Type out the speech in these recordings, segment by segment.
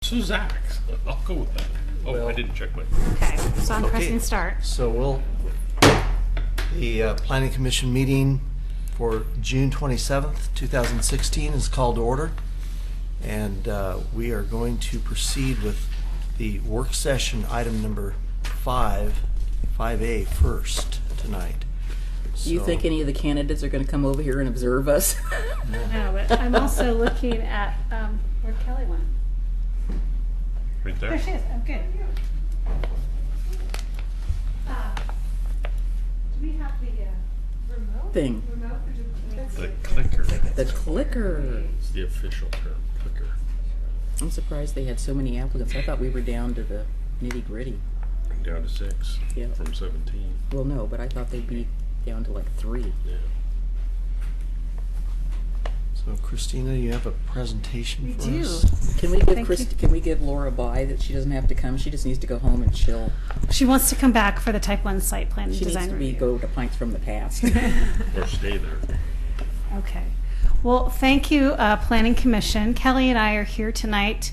So Zach, I'll go with that. Oh, Well- I didn't check my. Okay, so I'm pressing start. So the Planning Commission meeting for June 27th, 2016 is called to order. And we are going to proceed with the work session item number 5A first tonight. Do you So- think any of the candidates are going to come over here and observe us? No, but I'm also looking at where Kelly went. Right there. There she is. Oh, good. Do we have the remote? Thing. Remote? The clicker. The clicker. It's the official term, clicker. I'm surprised they had so many applicants. I thought we were down to the nitty gritty. I'm down to 6 Yeah. from 17. Well, no, but I thought they'd be down to like 3. Yeah. So Christina, you have a presentation We for do. us? Can we give Thank you. Can we give Laura by that she doesn't have to come? She just needs to go home and chill. She wants to come back for the Type 1 site plan She design needs to review. go to Pints from the Past. Or stay there. Okay. Well, thank you, Planning Commission. Kelly and I are here tonight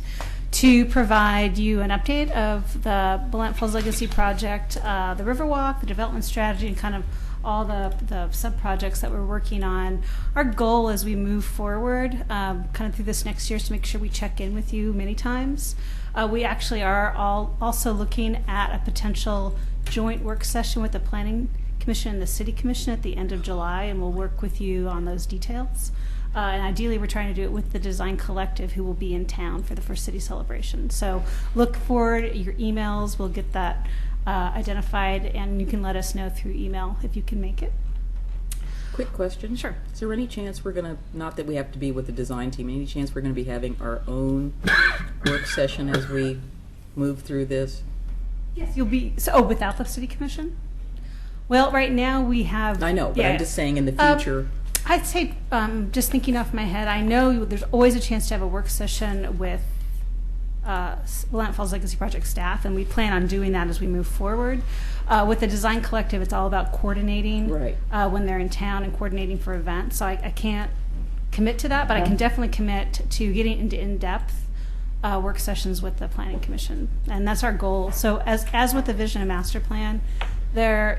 to provide you an update of the Willamette Falls Legacy Project, the Riverwalk, the development strategy, and kind of all the sub-projects that we're working on. Our goal as we move forward, kind of through this next year, is to make sure we check in with you many times. We actually are also looking at a potential joint work session with the Planning Commission and the City Commission at the end of July, and we'll work with you on those details. And ideally, we're trying to do it with the Design Collective, who will be in town for the First City Celebration. So look forward your emails. We'll get that identified, and you can let us know through email if you can make it. Quick question. Sure. Is there any chance we're going to, not that we have to be with the design team, any chance we're going to be having our own work session as we move through this? Yes. You'll be, without the City Commission? Well, right now we have. I know, but yeah. I'm just saying in the Um, future. I'd say, just thinking off my head, I know there's always a chance to have a work session with Willamette Falls Legacy Project staff, and we plan on doing that as we move forward. With the Design Collective, it's all about coordinating Right. When they're in town and coordinating for events. So I can't commit to that, but I can definitely commit to getting into in-depth work sessions with the Planning Commission, and that's our goal. So as with the Vision and Master Plan,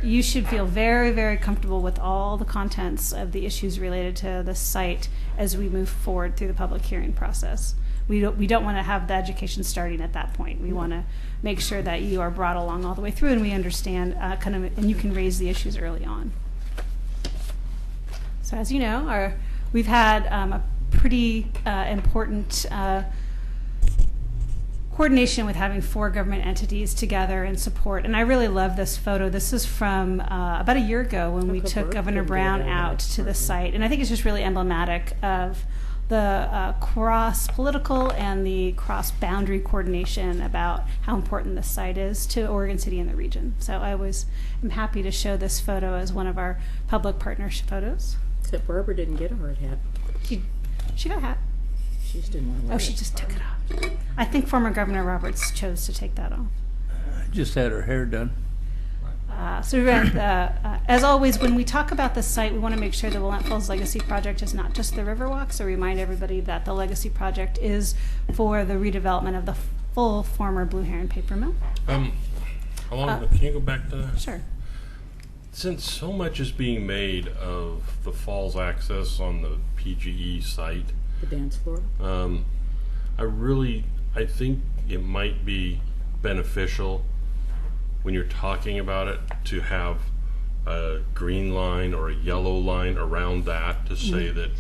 you should feel very, very comfortable with all the contents of the issues related to the site as we move forward through the public hearing process. We don't want to have the education starting at that point. We want to make sure that you are brought along all the way through, and we understand and you can raise the issues early on. So as you know, we've had a pretty important coordination with having 4 government entities together in support. And I really love this photo. This is from about a year ago when we took Governor Brown out to the site. And I think it's just really emblematic of the cross-political and the cross-boundary coordination about how important this site is to Oregon City and the region. So I always am happy to show this photo as one of our public partnership photos. Except Barbara didn't get a hard hat. She got a hat. She just didn't want to wear Oh, she it. just took it off. I think former Governor Roberts chose to take that off. Just had her hair done. As always, when we talk about the site, we want to make sure the Willamette Falls Legacy Project is not just the Riverwalk, so remind everybody that the Legacy Project is for the redevelopment of the full former Blue Heron Paper Mill. How long, can you go back to that? Sure. Since so much is being made of the falls access on the PGE site, The dance floor. I think it might be beneficial when you're talking about it to have a green line or a yellow line around that to say that,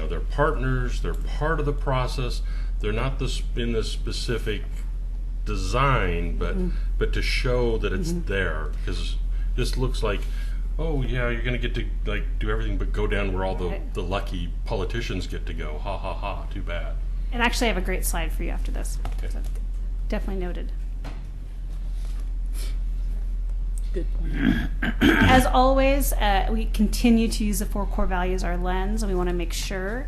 they're partners, they're part of the process, they're not in this specific design, but to show that it's there, because this looks like, oh yeah, you're going to get to do everything but go down where all the lucky politicians get to go. Ha ha ha, too bad. And actually, I have a great slide for you after this. Okay. So definitely noted. Good point. As always, we continue to use the 4 core values, our lens, and we want to make sure.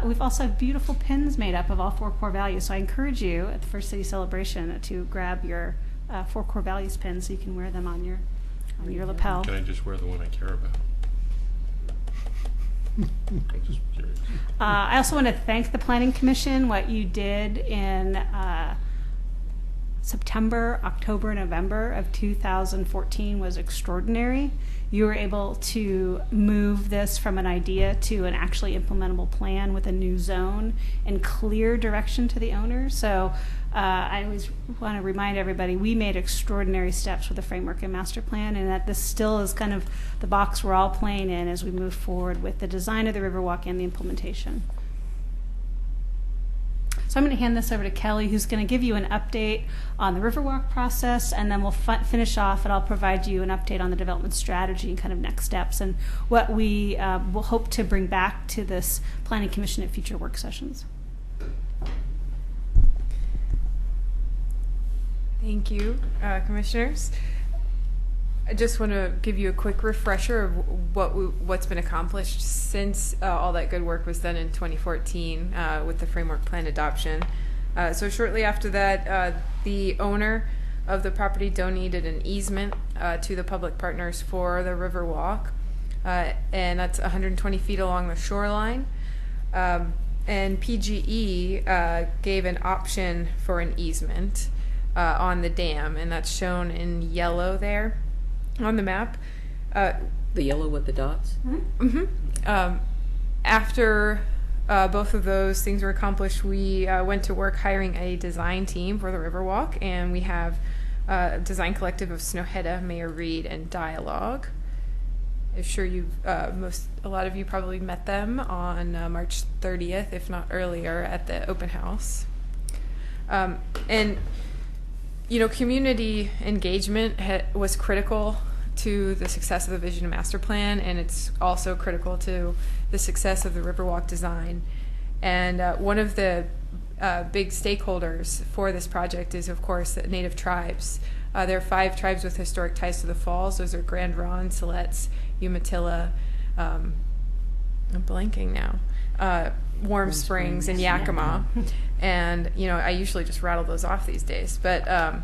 We've also have beautiful pins made up of all 4 core values. So I encourage you at the First City Celebration to grab your 4 core values pin so you can wear them on your lapel. Can I just wear the one I care about? Just curious. I also want to thank the Planning Commission. What you did in September, October, November of 2014 was extraordinary. You were able to move this from an idea to an actually implementable plan with a new zone and clear direction to the owner. So I always want to remind everybody, we made extraordinary steps with the framework and master plan, and that this still is kind of the box we're all playing in as we move forward with the design of the Riverwalk and the implementation. So I'm going to hand this over to Kelly, who's going to give you an update on the Riverwalk process, and then we'll finish off, and I'll provide you an update on the development strategy and kind of next steps and what we will hope to bring back to this Planning Commission at future work sessions. Thank you, Commissioners. I just want to give you a quick refresher of what's been accomplished since all that good work was done in 2014 with the framework plan adoption. So shortly after that, the owner of the property donated an easement to the public partners for the Riverwalk, and that's 120 feet along the shoreline. And PGE gave an option for an easement on the dam, and that's shown in yellow there on the map. The yellow with the dots? After both of those things were accomplished, we went to work hiring a design team for the Riverwalk, and we have a design collective of Snowhetta, Mayor Reed, and Dialogue. I'm sure a lot of you probably met them on March 30th, if not earlier, at the open house. And you know, community engagement was critical to the success of the Vision and Master Plan, and it's also critical to the success of the Riverwalk design. And one of the big stakeholders for this project is, of course, the Native tribes. There are 5 tribes with historic ties to the falls. Those are Grand Ronde, Siletz, Umatilla, I'm blanking now, Warm Springs, and Yakima. And, you know, I usually just rattle those off these days. But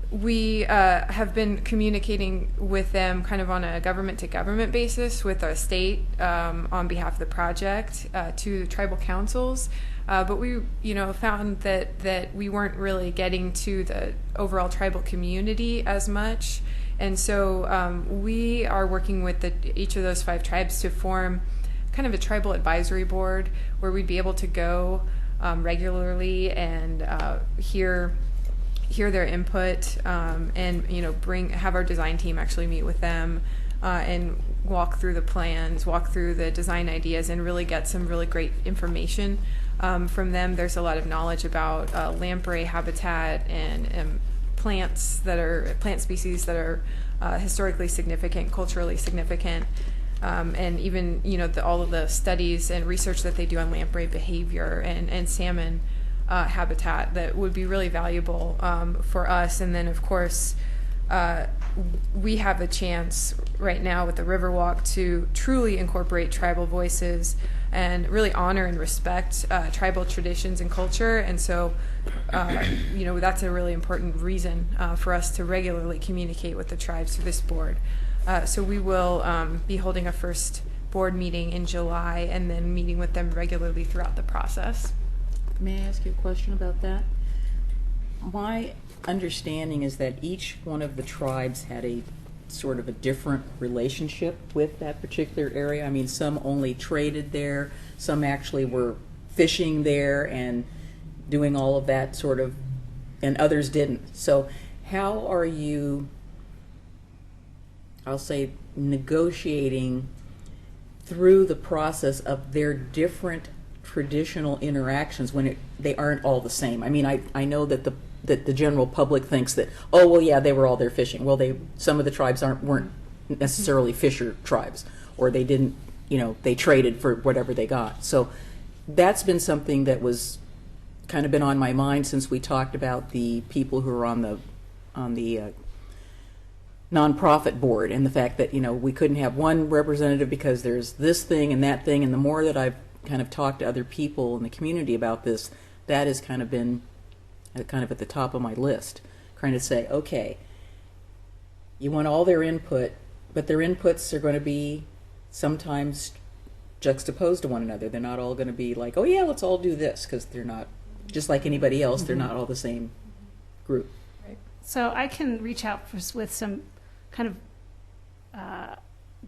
we have been communicating with them kind of on a government-to-government basis with our state on behalf of the project to the tribal councils. But we, you know, found that we weren't really getting to the overall tribal community as much. And so we are working with each of those 5 tribes to form kind of a tribal advisory board where we'd be able to go regularly and hear their input, and you know, have our design team actually meet with them and walk through the plans, walk through the design ideas, and really get some really great information from them. There's a lot of knowledge about lamprey habitat and plant species that are historically significant, culturally significant. And even, you know, all of the studies and research that they do on lamprey behavior and salmon habitat that would be really valuable for us. And then, of course, we have a chance right now with the Riverwalk to truly incorporate tribal voices and really honor and respect tribal traditions and culture. And so, you know, that's a really important reason for us to regularly communicate with the tribes through this board. So we will be holding a first board meeting in July and then meeting with them regularly throughout the process. May I ask you a question about that? My understanding is that each one of the tribes had a sort of a different relationship with that particular area. I mean, some only traded there, some actually were fishing there and doing all of that sort of, and others didn't. So how are you, I'll say, negotiating through the process of their different traditional interactions when they aren't all the same? I mean, I know that the general public thinks that, oh, well, yeah, they were all there fishing. Well, some of the tribes weren't necessarily fisher tribes, or they didn't, you know, they traded for whatever they got. So that's been something that was kind of been on my mind since we talked about the people who are on the nonprofit board, and the fact that, you know, we couldn't have one representative because there's this thing and that thing. And the more that I've kind of talked to other people in the community about this, that has kind of been kind of at the top of my list, trying to say, okay, you want all their input, but their inputs are going to be sometimes juxtaposed to one another. They're not all going to be like, oh yeah, let's all do this, because they're not, just like anybody else, they're not all the same group. So I can reach out with some kind of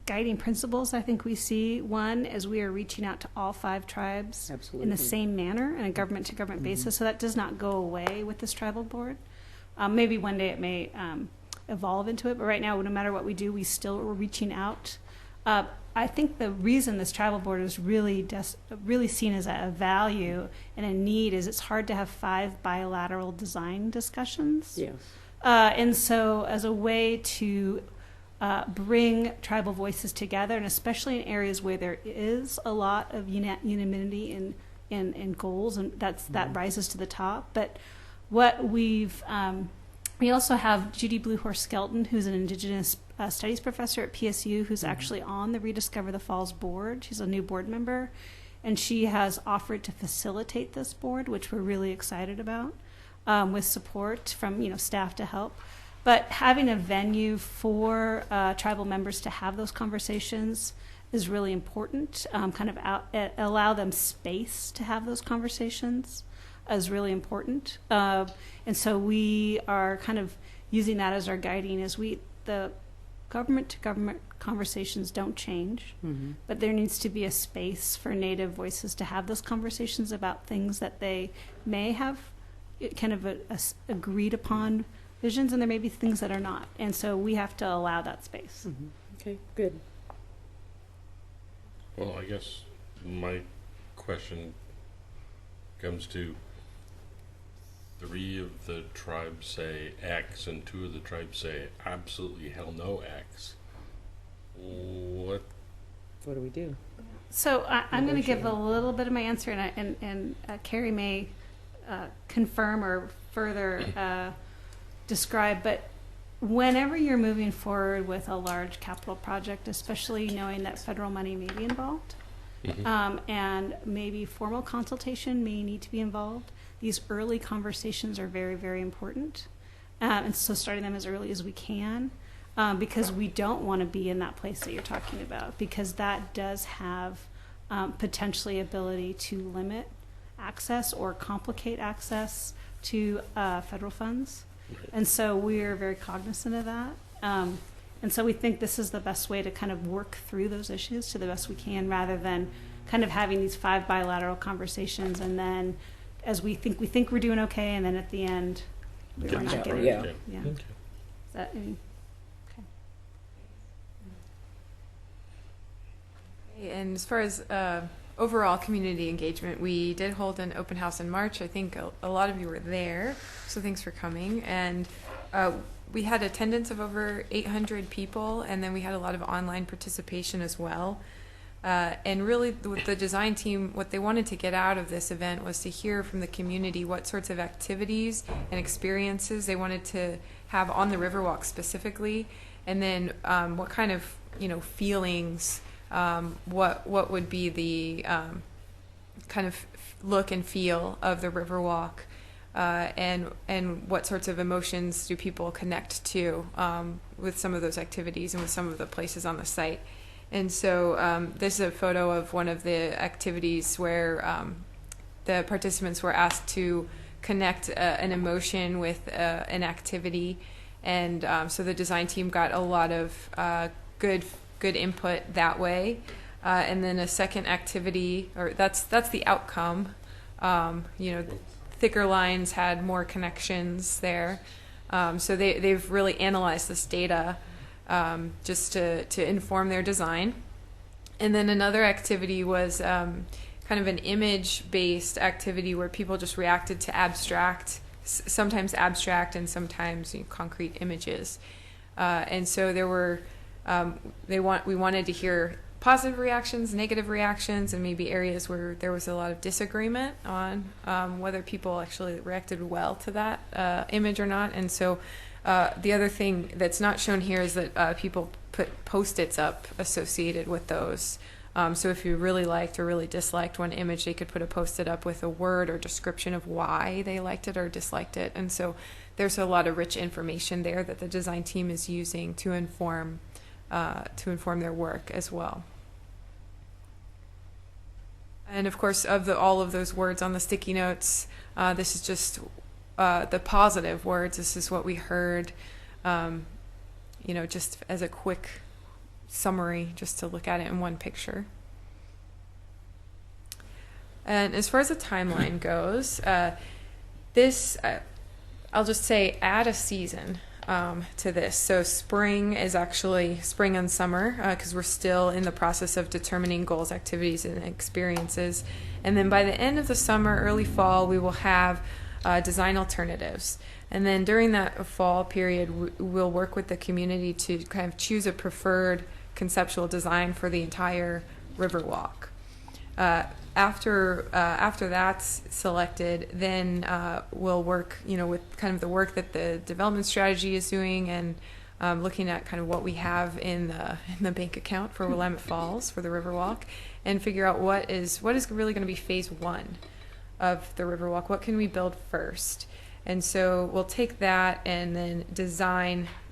guiding principles I think we see. One is we are reaching out to all 5 tribes in Absolutely. the same manner in a government-to-government basis. So that does not go away with this tribal board. Maybe one day it may evolve into it, but right now, no matter what we do, we still are reaching out. I think the reason this tribal board is really seen as a value and a need is it's hard to have 5 bilateral design discussions. Yes. And so as a way to bring tribal voices together, and especially in areas where there is a lot of unanimity in goals, and that rises to the top. But what we also have Judy Bluehorse Skelton, who's an Indigenous Studies professor at PSU, who's actually on the Rediscover the Falls board. She's a new board member, and she has offered to facilitate this board, which we're really excited about, with support from staff to help. But having a venue for tribal members to have those conversations is really important. Allow them space to have those conversations is really important. And so we are kind of using that as our guiding as the government-to-government conversations don't change, but there needs to be a space for Native voices to have those conversations about things that they may have kind of agreed upon visions, and there may be things that are not. And so we have to allow that space. Okay, good. Well, I guess my question comes to 3 of the tribes say X and 2 of the tribes say absolutely hell no X. What? What do we do? So I'm going to give a little bit of my answer, and Carrie may confirm or further describe. But whenever you're moving forward with a large capital project, especially knowing that federal money may be involved, and maybe formal consultation may need to be involved, these early conversations are very, very important. And so starting them as early as we can, because we don't want to be in that place that you're talking about, because that does have potentially ability to limit access or complicate access to federal funds. And so we're very cognizant of that. And so we think this is the best way to kind of work through those issues to the best we can, rather than kind of having these 5 bilateral conversations and then as we think we're doing okay, and then at the end we're Get not it getting right, it. yeah. Yeah. Okay. Is that okay? And as far as overall community engagement, we did hold an open house in March. I think a lot of you were there, so thanks for coming. And we had attendance of over 800 people, and then we had a lot of online participation as well. And really, with the design team, what they wanted to get out of this event was to hear from the community what sorts of activities and experiences they wanted to have on the Riverwalk specifically, and then what kind of feelings, what would be the kind of look and feel of the Riverwalk, and what sorts of emotions do people connect to with some of those activities and with some of the places on the site. And so this is a photo of one of the activities where the participants were asked to connect an emotion with an activity. And so the design team got a lot of good input that way. And then a second activity, or that's the outcome. Thicker lines had more connections there. So they've really analyzed this data just to inform their design. And then another activity was kind of an image-based activity where people just reacted to sometimes abstract and sometimes concrete images. And so there were, we wanted to hear positive reactions, negative reactions, and maybe areas where there was a lot of disagreement on whether people actually reacted well to that image or not. And so the other thing that's not shown here is that people put Post-its up associated with those. So if you really liked or really disliked one image, they could put a Post-it up with a word or description of why they liked it or disliked it. And so there's a lot of rich information there that the design team is using to inform their work as well. And of course, of all of those words on the sticky notes, this is just the positive words. This is what we heard, just as a quick summary, just to look at it in one picture. And as far as the timeline goes, I'll just say add a season to this. So spring is actually spring and summer, because we're still in the process of determining goals, activities, and experiences. And then by the end of the summer, early fall, we will have design alternatives. And then during that fall period, we'll work with the community to kind of choose a preferred conceptual design for the entire Riverwalk. After that's selected, then we'll work, with kind of the work that the development strategy is doing, and looking at kind of what we have in the bank account for Willamette Falls for the Riverwalk, and figure out what is really going to be phase one of the Riverwalk. What can we build first? And so we'll take that and then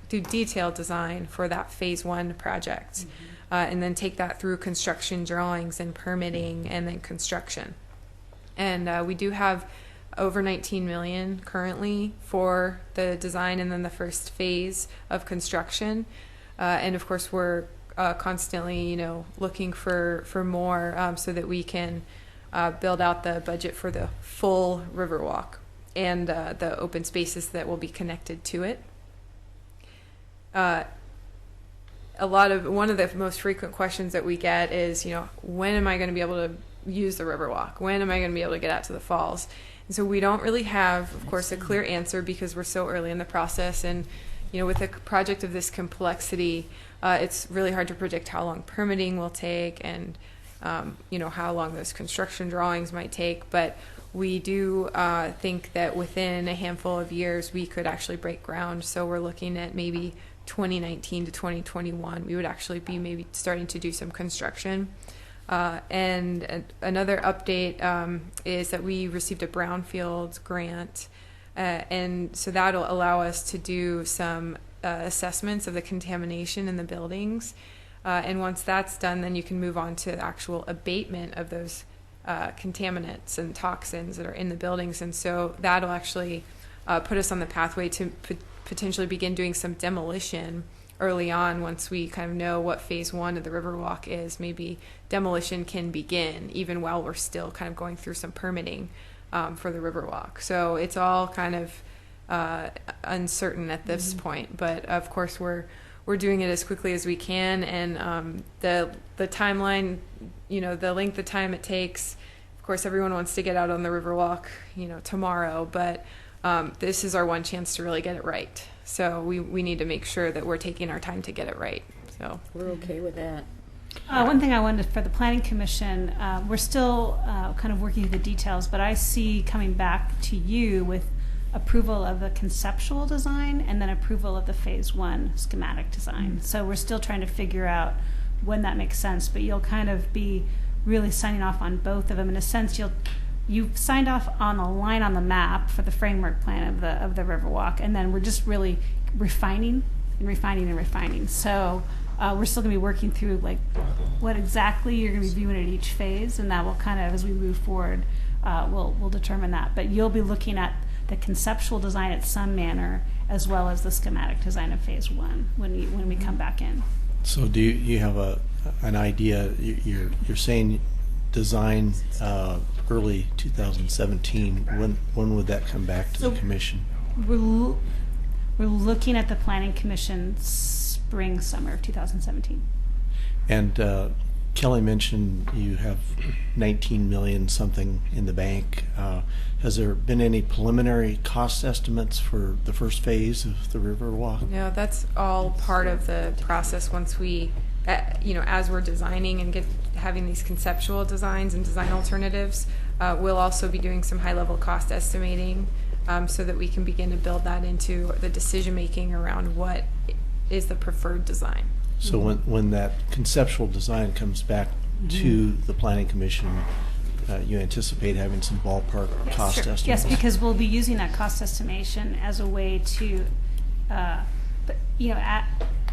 do detailed design for that phase one project. And then take that through construction drawings and permitting and then construction. And we do have over 19 million currently for the design and then the first phase of construction. And of course, we're constantly, looking for more so that we can build out the budget for the full Riverwalk and the open spaces that will be connected to it. One of the most frequent questions that we get is, when am I going to be able to use the Riverwalk? When am I going to be able to get out to the falls? And so we don't really have, of course, a clear answer because we're so early in the process. And, with a project of this complexity, it's really hard to predict how long permitting will take and, how long those construction drawings might take. But we do think that within a handful of years, we could actually break ground. So we're looking at maybe 2019 to 2021, we would actually be maybe starting to do some construction. And another update is that we received a Brownfield grant, and so that'll allow us to do some assessments of the contamination in the buildings. And once that's done, then you can move on to actual abatement of those contaminants and toxins that are in the buildings. And so that'll actually put us on the pathway to potentially begin doing some demolition early on. Once we kind of know what phase one of the Riverwalk is, maybe demolition can begin even while we're still kind of going through some permitting for the Riverwalk. So it's all kind of uncertain at this point, but of course we're doing it as quickly as we can, and the timeline, the length of time it takes, of course everyone wants to get out on the Riverwalk tomorrow, but this is our one chance to really get it right. So we need to make sure that we're taking our time to get it right. So We're okay with that. One thing I wanted for the Planning Commission, we're still kind of working through the details, but I see coming back to you with approval of the conceptual design and then approval of the phase one schematic design. So we're still trying to figure out when that makes sense, but you'll kind of be really signing off on both of them. In a sense, you've signed off on a line on the map for the framework plan of the Riverwalk, and then we're just really refining. So we're still going to be working through like what exactly you're going to be viewing at each phase, and that will kind of, as we move forward, we'll determine that. But you'll be looking at the conceptual design at some manner, as well as the schematic design of phase one when we come back in. So do you have an idea? You're saying design early 2017. When would that come back to the commission? We're looking at the Planning Commission summer of 2017. And Kelly mentioned you have 19 million something in the bank. Has there been any preliminary cost estimates for the first phase of the Riverwalk? No, that's all part of the process. Once we, as we're designing and having these conceptual designs and design alternatives, we'll also be doing some high-level cost estimating so that we can begin to build that into the decision-making around what is the preferred design. So when that conceptual design comes back to the Planning Commission, you anticipate having some ballpark cost estimates? Yes, because we'll be using that cost estimation as a way to,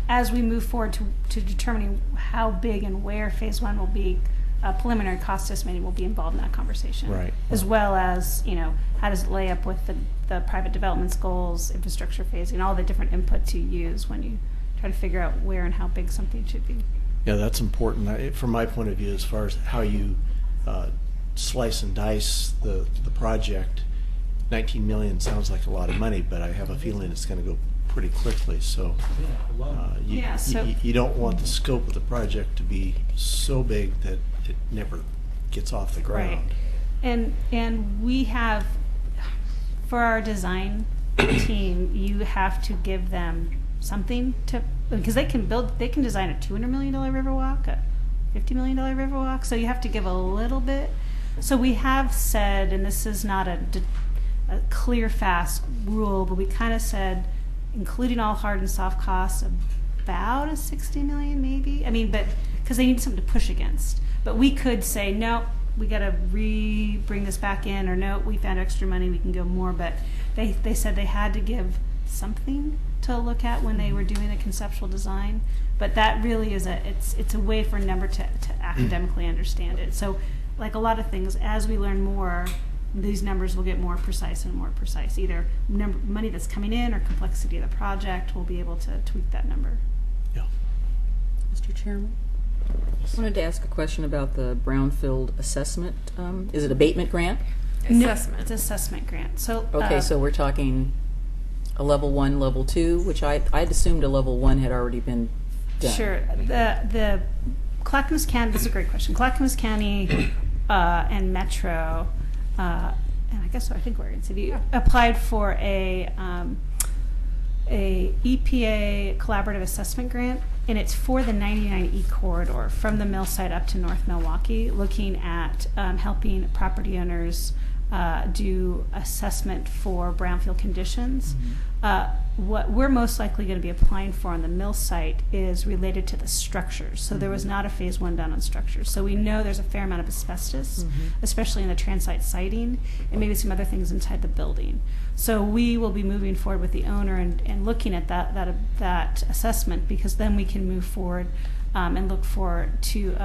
as we move forward to determining how big and where phase one will be, preliminary cost estimating will be involved in that conversation. Right. As well as, how does it lay up with the private development's goals, infrastructure phasing, all the different inputs you use when you try to figure out where and how big something should be. Yeah, that's important from my point of view as far as how you slice and dice the project. 19 million sounds like a lot of money, but I have a feeling it's going to go pretty quickly. So, you don't want the scope of the project to be so big that it never gets off the ground. Right. And we have, for our design team, you have to give them something to, because they can design a $200 million Riverwalk, a $50 million Riverwalk, so you have to give a little bit. So we have said, and this is not a clear, fast rule, but we kind of said, including all hard and soft costs, about a 60 million maybe. I mean, but because they need something to push against. But we could say, no, we got to bring this back in, or no, we found extra money, we can go more. But they said they had to give something to look at when they were doing the conceptual design. But that really is it's a way for a number to academically understand it. So, like a lot of things, as we learn more, these numbers will get more precise and more precise. Either money that's coming in or complexity of the project, we'll be able to tweak that number. Yeah. Mr. Chairman, I wanted to ask a question about the brownfield assessment. Is it abatement grant? Assessment. It's assessment grant. So Okay, so we're talking a level 1, level 2, which I'd assumed a level 1 had already been done. Sure. The Clackamas County. This is a great question. Clackamas County and Metro. And I think Oregon City applied for a EPA collaborative assessment grant, and it's for the 99E corridor from the mill site up to North Milwaukee, looking at helping property owners do assessment for brownfield conditions. What we're most likely going to be applying for on the mill site is related to the structures. So there was not a phase 1 done on structures. So we know there's a fair amount of asbestos, especially in the transite siding, and maybe some other things inside the building. So we will be moving forward with the owner and looking at that assessment, because then we can move forward and look forward to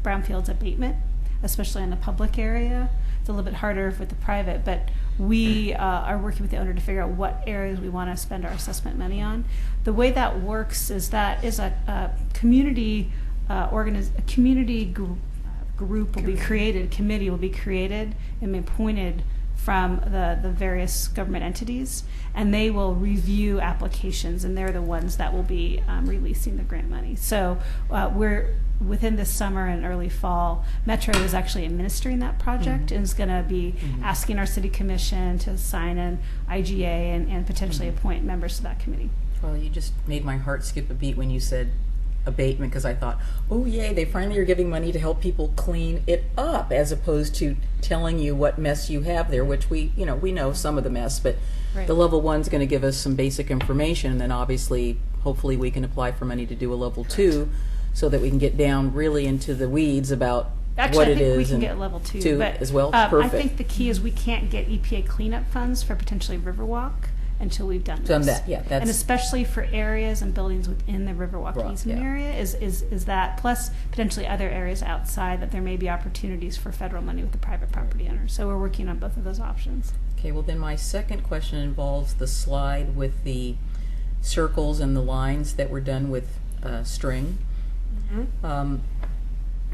brownfields abatement, especially in the public area. It's a little bit harder with the private, but we are working with the owner to figure out what areas we want to spend our assessment money on. The way that works is a community group will be created, committee will be created and appointed from the various government entities, and they will review applications, and they're the ones that will be releasing the grant money. So we're within this summer and early fall, Metro is actually administering that project and is going to be asking our city commission to sign an IGA and potentially appoint members to that committee. Well, you just made my heart skip a beat when you said abatement, because I thought, oh yay, they finally are giving money to help people clean it up, as opposed to telling you what mess you have there, which we know some of the mess, but Right. the level 1's going to give us some basic information, and then obviously, hopefully we can apply for money to do a level 2 so that we can get down really into the weeds about Actually, what I it think we is can and get level 2 2 but, as well. I Perfect. think the key is we can't get EPA cleanup funds for potentially Riverwalk until we've done this. that, yeah, that's- and especially for areas and buildings within the Riverwalk Right, easement yeah. area is that, plus potentially other areas outside that there may be opportunities for federal money with the private property owner. So we're working on both of those options. Okay, well then my second question involves the slide with the circles and the lines that were done with string. I'm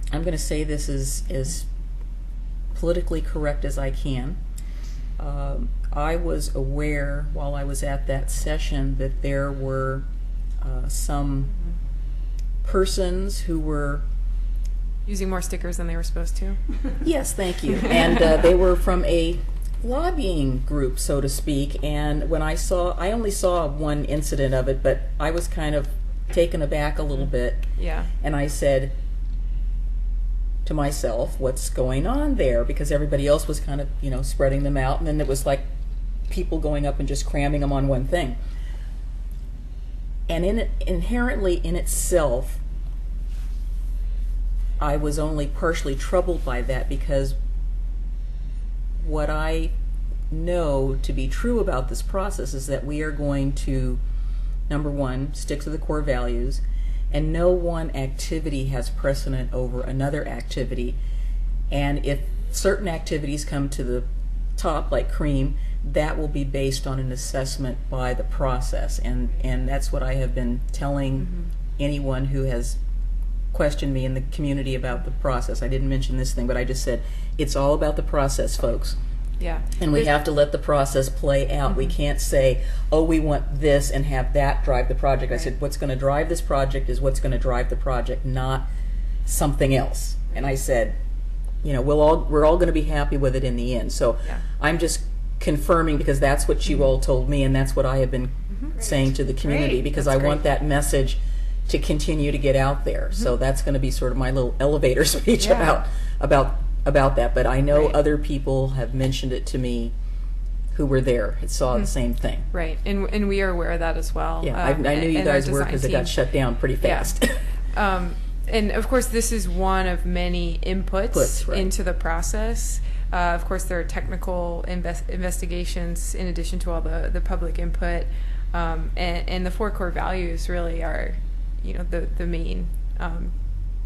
going to say this as politically correct as I can. I was aware while I was at that session that there were some persons who were Using more stickers than they were supposed to. Yes, thank you. And they were from a lobbying group, so to speak. And when I only saw one incident of it, but I was kind of taken aback a little bit. Yeah. And I said to myself, what's going on there? Because everybody else was kind of, spreading them out. And then it was like people going up and just cramming them on one thing. And inherently in itself, I was only partially troubled by that, because what I know to be true about this process is that we are going to, number one, stick to the core values, and no one activity has precedent over another activity. And if certain activities come to the top, like cream, that will be based on an assessment by the process. And that's what I have been telling anyone who has questioned me in the community about the process. I didn't mention this thing, but I just said, it's all about the process, folks. Yeah. And we have to let the process play out. We can't say, oh, we want this and have that drive the project. I said, what's going to drive this project is what's going to drive the project, not something else. And I said, you know, we're all going to be happy with it in the end. So Yeah. I'm just confirming, because that's what you all told me, and that's what I have been saying to the community, Great. because That's I want that message to continue to get out there. So that's going to be sort of my little elevator speech Yeah. about that. But I know Right. other people have mentioned it to me who were there and saw the same thing. Right, and we are aware of that as well. Yeah, I knew you and our guys were, design because it team. got shut down pretty Yeah. fast. And of course, this is one of many inputs Puts, right. into the process. Of course, there are technical investigations in addition to all the public input, and the 4 core values really are, you know, the main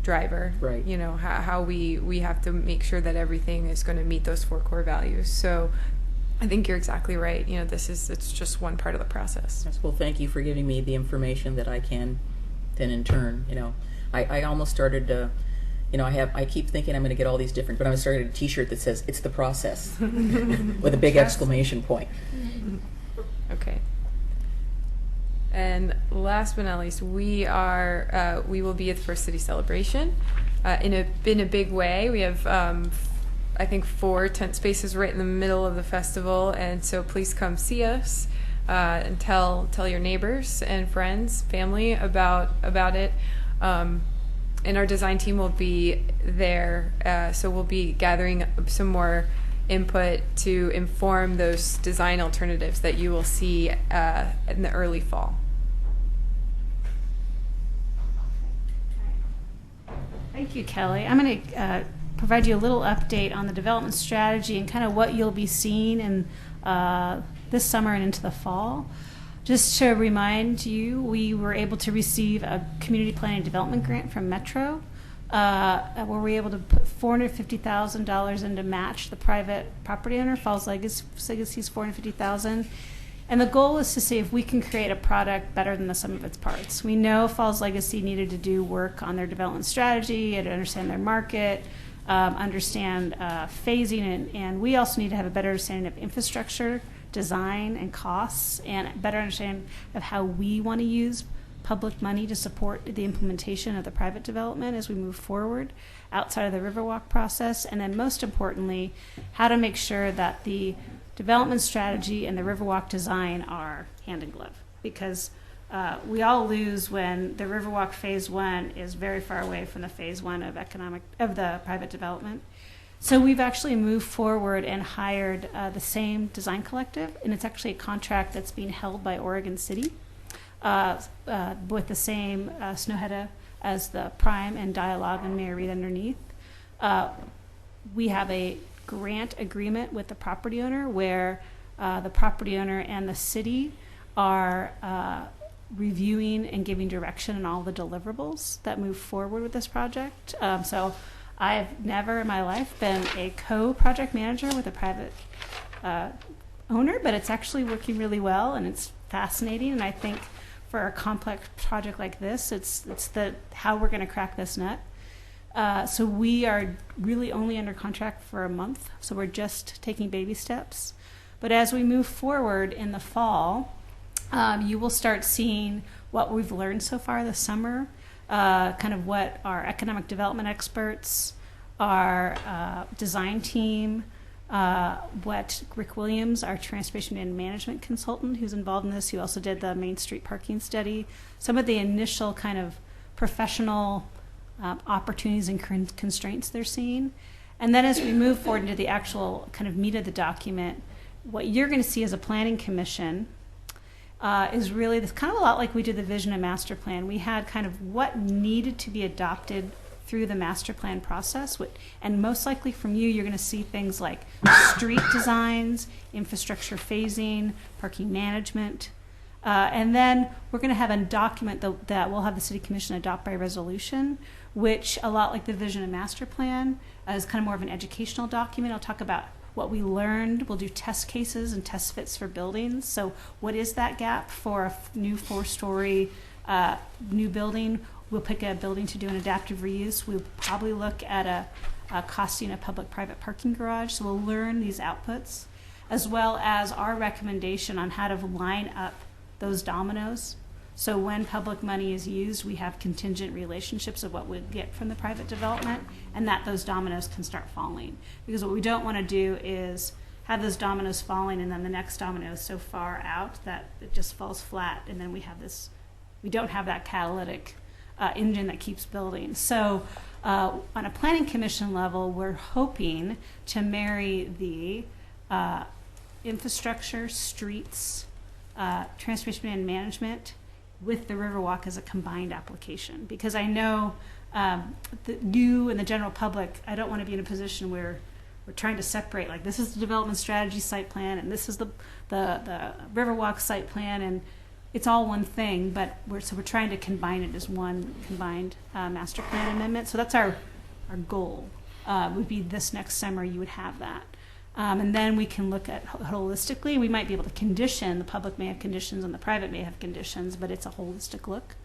driver. Right. You know, how we have to make sure that everything is going to meet those 4 core values. So I think you're exactly right. You know, it's just one part of the process. Well, thank you for giving me the information that I can then in turn, you know, I almost started to, you know, I keep thinking I'm going to get all these different, but I started a t-shirt that says, it's the process, with a big exclamation point. Okay. And last but not least, we will be at the First City Celebration in a big way. We have I think 4 tent spaces right in the middle of the festival, and so please come see us and tell your neighbors and friends, family about it. And our design team will be there, so we'll be gathering some more input to inform those design alternatives that you will see in the early fall. Thank you, Kelly. I'm going to provide you a little update on the development strategy and kind of what you'll be seeing in this summer and into the fall. Just to remind you, we were able to receive a community planning development grant from Metro, where we were able to put $450,000 in to match the private property owner, Falls Legacy's $450,000. And the goal is to see if we can create a product better than the sum of its parts. We know Falls Legacy needed to do work on their development strategy and to understand their market, understand phasing, and we also need to have a better understanding of infrastructure, design, and costs, and better understanding of how we want to use public money to support the implementation of the private development as we move forward outside of the Riverwalk process, and then most importantly, how to make sure that the development strategy and the Riverwalk design are hand in glove, because we all lose when the Riverwalk Phase 1 is very far away from the Phase 1 of the private development. So we've actually moved forward and hired the same design collective, and it's actually a contract that's being held by Oregon City with the same Snowhetta as the Prime and Dialogue and Mayor Reed underneath. We have a grant agreement with the property owner where the property owner and the city are reviewing and giving direction on all the deliverables that move forward with this project. So I've never in my life been a co-project manager with a private owner, but it's actually working really well and it's fascinating. And I think for a complex project like this, it's how we're going to crack this nut. So we are really only under contract for a month, so we're just taking baby steps. But as we move forward in the fall, you will start seeing what we've learned so far this summer, kind of what our economic development experts, our design team, what Rick Williams, our transportation and management consultant who's involved in this, who also did the Main Street parking study, some of the initial kind of professional opportunities and constraints they're seeing. And then as we move forward into the actual kind of meat of the document, what you're going to see as a planning commission is really this kind of a lot like we did the vision and master plan. We had kind of what needed to be adopted through the master plan process, and most likely from you're going to see things like street designs, infrastructure phasing, parking management, And then we're going to have a document that we'll have the City Commission adopt by resolution, which, a lot like the Vision and Master Plan, is kind of more of an educational document. I'll talk about what we learned. We'll do test cases and test fits for buildings. So what is that gap for a new 4-story new building? We'll pick a building to do an adaptive reuse. We'll probably look at a costing a public-private parking garage. So we'll learn these outputs, as well as our recommendation on how to line up those dominoes. So when public money is used, we have contingent relationships of what we get from the private development, and that those dominoes can start falling. Because what we don't want to do is have those dominoes falling and then the next domino is so far out that it just falls flat, and then we don't have that catalytic engine that keeps building. So on a planning commission level, we're hoping to marry the infrastructure, streets, transportation and management with the Riverwalk as a combined application. Because I know that you and the general public, I don't want to be in a position where we're trying to separate, like, this is the development strategy site plan and this is the Riverwalk site plan, and it's all one thing, but we're trying to combine it as one combined master plan amendment. So that's our goal. Would be this next summer you would have that. And then we can look at holistically. We might be able to condition. The public may have conditions and the private may have conditions, but it's a holistic look.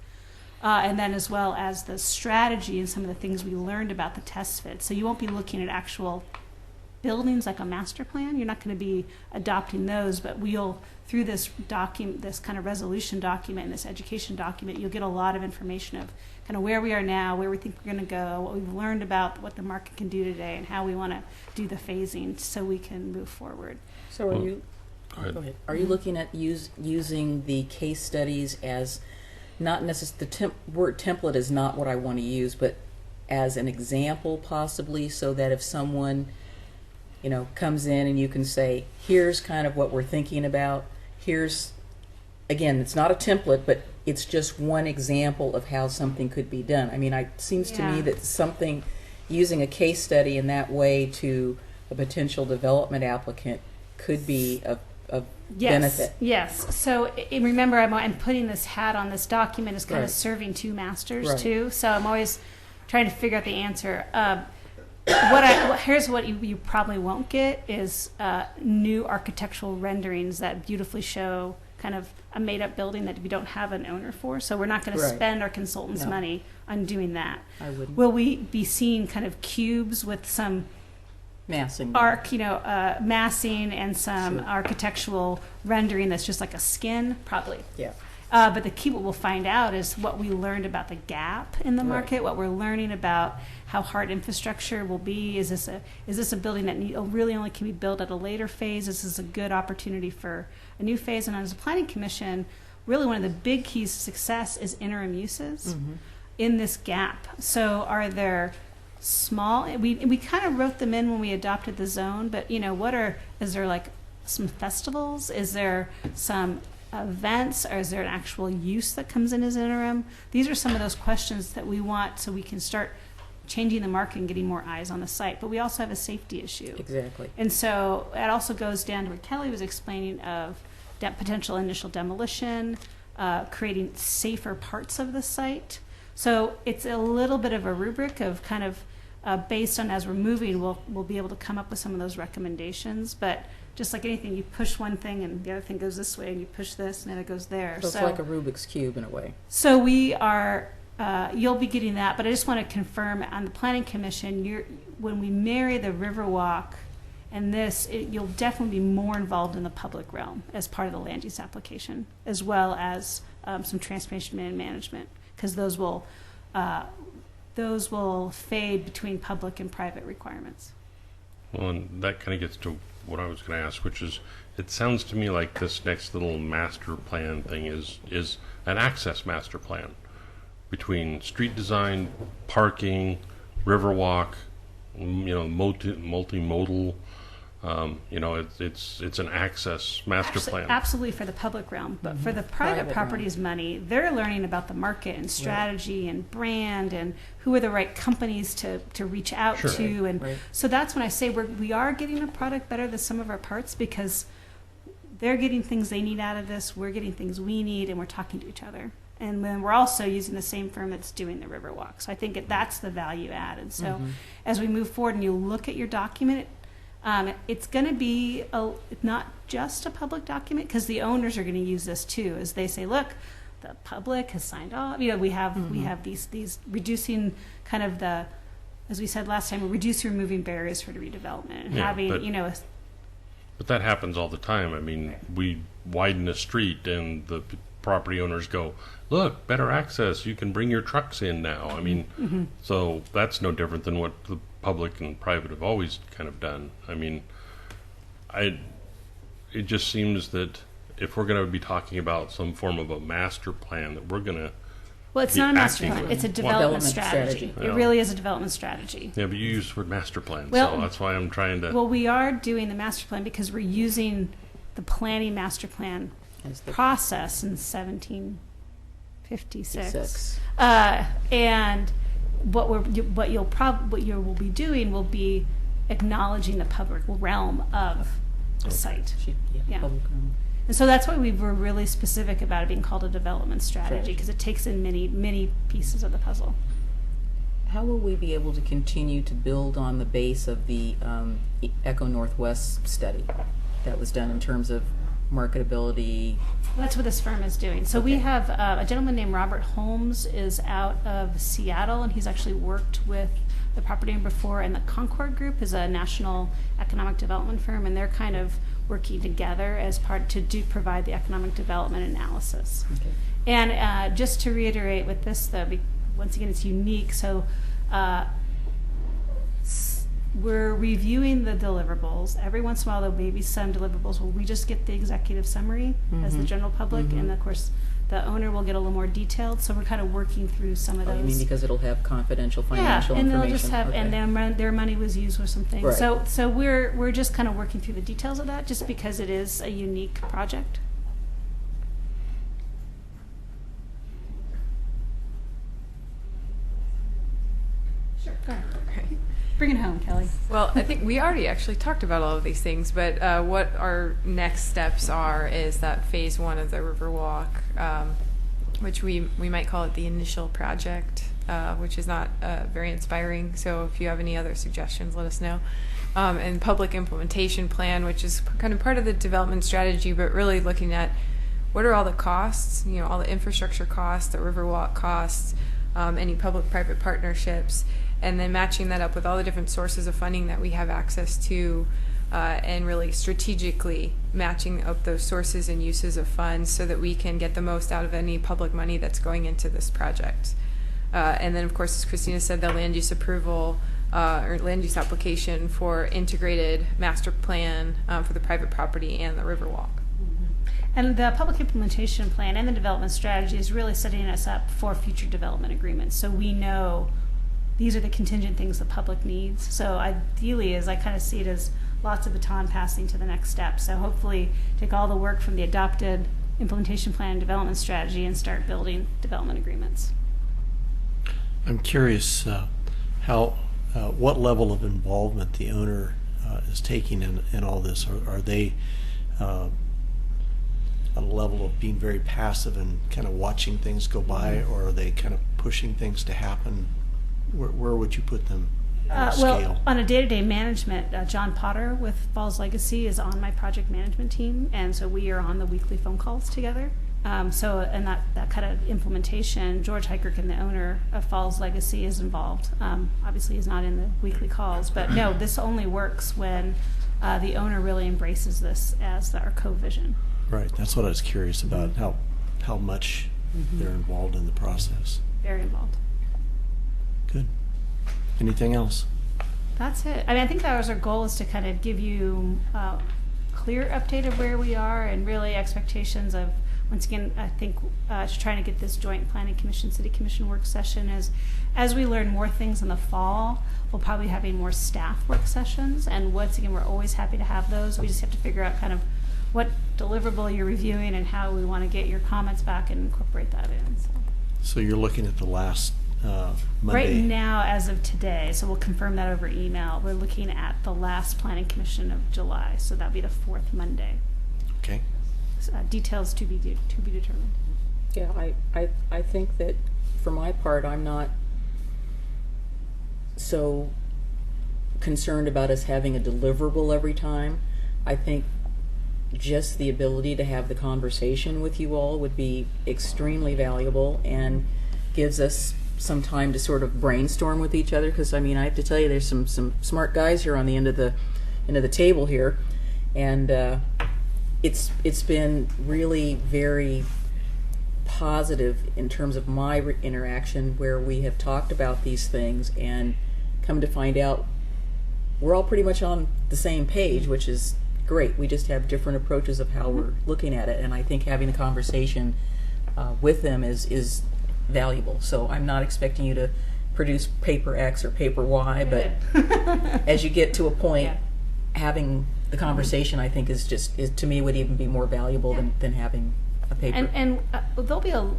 And then as well as the strategy and some of the things we learned about the test fit. So you won't be looking at actual buildings like a master plan. You're not going to be adopting those, but we'll, through this document, this kind of resolution document and this education document, you'll get a lot of information of kind of where we are now, where we think we're going to go, what we've learned about what the market can do today, and how we want to do the phasing so we can move forward. So Well, go Go ahead. Are you looking at using the case studies as not necessarily, word template is not what I want to use, but as an example possibly, so that if someone, comes in and you can say, here's kind of what we're thinking about, here's, again, it's not a template, but it's just one example of how something could be done. I mean, it seems to me Yeah. that something, using a case study in that way to a potential development applicant could be of benefit. Yes. So remember, I'm putting this hat on this document is kind of Right. serving two masters Right. too. So I'm always trying to figure out the answer. Here's what you probably won't get is new architectural renderings that beautifully show kind of a made-up building that we don't have an owner for. So we're not going to Right. spend our consultants' No. money on doing that. I wouldn't. Will we be seeing kind of cubes with some Massing. massing and some Sure. architectural rendering that's just like a skin? Probably. Yeah. But the key, what we'll find out is what we learned about the gap in the Right. market, what we're learning about how hard infrastructure will be. Is this a building that really only can be built at a later phase? Is this a good opportunity for a new phase? And as a planning commission, really one of the big keys to success is interim uses in this gap. So are there small, we kind of wrote them in when we adopted the zone, but is there like some festivals? Is there some events, or is there an actual use that comes in as interim? These are some of those questions that we want so we can start changing the market and getting more eyes on the site. But we also have a safety issue. Exactly. And so it also goes down to what Kelly was explaining of potential initial demolition, creating safer parts of the site. So it's a little bit of a rubric of kind of based on as we're moving, we'll be able to come up with some of those recommendations. But just like anything, you push one thing and the other thing goes this way, and you push this and then it goes there. So it's like a Rubik's Cube in a way. So we are, you'll be getting that, but I just want to confirm on the Planning Commission, when we marry the Riverwalk and this, you'll definitely be more involved in the public realm as part of the land use application, as well as some transportation and management, because those will fade between public and private requirements. Well, and that kind of gets to what I was going to ask, which is, it sounds to me like this next little master plan thing is an access master plan between street design, parking, Riverwalk, multimodal. It's an access master plan. Absolutely for the public realm, but for the private Private properties money, they're learning about the market and strategy and brand and who are the right companies to reach out Sure. to. And Right. so that's when I say we are getting a product better than some of our parts, because they're getting things they need out of this, we're getting things we need, and we're talking to each other. And then we're also using the same firm that's doing the Riverwalk. So I think that's the value added. So as we move forward and you look at your document, it's going to be not just a public document, because the owners are going to use this too, as they say, look, the public has signed off. You know, we have these reducing kind of the, as we said last time, reducing removing barriers for the redevelopment and having, But that happens all the time. I mean, we widen a street and the property owners go, look, better access. You can bring your trucks in now. I mean, so that's no different than what the public and private have always kind of done. I mean, it just seems that if we're going to be talking about some form of a master plan, that we're going to well, it's be not a master acting plan. with- It's a Well, development Development strategy. strategy. It really is a development strategy. Yeah, but you use the word master plan, Well- so that's why I'm trying to. Well, we are doing the master plan because we're using the planning master plan As the process in 1756. six. And what you will be doing will be acknowledging the public realm of the site. Yeah. Public realm. And so that's why we were really specific about it being called a development strategy, Strategy. because it takes in many pieces of the puzzle. How will we be able to continue to build on the base of the Echo Northwest study that was done in terms of marketability? That's what this firm is doing. So we Okay. have a gentleman named Robert Holmes is out of Seattle, and he's actually worked with the property owner before. And the Concord Group is a national economic development firm, and they're kind of working together as part to provide the economic development analysis. Okay. And just to reiterate with this, though, once again, it's unique. So we're reviewing the deliverables. Every once in a while, there may be some deliverables where we just get the executive summary as the general public, and of course, the owner will get a little more detailed. So we're kind of working through some of Oh, those. you mean because it'll have confidential financial and information? they'll just have, Okay. and their money was used for some things. Right. So we're just kind of working through the details of that, just because it is a unique project. Sure, go ahead. Okay. Bring it home, Kelly. Well, I think we already actually talked about all of these things, but what our next steps are is that phase one of the Riverwalk, which we might call it the initial project, which is not very inspiring. So if you have any other suggestions, let us know. And public implementation plan, which is kind of part of the development strategy, but really looking at what are all the costs, all the infrastructure costs, the Riverwalk costs, any public-private partnerships, and then matching that up with all the different sources of funding that we have access to, and really strategically matching up those sources and uses of funds so that we can get the most out of any public money that's going into this project. And then, of course, as Christina said, the land use approval or land use application for integrated master plan for the private property and the Riverwalk. And the public implementation plan and the development strategy is really setting us up for future development agreements. So we know these are the contingent things the public needs. So ideally, as I kind of see it as lots of baton passing to the next step. So hopefully take all the work from the adopted implementation plan and development strategy and start building development agreements. I'm curious what level of involvement the owner is taking in all this. Are they at a level of being very passive and kind of watching things go by, or are they kind of pushing things to happen? Where would you put them on a Well, scale? on a day-to-day management, John Potter with Falls Legacy is on my project management team, and so we are on the weekly phone calls together. And that kind of implementation, George Heikerkin, the owner of Falls Legacy, is involved. Obviously, he's not in the weekly calls, but no, this only works when the owner really embraces this as our co-vision. Right, that's what I was curious about, how much they're involved in the process. Very involved. Good. Anything else? That's it. I mean, I think that was our goal, is to kind of give you a clear update of where we are and really expectations of, once again, I think trying to get this joint planning commission, city commission work session as we learn more things in the fall, we'll probably be having more staff work sessions. And once again, we're always happy to have those. We just have to figure out kind of what deliverable you're reviewing and how we want to get your comments back and incorporate that in. So you're looking at the last Monday? Right now, as of today, so we'll confirm that over email, we're looking at the last planning commission of July, so that'll be the fourth Monday. Okay. details to be determined. Yeah, I think that for my part, I'm not so concerned about us having a deliverable every time. I think just the ability to have the conversation with you all would be extremely valuable and gives us some time to sort of brainstorm with each other, because I mean, I have to tell you, there's some smart guys here on the end of the table here, and it's been really very positive in terms of my interaction, where we have talked about these things and come to find out we're all pretty much on the same page, which is great. We just have different approaches of how we're looking at it, and I think having the conversation with them is valuable. So I'm not expecting you to produce paper X or paper Y, but as you get to a point, having the conversation, I think, is to me would even be more valuable than having a paper. And there'll be a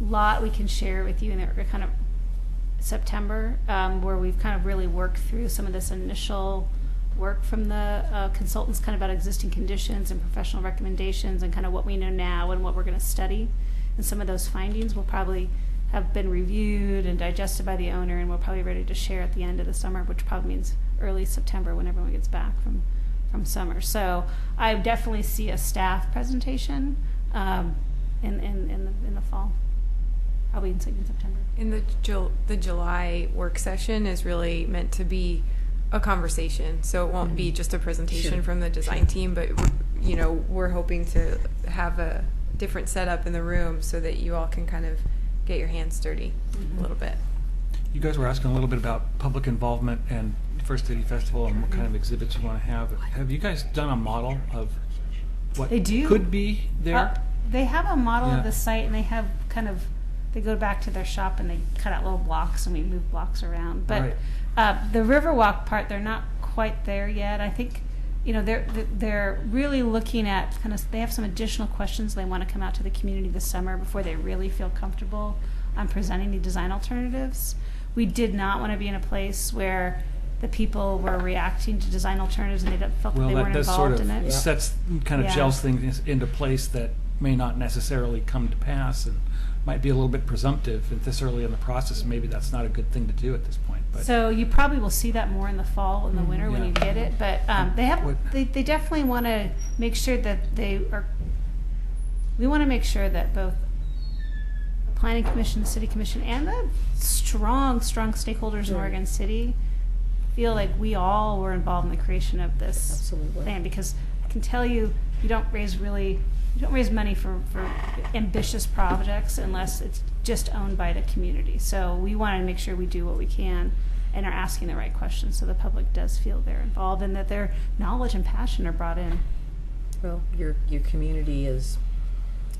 lot we can share with you in the kind of September, where we've kind of really worked through some of this initial work from the consultants, kind of about existing conditions and professional recommendations and kind of what we know now and what we're going to study. And some of those findings will probably have been reviewed and digested by the owner, and we're probably ready to share at the end of the summer, which probably means early September when everyone gets back from summer. So I definitely see a staff presentation in the fall, probably in September. In the July work session is really meant to be a conversation, so it won't be just a presentation from the design team, but we're hoping to have a different setup in the room so that you all can kind of get your hands dirty a little bit. You guys were asking a little bit about public involvement and First City Festival and what kind of exhibits you want to have. Have you guys done a model of what They do. could be there? They have a model Yeah. of the site, and they have they go back to their shop and they cut out little blocks, and we move blocks around. But the Riverwalk part, they're not quite there yet. I think, they're really looking at they have some additional questions they want to come out to the community this summer before they really feel comfortable on presenting the design alternatives. We did not want to be in a place where the people were reacting to design alternatives and they felt that they weren't that sort involved of in it. sets kind of Yeah. gels things into place that may not necessarily come to pass and might be a little bit presumptive at this early in the process. Maybe that's not a good thing to do at this point. But So you probably will see that more in the fall and the winter when yeah. you get it. But they definitely want to make sure that we want to make sure that both the Planning Commission, the City Commission, and the strong stakeholders in Oregon City feel like we all were involved in the creation of this Absolutely. plan. Because I can tell you don't raise money for ambitious projects unless it's just owned by the community. So we want to make sure we do what we can and are asking the right questions so the public does feel they're involved and that their knowledge and passion are brought in. Well, your community is,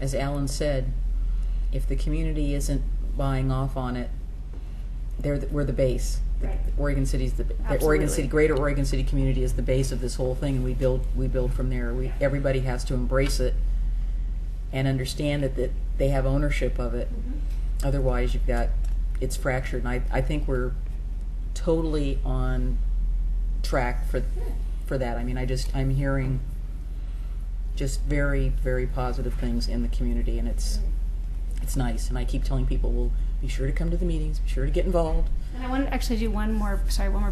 as Alan said, if the community isn't buying off on it, we're the base. Right. Oregon City's the Absolutely. Oregon City, greater Oregon City community is the base of this whole thing, and we build from there. Everybody has to embrace it and understand that they have ownership of it. Mm-hmm. Otherwise, it's fractured. And I think we're totally on track for that. I mean, I'm hearing just very, very positive things in the community, and it's nice. And I keep telling people, well, be sure to come to the meetings, be sure to get involved. And I want to actually do one more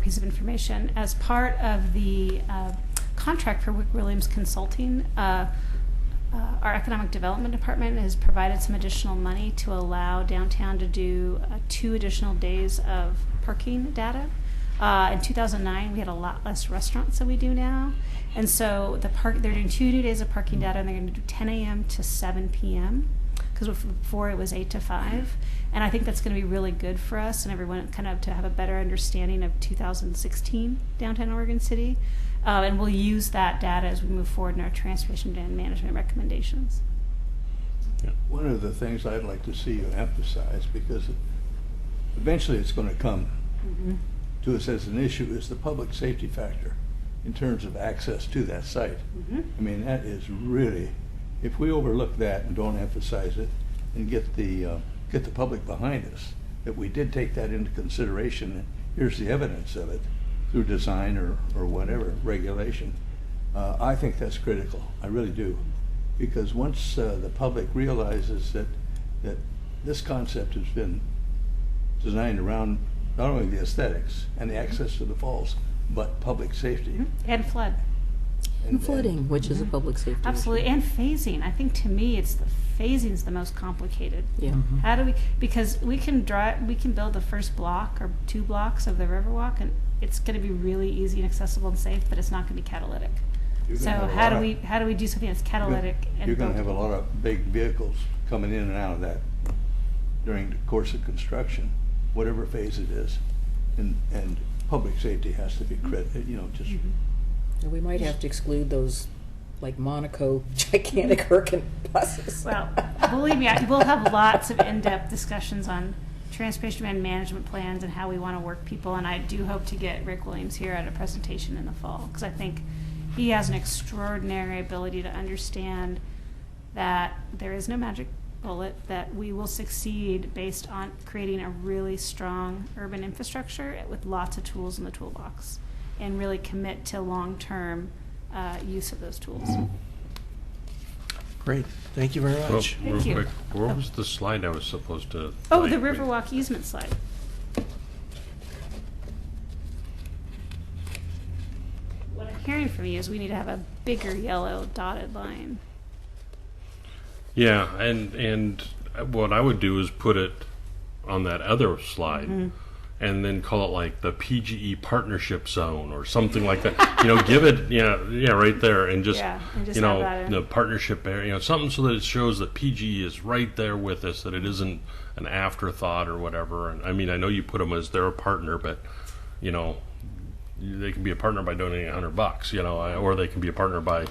piece of information. As part of the contract for Wick Williams Consulting, our Economic Development Department has provided some additional money to allow downtown to do 2 additional days of parking data. In 2009, we had a lot less restaurants than we do now. And so they're doing 2 new days of parking data, and they're going to do 10 a.m. to 7 p.m. because before it was 8 to 5. And I think that's going to be really good for us and everyone kind of to have a better understanding of 2016 downtown Oregon City. And we'll use that data as we move forward in our transportation and management recommendations. One of the things I'd like to see you emphasize, because eventually it's going to come to us as an issue, is the public safety factor in terms of access to that site. I mean, that is really, if we overlook that and don't emphasize it and get the public behind us, that we did take that into consideration, and here's the evidence of it through design or whatever regulation. I think that's critical. I really do. because once the public realizes that this concept has been designed around not only the aesthetics and the access to the falls, but public safety. And flood. And flooding, which is a public safety Absolutely. issue. And phasing. I think to me it's the phasing's the most complicated. Yeah. How do we, because we can build the first block or 2 blocks of the Riverwalk, and it's going to be really easy and accessible and safe, but it's not going to be catalytic. You're So gonna have a how lot do of- we do something that's catalytic and You're going to have a buildable? lot of big vehicles coming in and out of that during the course of construction, whatever phase it is. And public safety has to be just And we might have to exclude those, like Monaco gigantic Hurricane buses. Well, believe me, we'll have lots of in-depth discussions on transportation and management plans and how we want to work people. And I do hope to get Rick Williams here at a presentation in the fall, because I think he has an extraordinary ability to understand that there is no magic bullet, that we will succeed based on creating a really strong urban infrastructure with lots of tools in the toolbox, and really commit to long-term use of those tools. Great. Thank you very Well, much. Thank real you. quick, where was the slide I was supposed to? Oh, the like, Riverwalk easement slide. What I'm hearing from you is we need to have a bigger yellow dotted line. Yeah, and what I would do is put it on that other slide, Mm-hmm. and then call it like the PGE Partnership Zone or something like that. Give it, right there, and just, Yeah, and just have that in. the partnership area, something so that it shows that PGE is right there with us, that it isn't an afterthought or whatever. And I mean, I know you put them as they're a partner, but they can be a partner by donating $100, or they can be a partner by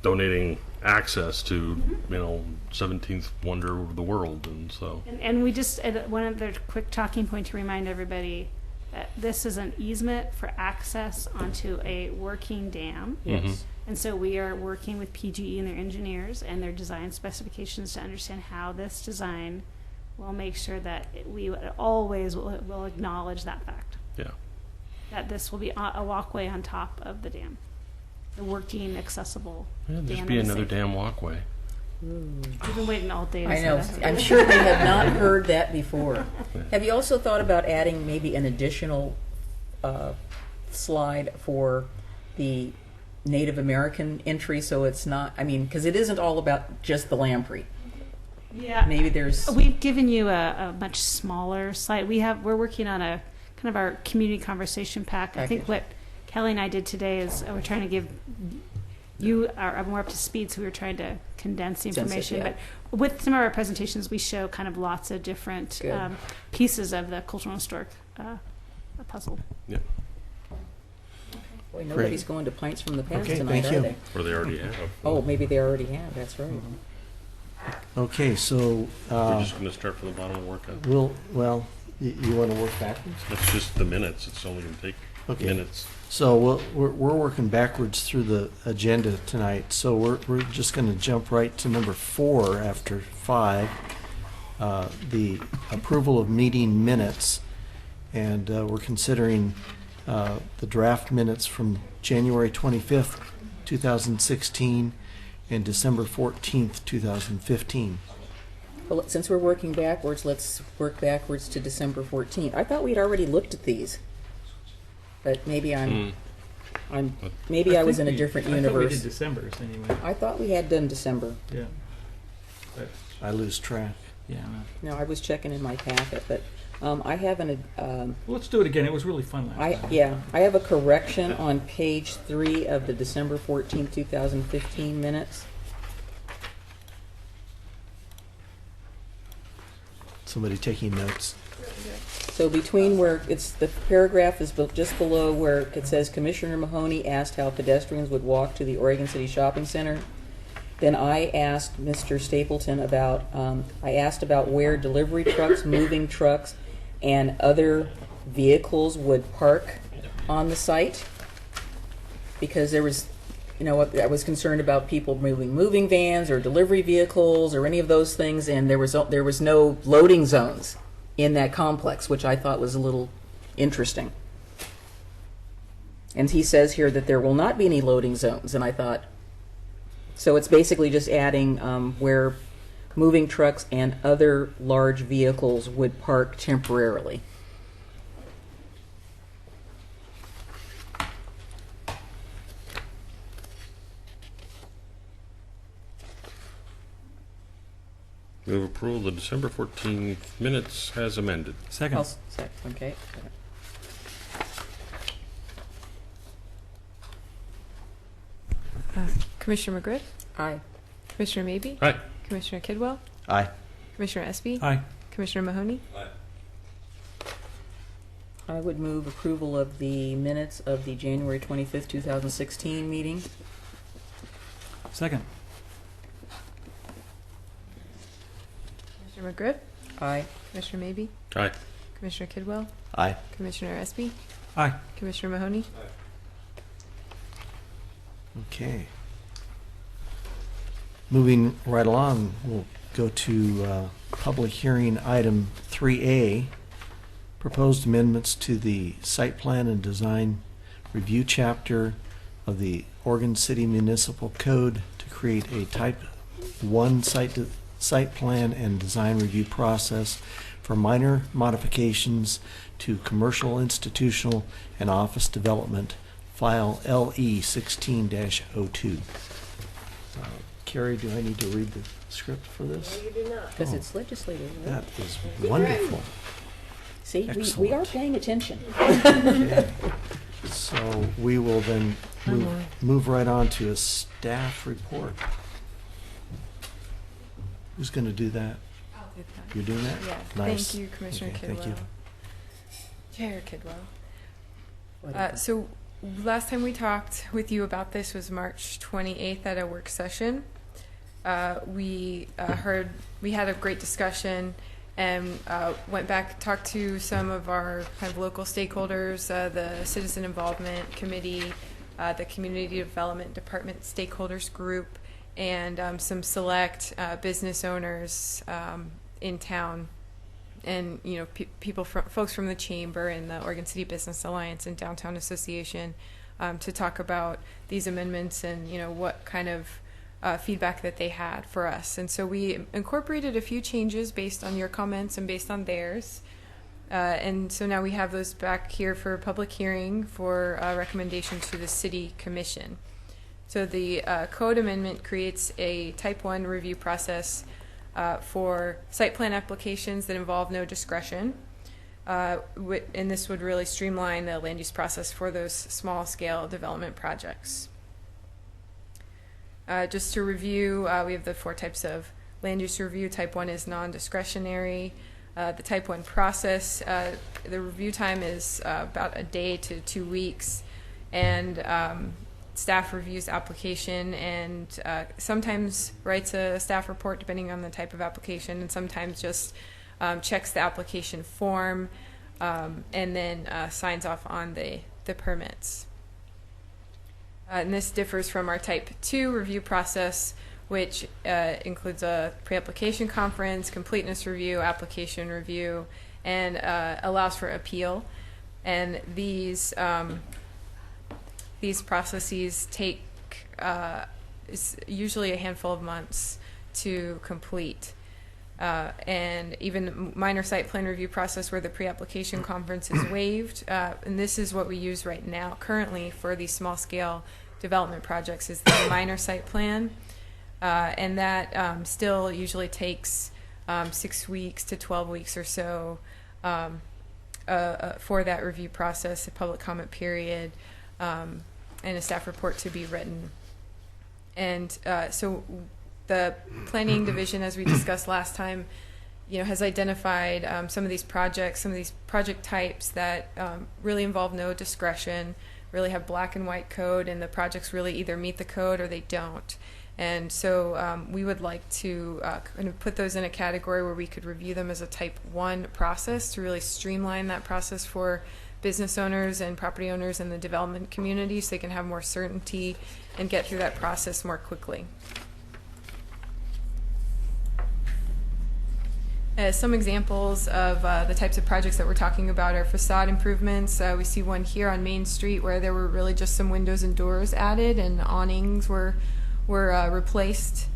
donating access to 17th wonder of the world. And so And we just, one other quick talking point to remind everybody that this is an easement for access onto a working dam. Yes. And so we are working with PGE and their engineers and their design specifications to understand how this design will make sure that we always will acknowledge that fact, yeah, that this will be a walkway on top of the dam, the working, accessible dam. just that be is another safe. dam walkway. We've been waiting all day to I say know. that. I'm sure they have not heard that before. Have you also thought about adding maybe an additional slide for the Native American entry, so it's not, because it isn't all about just the Lamprey. Yeah. Maybe there's, We've given you a much smaller slide. We're working on a kind of our community conversation pack. I think Package. what Kelly and I did today is we're trying to give you are more up to speed, so we were trying to condense the Condense it, information. yeah. But with some of our presentations, we show kind of lots of different Good. pieces of the cultural and historic puzzle. Yeah, boy, nobody's going to Pints from the Past Okay, tonight, thank are you. they? or they already have. Oh, maybe they already have, that's right. Okay, so We're just going to start from the bottom and work on. you want to work backwards? That's just the minutes. It's only going to take Okay. minutes. So we're working backwards through the agenda tonight. So we're just going to jump right to number 4 after 5, the approval of meeting minutes, and we're considering the draft minutes from January 25th, 2016, and December 14th, 2015. Well, since we're working backwards, let's work backwards to December 14th. I thought we'd already looked at these, but maybe I was in a different I thought we did universe. December's anyway. I thought we had done December. Yeah. But, I lose track. yeah. No, I was checking in my packet, but I have Well, let's do it again. It was really fun last time. I have a correction on page 3 of the December 14th, 2015 minutes. Somebody taking notes. So between where it's, the paragraph is just below where it says Commissioner Mahoney asked how pedestrians would walk to the Oregon City Shopping Center. Then I asked Mr. Stapleton about, where delivery trucks, moving trucks, and other vehicles would park on the site. Because there was, I was concerned about people moving vans or delivery vehicles or any of those things, and there was no loading zones in that complex, which I thought was a little interesting. And he says here that there will not be any loading zones, and I thought, So it's basically just adding where moving trucks and other large vehicles would park temporarily. Move approval of the December 14th minutes as amended. Second. Okay. Commissioner McGriff, Aye. Commissioner Maybe, Aye. Commissioner Kidwell, Aye. Commissioner Espy, Aye. Commissioner Mahoney. I would move approval of the minutes of the January 25th, 2016 meeting. Second. Commissioner McGriff, Aye. Commissioner Maybe, Aye. Commissioner Kidwell, Aye. Commissioner Espy, Aye. Commissioner Mahoney. Okay. Moving right along, we'll go to public hearing item 3A, proposed amendments to the site plan and design review chapter of the Oregon City Municipal Code to create a type 1 site plan and design review process for minor modifications to commercial, institutional, and office development, file LE 16-02. Carrie, do I need to read the script for this? No, you do not. Because it's legislative. Right? That is wonderful. See, we are Excellent. paying attention. Okay. So we will then move right on to a staff report. Who's going to do that? I'll do that. You're doing that? Yeah. Nice. Thank you, Commissioner Okay, Kidwell. thank you. Chair Kidwell. So last time we talked with you about this was March 28th at a work session. We had a great discussion and went back, talked to some of our kind of local stakeholders, the Citizen Involvement Committee, the Community Development Department stakeholders group, and some select business owners in town, and folks from the Chamber and the Oregon City Business Alliance and Downtown Association, to talk about these amendments and what kind of feedback that they had for us. And so we incorporated a few changes based on your comments and based on theirs. And so now we have those back here for public hearing for recommendation to the City Commission. So the code amendment creates a type 1 review process for site plan applications that involve no discretion. And this would really streamline the land use process for those small scale development projects. Just to review, we have the 4 types of land use review. Type 1 is non-discretionary. The type 1 process, the review time is about a day to 2 weeks, and staff reviews application and sometimes writes a staff report depending on the type of application, and sometimes just checks the application form and then signs off on the permits. And this differs from our type 2 review process, which includes a pre-application conference, completeness review, application review, and allows for appeal. And these processes take is usually a handful of months to complete. And even minor site plan review process where the pre-application conference is waived. And this is what we use right now currently for these small scale development projects, is the minor site plan. And that still usually takes 6 weeks to 12 weeks or so for that review process, a public comment period, and a staff report to be written. And so the planning division, as we discussed last time, has identified some of these projects, some of these project types that really involve no discretion, really have black and white code, and the projects really either meet the code or they don't. And so we would like to kind of put those in a category where we could review them as a type 1 process to really streamline that process for business owners and property owners in the development community, so they can have more certainty and get through that process more quickly. Some examples of the types of projects that we're talking about are facade improvements. We see one here on Main Street where there were really just some windows and doors added, and awnings were were replaced.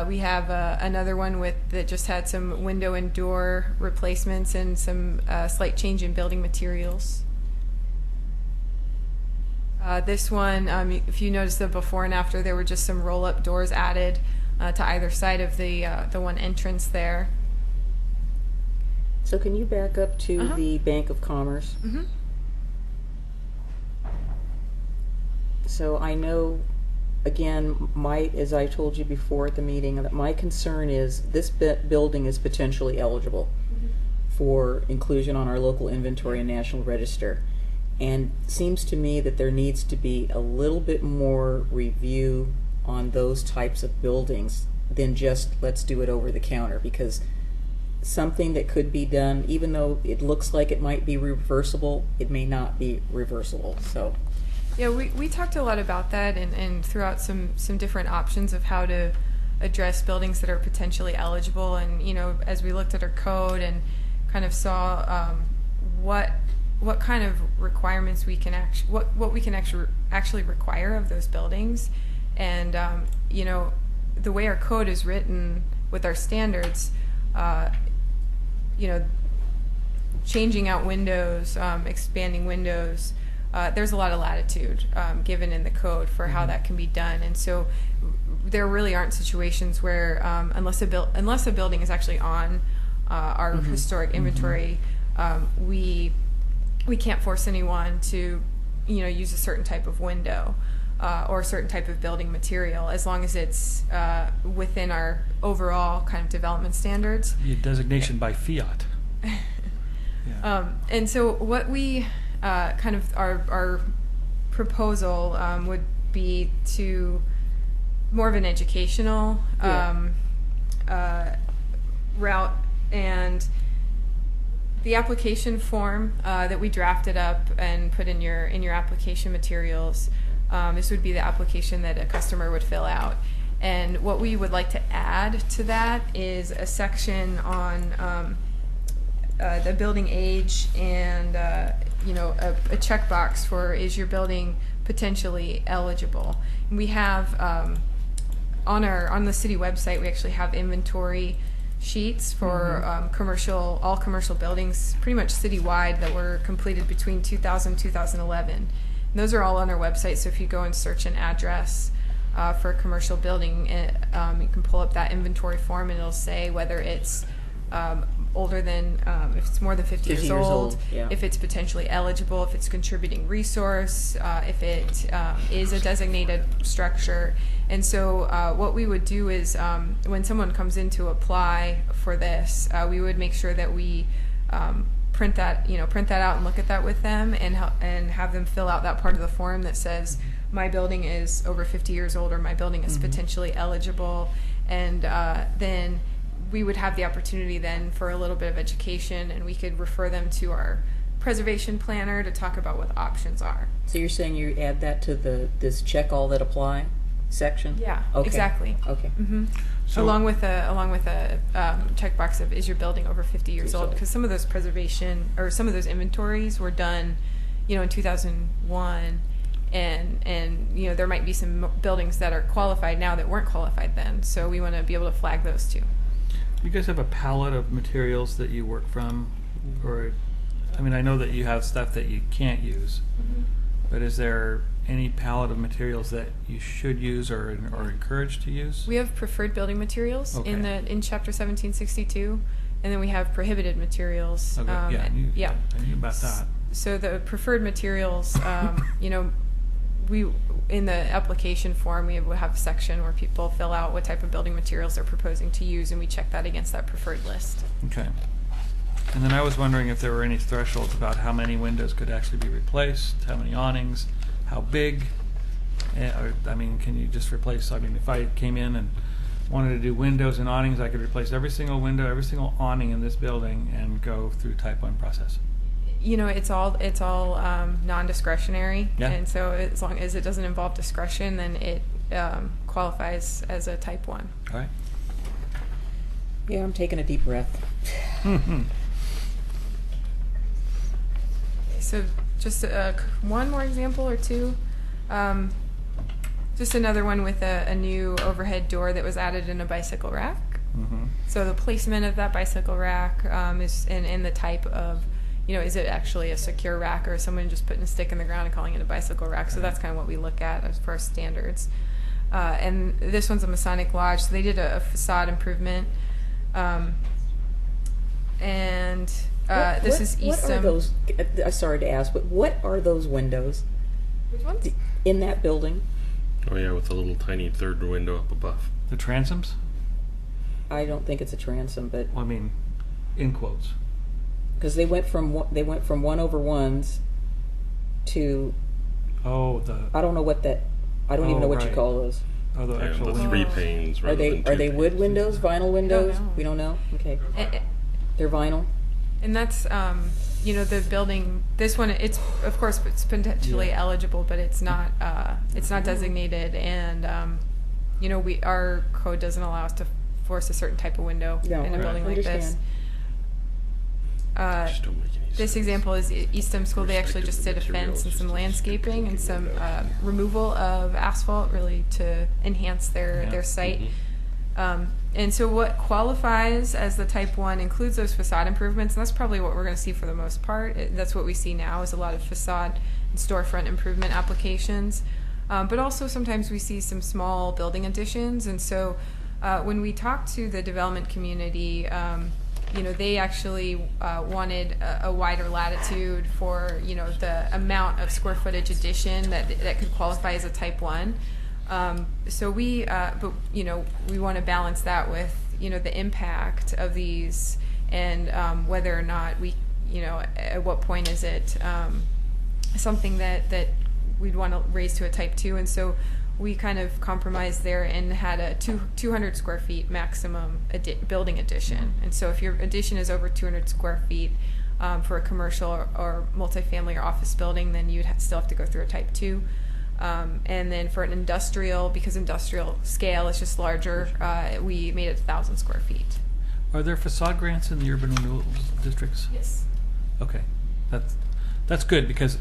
We have another one that just had some window and door replacements and some slight change in building materials. This one, if you notice the before and after, there were just some roll-up doors added to either side of the one entrance there. So can you back up to Uh-huh. the Bank of Commerce? Mm-hmm. So I know, again, as I told you before at the meeting, that my concern is this building is potentially eligible for inclusion on our local inventory and National Register. And seems to me that there needs to be a little bit more review on those types of buildings than just let's do it over the counter, because something that could be done, even though it looks like it might be reversible, it may not be reversible. So Yeah, we talked a lot about that and threw out some different options of how to address buildings that are potentially eligible. And, you know, as we looked at our code and kind of saw what kind of requirements we can what we can actually require of those buildings. And, you know, the way our code is written with our standards, you know, changing out windows, expanding windows, there's a lot of latitude given in the code for how that can be done. And so there really aren't situations where, unless a building is actually on our historic inventory, we can't force anyone to, you know, use a certain type of window or a certain type of building material, as long as it's within our overall kind of development standards. Your designation by fiat. Yeah. And so what we kind of our proposal would be to more of an educational route, and the application form that we drafted up and put in your application materials. This would be the application that a customer would fill out. And what we would like to add to that is a section on the building age and you know, a checkbox for is your building potentially eligible. And we have on the city website, we actually have inventory sheets for all commercial buildings, pretty much citywide, that were completed between 2000 and 2011. And those are all on our website. So if you go and search an address for a commercial building, you can pull up that inventory form, and it'll say whether it's older than, if it's more than 50 years old, yeah. if it's potentially eligible, if it's contributing resource, if it is a designated structure. And so what we would do is when someone comes in to apply for this, we would make sure that we print that out and look at that with them, and have them fill out that part of the form that says my building is over 50 years old, or my building is potentially eligible. And then we would have the opportunity then for a little bit of education, and we could refer them to our preservation planner to talk about what the options are. So you're saying you add that to this check all that apply section? Yeah, Okay. exactly. Okay. So- along with a checkbox of is your building over 50 years old, because some of those preservation or some of those inventories were done, you know, in 2001, and you know, there might be some buildings that are qualified now that weren't qualified then. So we want to be able to flag those too. You guys have a palette of materials that you work from, or, I mean, I know that you have stuff that you can't use, but is there any palette of materials that you should use or encouraged to use? We have preferred building materials Okay. in Chapter 1762, and then we have prohibited materials. Okay, yeah, I knew about that. So the preferred materials, you know, we in the application form we would have a section where people fill out what type of building materials they're proposing to use, and we check that against that preferred list. Okay. And then I was wondering if there were any thresholds about how many windows could actually be replaced, how many awnings, how big. Or, I mean, can you just replace, I mean, if I came in and wanted to do windows and awnings, I could replace every single window, every single awning in this building and go through type 1 process. You know, it's all non-discretionary, Yeah. and so as long as it doesn't involve discretion, then it qualifies as a type 1. All right. Yeah, I'm taking a deep breath. So just one more example or two. Just another one with a new overhead door that was added in a bicycle rack. Mm-hmm. So the placement of that bicycle rack is and the type of, is it actually a secure rack or is someone just putting a stick in the ground and calling it a bicycle rack? So that's kind of what we look at as far as standards. And this one's a Masonic Lodge, so they did a facade improvement. This is Eastham. What are those? Sorry to ask, but what are those windows Which ones? in that building? Oh yeah, with a little tiny third window up above. The transoms? I don't think it's a transom, but Well, I mean, in quotes. because they went from 1/1s to Oh, I don't know what that. I don't even know what you right. call those. the Yeah, actual the window. three panes Are rather they than two wood panes. windows, vinyl windows? know. We don't know. Okay, And, they're vinyl. and that's the building. This one, it's of course it's potentially eligible, but it's not designated, and our code doesn't allow us to force a certain type of window No, in a I building like this. understand. Just don't make any This sense. example is Eastham School. They actually just did a fence and some landscaping and some removal of asphalt, really to enhance their site. And so what qualifies as the type 1 includes those facade improvements, and that's probably what we're going to see for the most part. That's what we see now is a lot of facade and storefront improvement applications. But also sometimes we see some small building additions. And so when we talk to the development community, they actually wanted a wider latitude for, the amount of square footage addition that could qualify as a type 1. So we want to balance that with, the impact of these and whether or not we, at what point is it something that we'd want to raise to a type 2. And so we kind of compromised there and had a 200 square feet maximum building addition. And so if your addition is over 200 square feet for a commercial or multifamily or office building, then you'd still have to go through a type 2. And then for an industrial, because industrial scale is just larger, we made it 1,000 square feet. Are there facade grants in the urban renewal districts? Yes. Okay, that's good because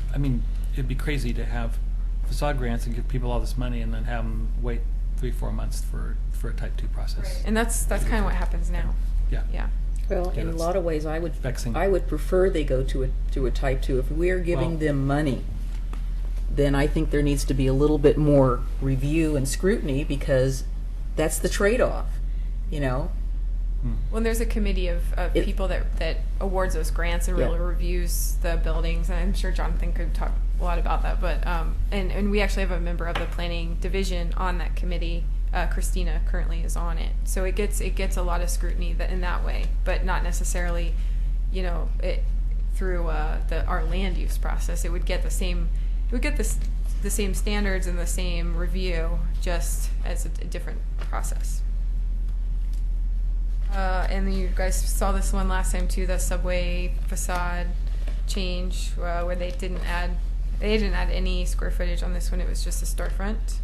it'd be crazy to have facade grants and give people all this money and then have them wait 3-4 months for a type 2 process. And that's kind of what happens now. Yeah. Yeah. Well, Yeah, in a that's lot of ways, I would prefer they go to a type 2. If we're giving Well- them money, then I think there needs to be a little bit more review and scrutiny because that's the trade-off, Well, there's a committee of people that awards those grants and really Yeah. reviews the buildings. And I'm sure Jonathan could talk a lot about that. But and we actually have a member of the planning division on that committee. Christina currently is on it, so it gets a lot of scrutiny in that way, but not necessarily, through our land use process. It would get the same. It would get the same standards and the same review, just as a different process. And you guys saw this one last time too, the subway facade change, where they didn't add any square footage on this one. It was just a storefront.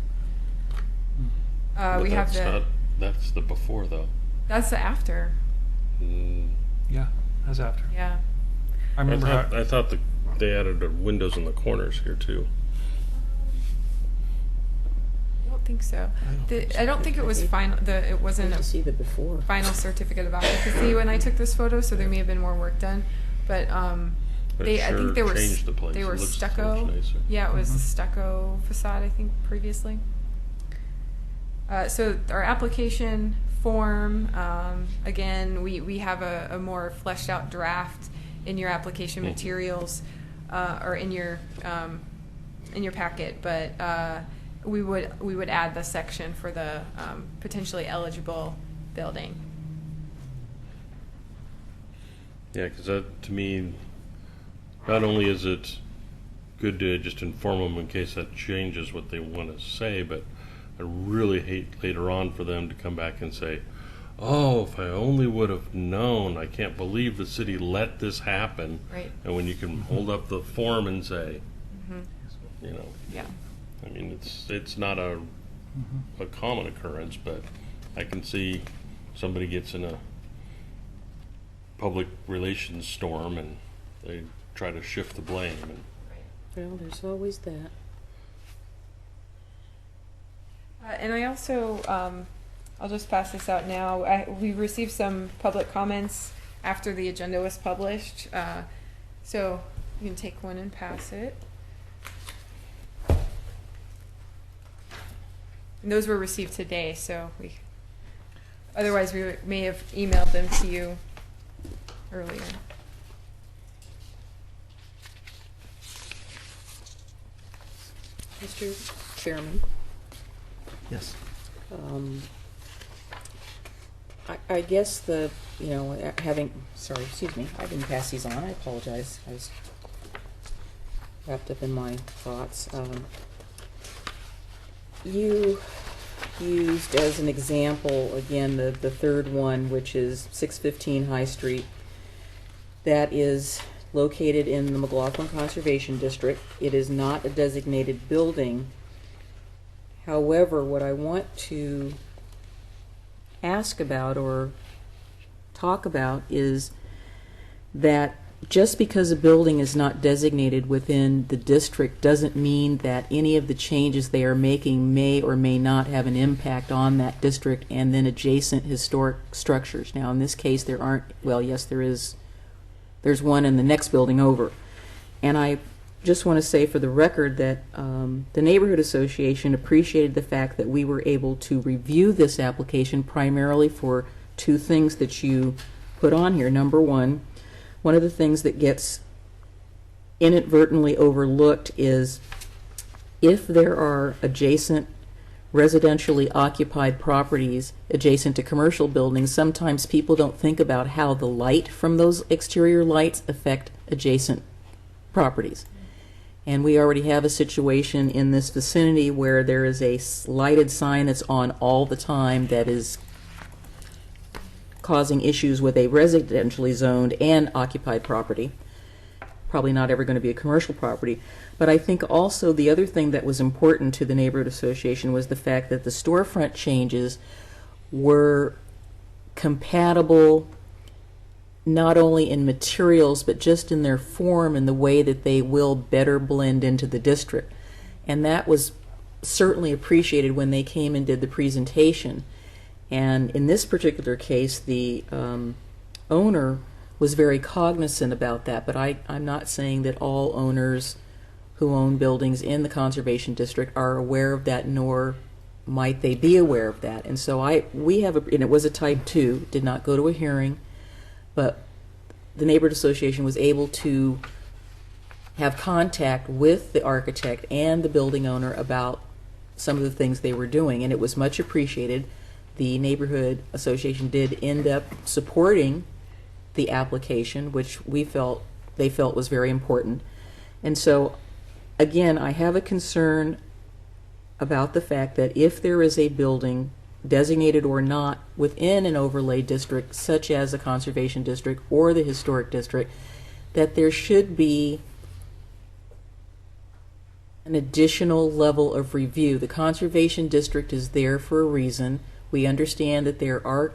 But We have that's the before though. that's the after. Yeah, that's after. Yeah. I remember I thought they added the windows in the corners here too. I don't think so. I don't think it was final. It wasn't to a see the before. final certificate of occupancy when I took this photo, so there may have been more work done. But But I sure think they were changed the place. they It were looks stucco. nicer. Yeah, it was the stucco facade, I think, previously. So our application form, again, we have a more fleshed out draft in your application materials or in your packet, but we would add the section for the potentially eligible building. Yeah, because that, to me, not only is it good to just inform them in case that changes what they want to say, but I really hate later on for them to come back and say, oh, if I only would have known, I can't believe the city let this happen. Right. And when you can hold up the form and say, Yeah. I mean, it's not a common occurrence, but I can see somebody gets in a public relations storm and they try to shift the blame. And Well, there's always that. And I also, I'll just pass this out now. We received some public comments after the agenda was published. So you can take one and pass it. And those were received today, so otherwise we may have emailed them to you earlier. Mr. Chairman, Yes. I guess excuse me, I didn't pass these on. I apologize. I was wrapped up in my thoughts. You used as an example, again, the third one, which is 615 High Street. That is located in the McLaughlin Conservation District. It is not a designated building. However, what I want to ask about or talk about is that just because a building is not designated within the district doesn't mean that any of the changes they are making may or may not have an impact on that district and then adjacent historic structures. Now, in this case, there aren't, well, yes, there is. There's one in the next building over. And I just want to say for the record that the Neighborhood Association appreciated the fact that we were able to review this application primarily for two things that you put on here. Number one of the things that gets inadvertently overlooked is if there are adjacent residentially occupied properties adjacent to commercial buildings, sometimes people don't think about how the light from those exterior lights affect adjacent properties. And we already have a situation in this vicinity where there is a lighted sign that's on all the time that is causing issues with a residentially zoned and occupied property. Probably not ever going to be a commercial property. But I think also the other thing that was important to the Neighborhood Association was the fact that the storefront changes were compatible not only in materials but just in their form and the way that they will better blend into the district. And that was certainly appreciated when they came and did the presentation. And in this particular case, the owner was very cognizant about that, but I'm not saying that all owners who own buildings in the Conservation District are aware of that, nor might they be aware of that. And so and it was a type 2, did not go to a hearing, but the Neighborhood Association was able to have contact with the architect and the building owner about some of the things they were doing, and it was much appreciated. The Neighborhood Association did end up supporting the application, which they felt was very important. And so, again, I have a concern about the fact that if there is a building, designated or not, within an overlay district, such as a conservation district or the historic district, that there should be an additional level of review. The conservation district is there for a reason. We understand that there are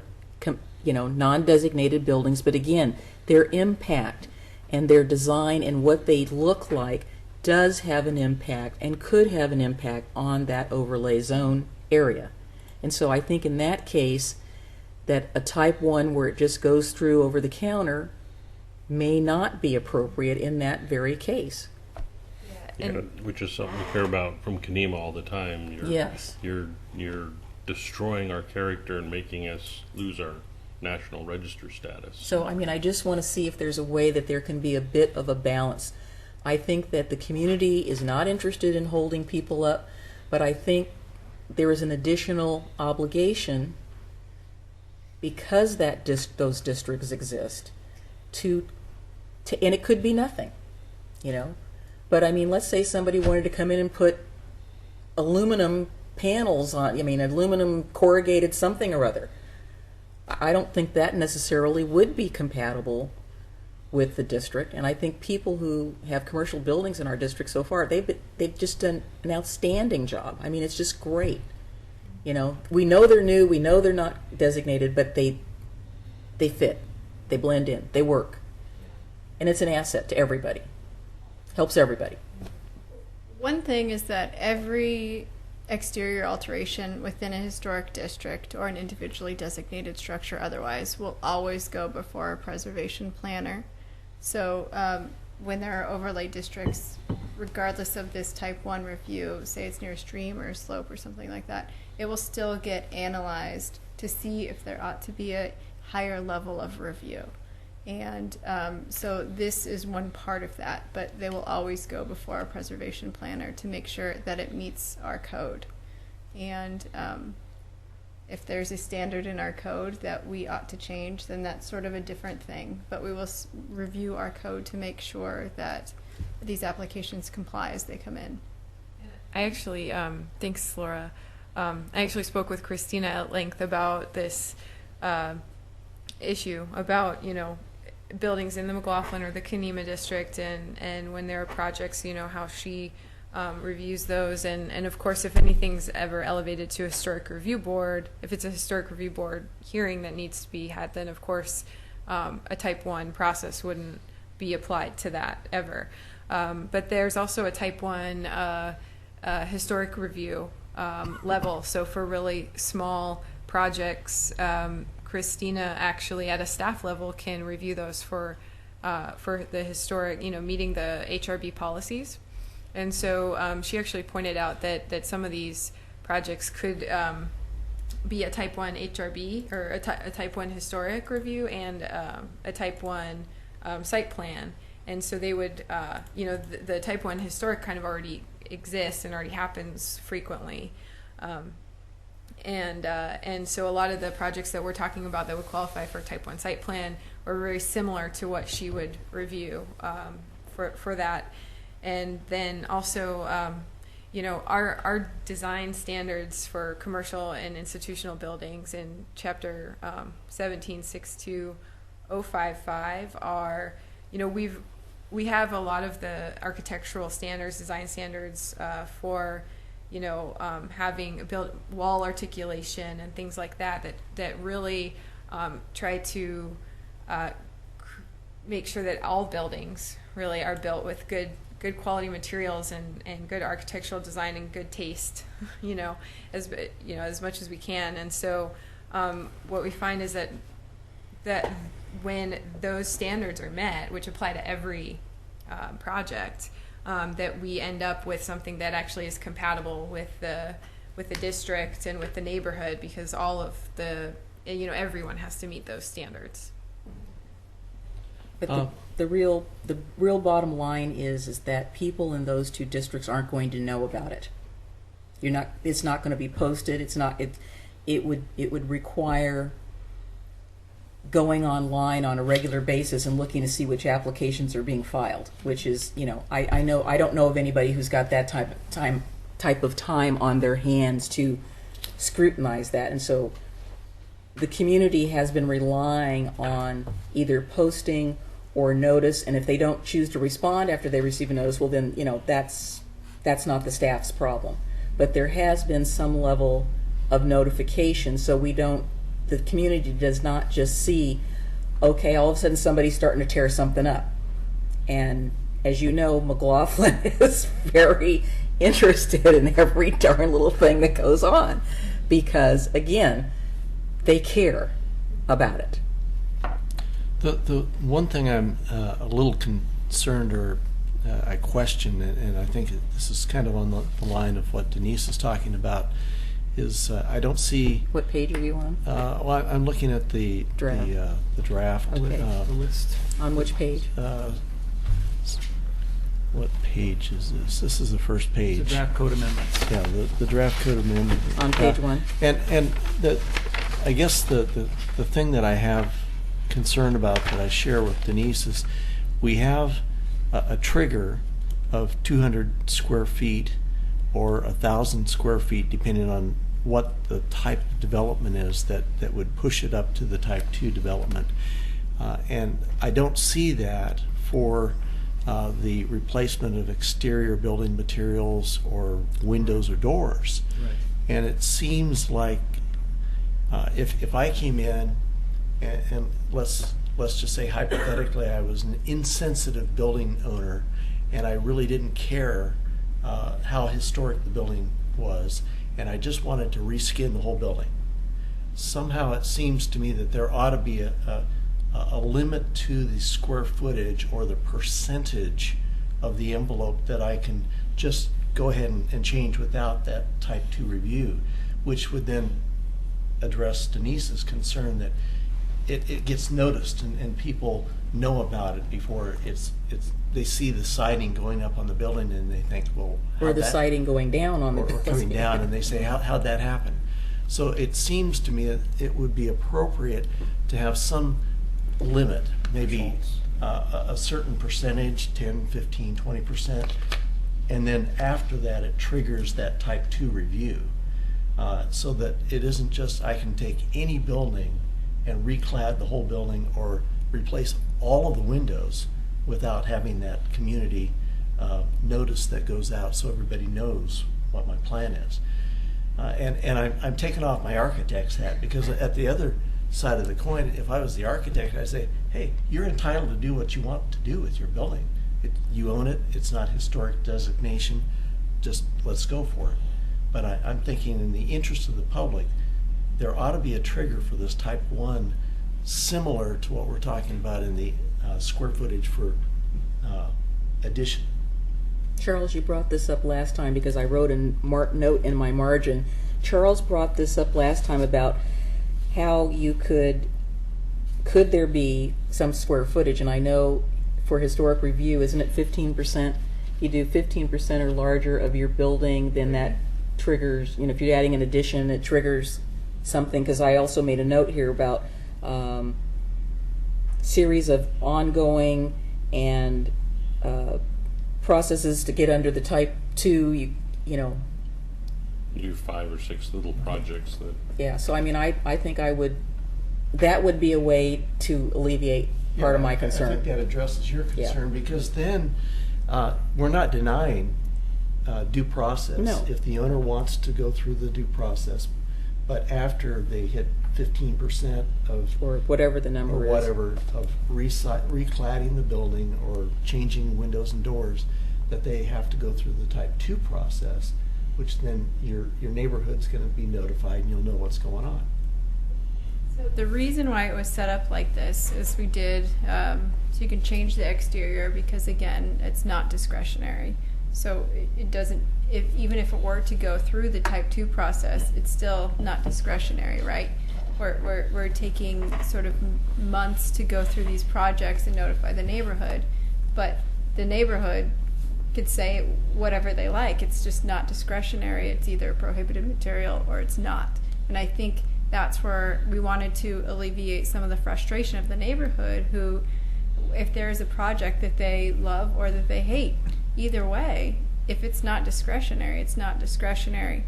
non-designated buildings, but again, their impact and their design and what they look like does have an impact and could have an impact on that overlay zone area. And so I think in that case that a type 1 where it just goes through over the counter may not be appropriate in that very case. Yeah, which is something we hear about from Kenema all the time. Yes. You're destroying our character and making us lose our National Register status. So, I just want to see if there's a way that there can be a bit of a balance. I think that the community is not interested in holding people up, but I think there is an additional obligation because those districts exist to and it could be nothing, But let's say somebody wanted to come in and put aluminum panels on, aluminum corrugated something or other. I don't think that necessarily would be compatible with the district, and I think people who have commercial buildings in our district so far, they've just done an outstanding job. It's just great. We know they're new, we know they're not designated, but they fit, they blend in, they work, and it's an asset to everybody. Helps everybody. One thing is that every exterior alteration within a historic district or an individually designated structure otherwise will always go before a preservation planner. So when there are overlay districts, regardless of this type 1 review, say it's near a stream or a slope or something like that, it will still get analyzed to see if there ought to be a higher level of review. And so this is one part of that, but they will always go before a preservation planner to make sure that it meets our code. And if there's a standard in our code that we ought to change, then that's sort of a different thing. But we will review our code to make sure that these applications comply as they come in. I actually, thanks, Laura. I actually spoke with Christina at length about this issue about, buildings in the McLaughlin or the Kenema district, and when there are projects, how she reviews those, and of course, if anything's ever elevated to a historic review board, if it's a historic review board hearing that needs to be had, then of course a type 1 process wouldn't be applied to that ever. But there's also a type 1 historic review level. So for really small projects, Christina actually at a staff level can review those for the historic, meeting the HRB policies. And so she actually pointed out that some of these projects could be a type 1 HRB or a type 1 historic review and a type 1 site plan. And so they would, the type 1 historic kind of already exists and already happens frequently. And so a lot of the projects that we're talking about that would qualify for type 1 site plan are very similar to what she would review for that. And then also, our design standards for commercial and institutional buildings in Chapter 1762055 are, we have a lot of the architectural standards, design standards for, having built wall articulation and things like that really try to make sure that all buildings really are built with good quality materials and good architectural design and good taste, as much as we can. And so what we find is that when those standards are met, which apply to every project, that we end up with something that actually is compatible with the district and with the neighborhood, because all of everyone has to meet those standards. But the real bottom line is that people in those two districts aren't going to know about it. It's not going to be posted. It would require going online on a regular basis and looking to see which applications are being filed, which is, I don't know of anybody who's got that type of time on their hands to scrutinize that. And so the community has been relying on either posting or notice, and if they don't choose to respond after they receive a notice, well then, that's not the staff's problem. But there has been some level of notification, so the community does not just see, okay, all of a sudden somebody's starting to tear something up. And as you know, McLaughlin is very interested in every darn little thing that goes on, because again, they care about it. The one thing I'm a little concerned or I question, and I think this is kind of on the line of what Denise is talking about, is I don't see. What page are you on? Well, I'm looking at the Draft. The draft. Okay. The list. On which page? What page is this? This is the first page. It's a draft code amendments. Yeah, the draft code amendment. On page 1. And I guess the thing that I have concern about that I share with Denise is we have a trigger of 200 square feet or 1,000 square feet, depending on what the type of development is that would push it up to the type 2 development. And I don't see that for the replacement of exterior building materials or windows or doors. Right. And it seems like if I came in and let's just say hypothetically I was an insensitive building owner and I really didn't care how historic the building was, and I just wanted to reskin the whole building. Somehow it seems to me that there ought to be a limit to the square footage or the percentage of the envelope that I can just go ahead and change without that type 2 review, which would then address Denise's concern that it gets noticed and people know about it before they see the siding going up on the building and they think, well, Or how'd the that- siding going down on the or coming down, and they say, how'd that happen? So it seems to me that it would be appropriate to have some limit, maybe a certain percentage, 10, 15, 20%, and then after that it triggers that type 2 review, so that it isn't just I can take any building and reclad the whole building or replace all of the windows without having that community notice that goes out so everybody knows what my plan is. And I'm taking off my architect's hat, because at the other side of the coin, if I was the architect, I'd say, hey, you're entitled to do what you want to do with your building. You own it, it's not historic designation, just let's go for it. But I'm thinking in the interest of the public, there ought to be a trigger for this type 1, similar to what we're talking about in the square footage for addition. Charles, you brought this up last time because I wrote a note in my margin. Charles brought this up last time about how you could there be some square footage, and I know for historic review, isn't it 15%? You do 15% or larger of your building, then that triggers, if you're adding an addition, it triggers something, because I also made a note here about series of ongoing and processes to get under the type 2, you know. You do 5 or 6 little projects that. Yeah, so I mean, I think that would be a way to alleviate part of my I concern. think that addresses your concern, because then we're not denying due process. No. If the owner wants to go through the due process, but after they hit 15% of Or whatever the number or is. whatever of recladding the building or changing windows and doors, that they have to go through the type 2 process, which then your neighborhood's going to be notified and you'll know what's going on. So the reason why it was set up like this is we did, so you can change the exterior because, again, it's not discretionary. So it doesn't, even if it were to go through the type 2 process, it's still not discretionary, right? We're taking sort of months to go through these projects and notify the neighborhood, but the neighborhood could say whatever they like. It's just not discretionary. It's either prohibited material or it's not. And I think that's where we wanted to alleviate some of the frustration of the neighborhood, who, if there is a project that they love or that they hate, either way, if it's not discretionary, it's not discretionary.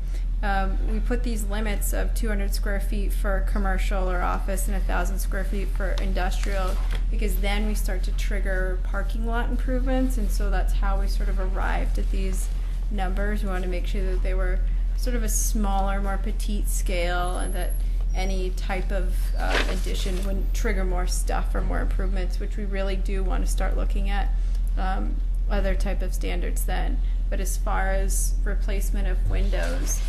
We put these limits of 200 square feet for commercial or office and 1,000 square feet for industrial, because then we start to trigger parking lot improvements, and so that's how we sort of arrived at these numbers. We wanted to make sure that they were sort of a smaller, more petite scale, and that any type of addition wouldn't trigger more stuff or more improvements, which we really do want to start looking at other type of standards then. But as far as replacement of windows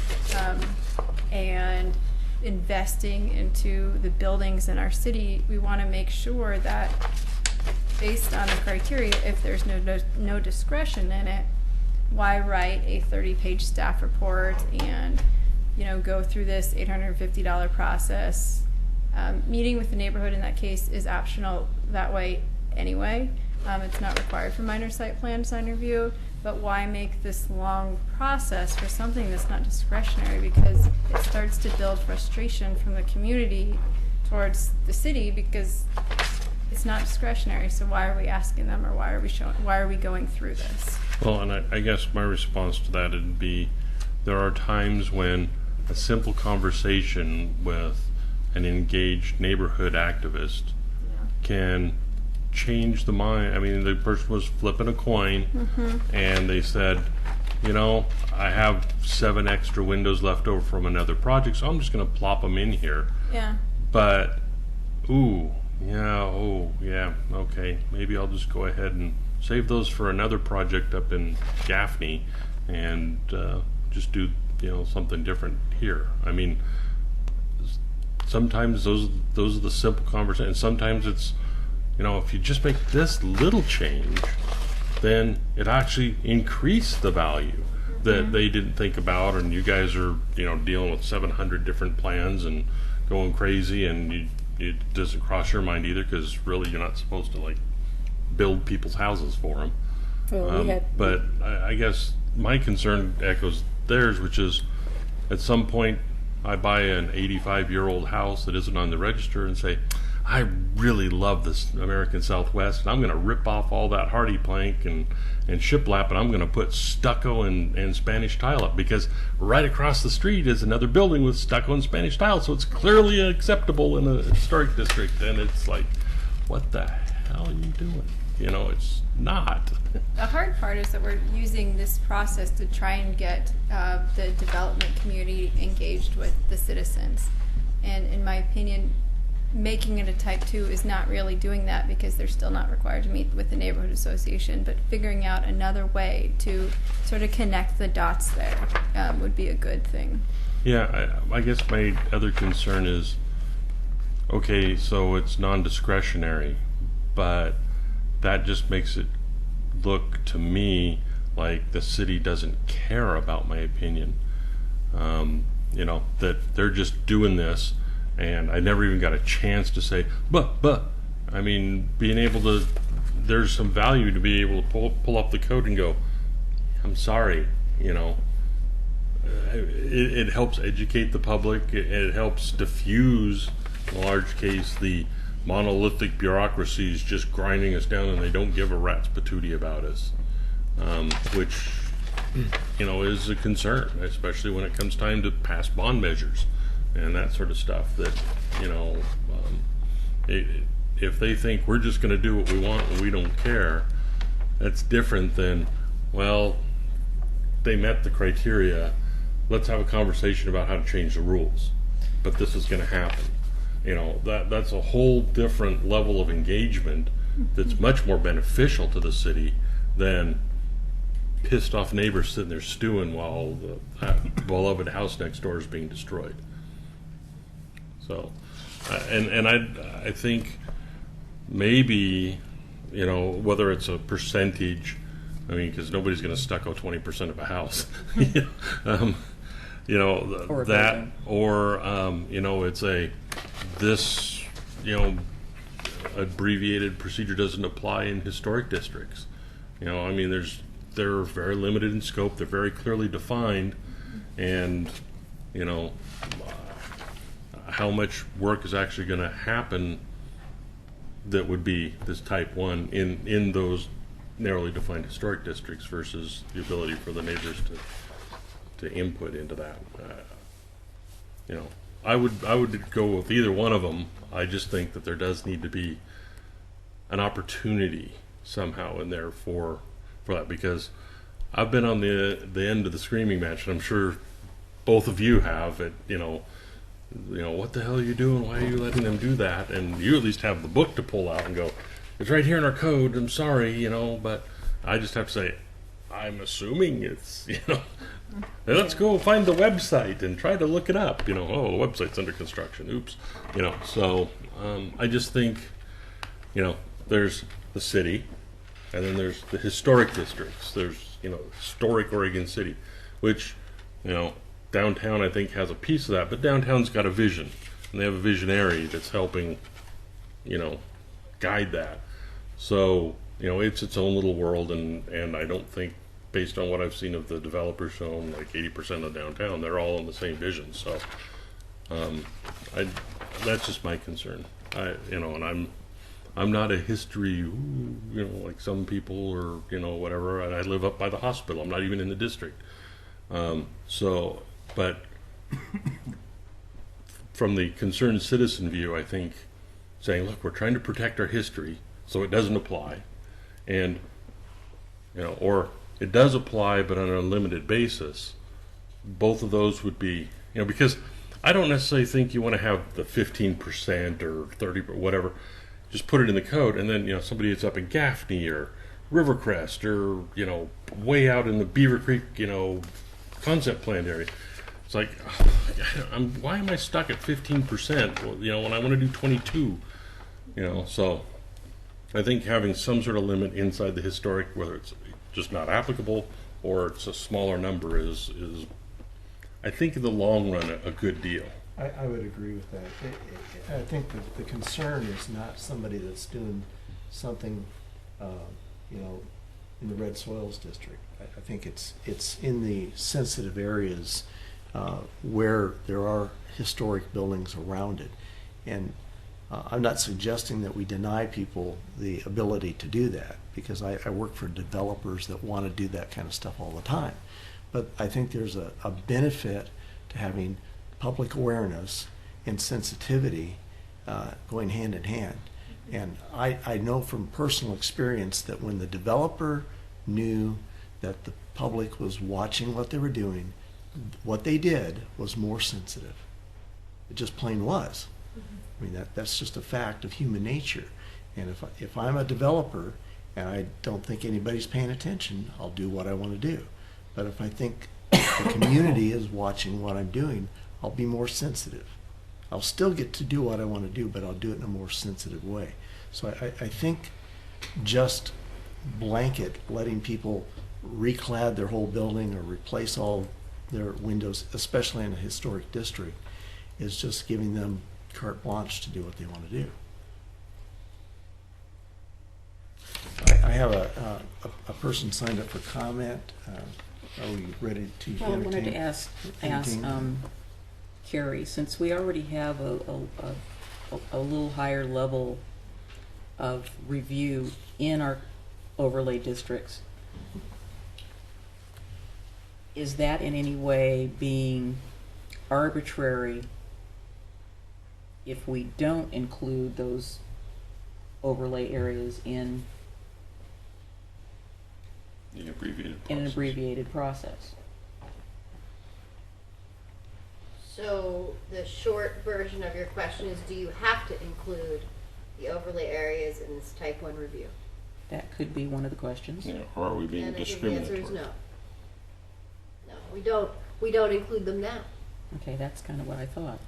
and investing into the buildings in our city, we want to make sure that, based on the criteria, if there's no discretion in it, why write a 30-page staff report and go through this $850 process? Meeting with the neighborhood in that case is optional that way anyway. It's not required for minor site plan design review, but why make this long process for something that's not discretionary? Because it starts to build frustration from the community towards the city because it's not discretionary. So why are we asking them, or why are we going through this? Well, and I guess my response to that would be, there are times when a simple conversation with an engaged neighborhood activist can change the mind. I mean, the person was flipping a coin, and they said, I have 7 extra windows left over from another project, so I'm just going to plop them in here. Yeah. But, okay, maybe I'll just go ahead and save those for another project up in Gaffney, and just do something different here. I mean, sometimes those are the simple conversations. Sometimes it's, if you just make this little change, then it actually increased the value that they didn't think about, and you guys are, dealing with 700 different plans and going crazy, and it doesn't cross your mind either, because really you're not supposed to like build people's houses for them. Well, But I guess my concern echoes theirs, which is at some point I buy an 85-year-old house that isn't on the register and say, I really love this American Southwest, and I'm going to rip off all that hardy plank and shiplap, and I'm going to put stucco and Spanish tile up, because right across the street is another building with stucco and Spanish tile, so it's clearly acceptable in a historic district. And it's like, what the hell are you doing? It's not. The hard part is that we're using this process to try and get the development community engaged with the citizens. And in my opinion, making it a type 2 is not really doing that, because they're still not required to meet with the neighborhood association, but figuring out another way to sort of connect the dots there would be a good thing. Yeah, I guess my other concern is, okay, so it's non-discretionary, but that just makes it look to me like the city doesn't care about my opinion. That they're just doing this, and I never even got a chance to say, but, I mean, being able to, there's some value to be able to pull up the code and go, I'm sorry, it helps educate the public. It helps diffuse, in a large case, the monolithic bureaucracies just grinding us down, and they don't give a rat's patootie about us, which, is a concern, especially when it comes time to pass bond measures and that sort of stuff. That, if they think we're just going to do what we want and we don't care, that's different than, well, they met the criteria, let's have a conversation about how to change the rules, but this is going to happen. That's a whole different level of engagement that's much more beneficial to the city than pissed off neighbors sitting there stewing while the beloved house next door is being destroyed. So, and I think maybe, whether it's a percentage, I mean, because nobody's going to stucco 20% of a house, Or that, or it's this abbreviated procedure doesn't apply in historic districts. I mean, they're very limited in scope. They're very clearly defined, and how much work is actually going to happen that would be this type 1 in those narrowly defined historic districts versus the ability for the neighbors to input into that. I would go with either one of them. I just think that there does need to be an opportunity somehow in there for that, because I've been on the end of the screaming match, and I'm sure both of you have. What the hell are you doing? Why are you letting them do that? And you at least have the book to pull out and go, it's right here in our code. I'm sorry, but I just have to say, I'm assuming it's, let's go find the website and try to look it up. The website's under construction. Oops. So I just think, there's the city, and then there's the historic districts. There's, historic Oregon City, which, downtown I think has a piece of that, but downtown's got a vision, and they have a visionary that's helping, guide that. So, it's its own little world, and I don't think, based on what I've seen of the developers shown, like 80% of downtown, they're all on the same vision. So, that's just my concern. And I'm not a history, like some people, or whatever. And I live up by the hospital. I'm not even in the district. But from the concerned citizen view, I think saying, look, we're trying to protect our history, so it doesn't apply, and or it does apply, but on a limited basis. Both of those would be, because I don't necessarily think you want to have the 15% or 30% or whatever. Just put it in the code, and then somebody that's up in Gaffney or Rivercrest or way out in the Beaver Creek concept plan area, It's like, why am I stuck at 15%? Well, when I want to do 22, so I think having some sort of limit inside the historic, whether it's just not applicable or it's a smaller number, is I think in the long run a good deal. I would agree with that. I think that the concern is not somebody that's doing something, in the red soils district. I think it's in the sensitive areas where there are historic buildings around it. And I'm not suggesting that we deny people the ability to do that, because I work for developers that want to do that kind of stuff all the time. But I think there's a benefit to having public awareness and sensitivity going hand in hand. And I know from personal experience that when the developer knew that the public was watching what they were doing, what they did was more sensitive. It just plain was. I mean, that's just a fact of human nature. And if I'm a developer and I don't think anybody's paying attention, I'll do what I want to do. But if I think the community is watching what I'm doing, I'll be more sensitive. I'll still get to do what I want to do, but I'll do it in a more sensitive way. So I think just blanket letting people reclad their whole building or replace all their windows, especially in a historic district, is just giving them carte blanche to do what they want to do. I have a person signed up for comment. Are we ready to Well, I wanted to entertain? ask Carrie, since we already have a little higher level of review in our overlay districts, is that in any way being arbitrary if we don't include those overlay areas in The abbreviated an process. abbreviated process? So the short version of your question is, do you have to include the overlay areas in this type 1 review? That could be one of the questions. Or are we being And I think the discriminatory? answer is no. No, we don't include them now. Okay, that's kind of what I thought.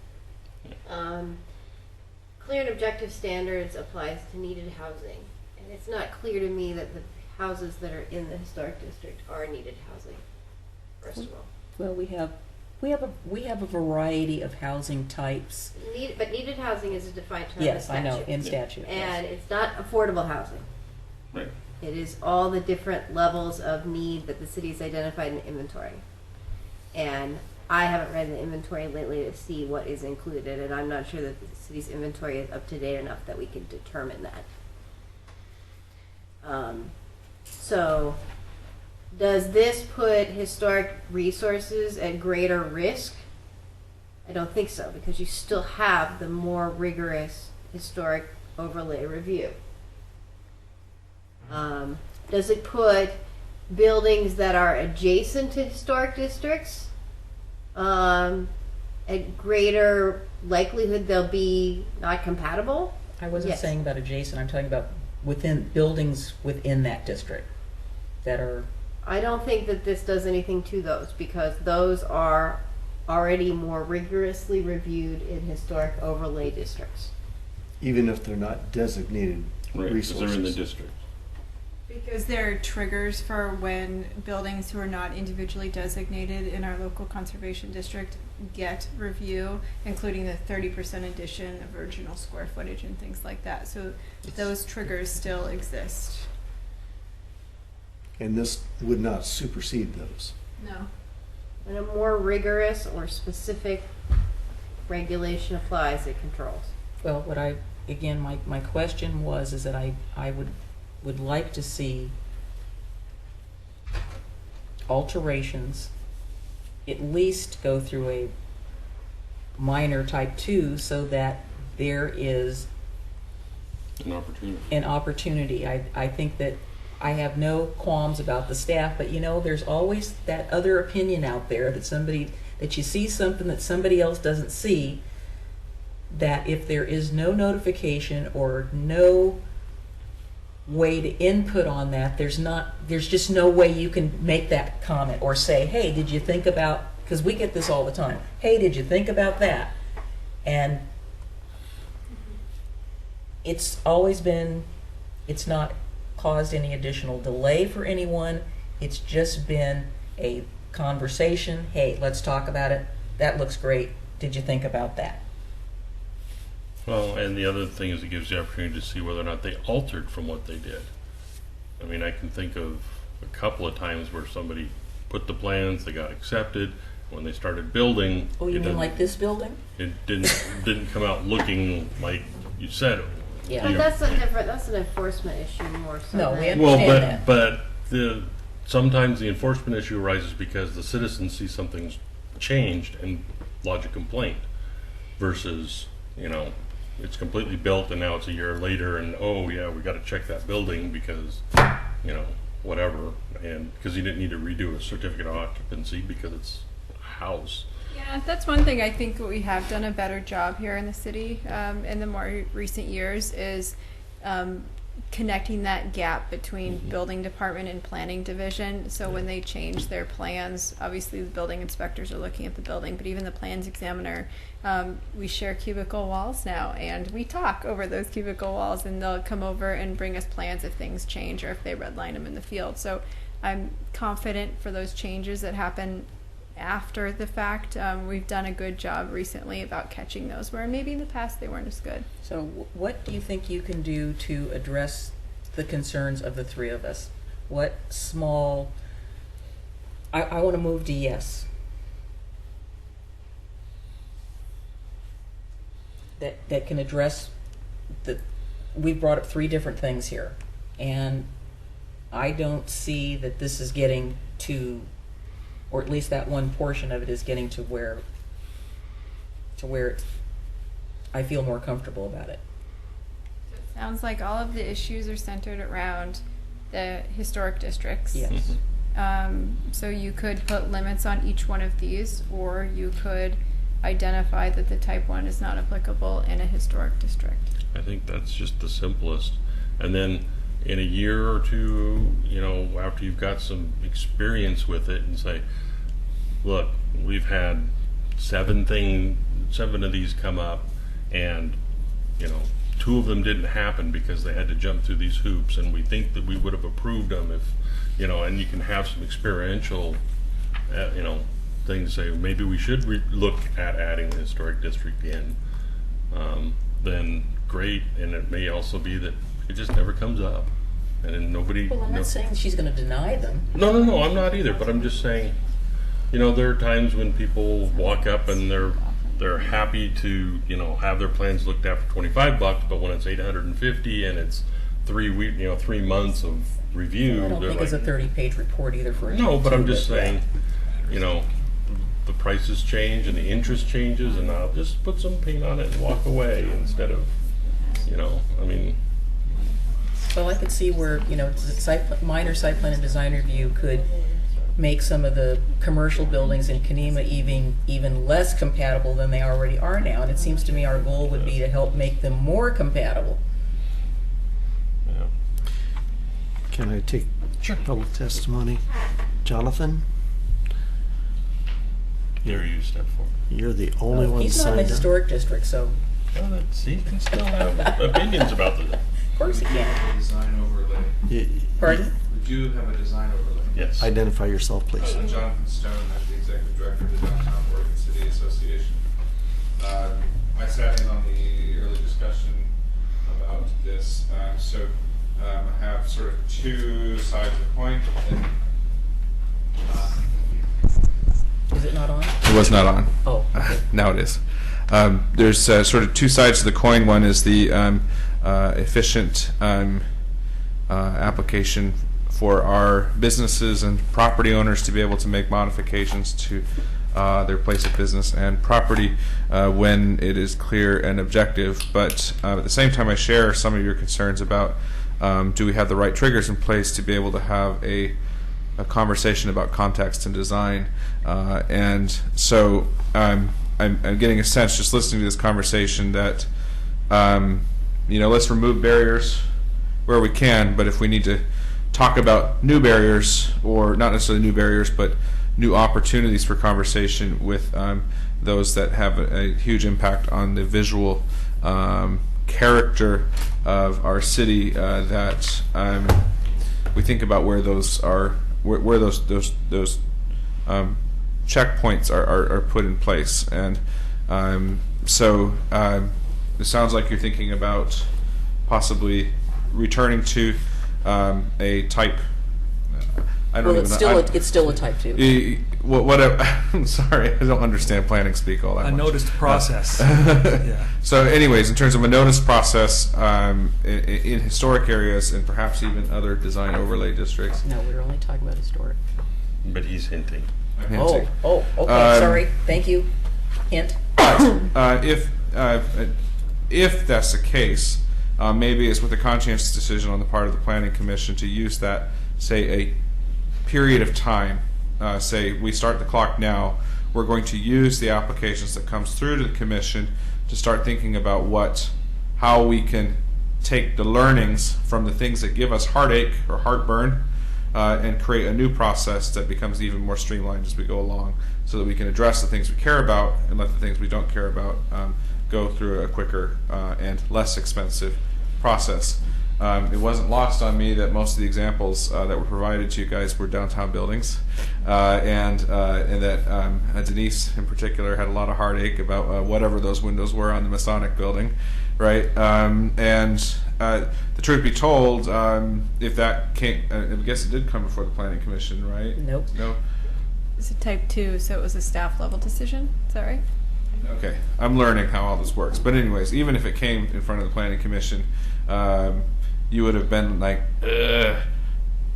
Clear and objective standards applies to needed housing. And it's not clear to me that the houses that are in the historic district are needed housing, first of all. Well, we have a variety of housing types. But needed housing is a defined term in Yes, statute. I know, in statute. And it's not affordable housing. Right. It is all the different levels of need that the city's identified in the inventory. And I haven't read the inventory lately to see what is included, and I'm not sure that the city's inventory is up to date enough that we can determine that. So, does this put historic resources at greater risk? I don't think so, because you still have the more rigorous historic overlay review. Does it put buildings that are adjacent to historic districts at greater likelihood they'll be not compatible? I wasn't Yes. saying about adjacent, I'm talking about within buildings within that district that are, I don't think that this does anything to those, because those are already more rigorously reviewed in historic overlay districts. Even if they're not designated Right, because resources. they're in the district. Because there are triggers for when buildings who are not individually designated in our local conservation district get review, including the 30% addition of original square footage and things like that. So those triggers still exist. And this would not supersede those. No. When a more rigorous or specific regulation applies, it controls. well, what I, again, my question was, is that I would like to see alterations at least go through a minor type 2 so that there is An opportunity. an opportunity. I think that I have no qualms about the staff, but there's always that other opinion out there that you see something that somebody else doesn't see, that if there is no notification or no way to input on that, there's just no way you can make that comment or say, hey, did you think about because we get this all the time. Hey, did you think about that? And it's always been, it's not caused any additional delay for anyone. It's just been a conversation. Hey, let's talk about it. That looks great. Did you think about that? Well, and the other thing is it gives the opportunity to see whether or not they altered from what they did. I mean, I can think of a couple of times where somebody put the plans, they got accepted. When they started building, Oh, you mean like this building? it didn't come out looking like you said it. Yeah. But that's a different. That's an enforcement issue more so. No, than- we Well, understand but sometimes the enforcement issue arises because the citizens see something's changed and lodge a complaint, versus it's completely built and now it's a year later and oh yeah, we got to check that building because whatever, and because you didn't need to redo a certificate of occupancy because it's a house. Yeah, that's one thing I think we have done a better job here in the city in the more recent years is connecting that gap between building department and planning division. So when they change their plans, obviously the building inspectors are looking at the building, but even the plans examiner, we share cubicle walls now, and we talk over those cubicle walls, and they'll come over and bring us plans if things change or if they redline them in the field. So I'm confident for those changes that happen after the fact. We've done a good job recently about catching those where maybe in the past they weren't as good. So what do you think you can do to address the concerns of the three of us? What small, I want to move to yes. That can address we've brought up three different things here, and I don't see that this is getting to, or at least that one portion of it is getting to where I feel more comfortable about it. Sounds like all of the issues are centered around the historic districts. Yes. So you could put limits on each one of these, or you could identify that the type 1 is not applicable in a historic district. I think that's just the simplest. And then in a year or two, after you've got some experience with it, and say, look, we've had 7 of these come up, and 2 of them didn't happen because they had to jump through these hoops, and we think that we would have approved them if, and you can have some experiential, thing to say, maybe we should look at adding the historic district in, then great. And it may also be that it just never comes up, and then nobody. Well, I'm not saying she's going to deny them. No, I'm not either. But I'm just saying, there are times when people walk up and they're happy to have their plans looked at for $25, but when it's $850 and it's 3 months of review, I don't think it's a 30-page report either for a no. But I'm just yeah. saying, the prices change and the interest changes, and I'll just put some paint on it and walk away instead of, Well, I could see where, minor site plan and design review could make some of the commercial buildings in Kenema even less compatible than they already are now. And it seems to me our goal would be to help make them more compatible. yeah. Can I take public testimony? Jonathan, There you step forward. you're the only one He's not in the signed up. historic district, so Well, he can still have opinions about this. of course he can. Design overlay. Y- Pardon? We do have a design overlay. Yes. Identify yourself, please. Jonathan Stone, I'm the executive director of the Downtown Oregon City Association. I sat in on the early discussion about this. I have sort of 2 sides of the coin. And, Is it not on? It was not on. Oh, okay. Now it is. There's sort of 2 sides to the coin. One is the efficient application for our businesses and property owners to be able to make modifications to their place of business and property when it is clear and objective. But at the same time, I share some of your concerns about do we have the right triggers in place to be able to have a conversation about context and design. And so I'm getting a sense just listening to this conversation that let's remove barriers where we can, but if we need to talk about new barriers, or not necessarily new barriers, but new opportunities for conversation with those that have a huge impact on the visual character of our city, that we think about where those are, where those checkpoints are put in place. And so it sounds like you're thinking about possibly returning to a type. I don't Well, even it's know. still a type 2. I'm sorry, I don't understand planning speak all that A much. noticed process. Yeah. So anyways, in terms of a notice process, in historic areas and perhaps even other design overlay districts. No, we were only talking about historic. But he's hinting. hinting. Okay, sorry. Thank you. Hint. If that's the case, maybe it's with a conscientious decision on the part of the Planning Commission to use that, say, a period of time. Say we start the clock now. We're going to use the applications that comes through to the Commission to start thinking about how we can take the learnings from the things that give us heartache or heartburn, and create a new process that becomes even more streamlined as we go along, so that we can address the things we care about and let the things we don't care about go through a quicker and less expensive process. It wasn't lost on me that most of the examples that were provided to you guys were downtown buildings, and that Denise in particular had a lot of heartache about whatever those windows were on the Masonic building, right? The truth be told, if that came, I guess it did come before the Planning Commission, right? Nope. No. It's a type 2, so it was a staff level decision. Is that right? Okay, I'm learning how all this works. But anyways, even if it came in front of the Planning Commission, you would have been like, ugh,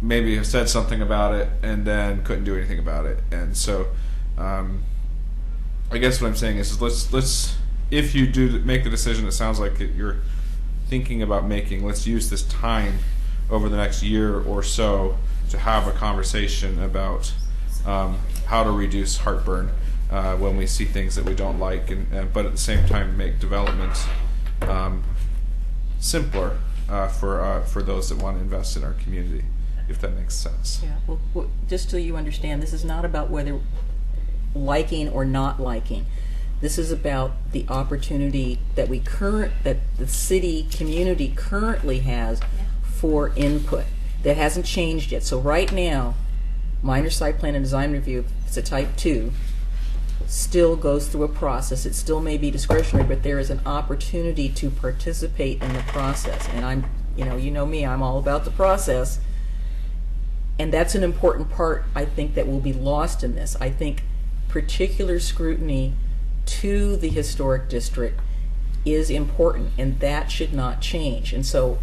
maybe have said something about it and then couldn't do anything about it. And so, I guess what I'm saying is let's if you do make the decision, it sounds like that you're thinking about making, let's use this time over the next year or so to have a conversation about how to reduce heartburn when we see things that we don't like, but at the same time make development simpler for those that want to invest in our community, if that makes sense. Yeah. Well, just so you understand, this is not about whether liking or not liking. This is about the opportunity that the city community currently has for input that hasn't changed yet. So right now, minor site plan and design review, if it's a type 2, still goes through a process. It still may be discretionary, but there is an opportunity to participate in the process. And you know me, I'm all about the process. And that's an important part, I think, that will be lost in this. I think particular scrutiny to the historic district is important, and that should not change. And so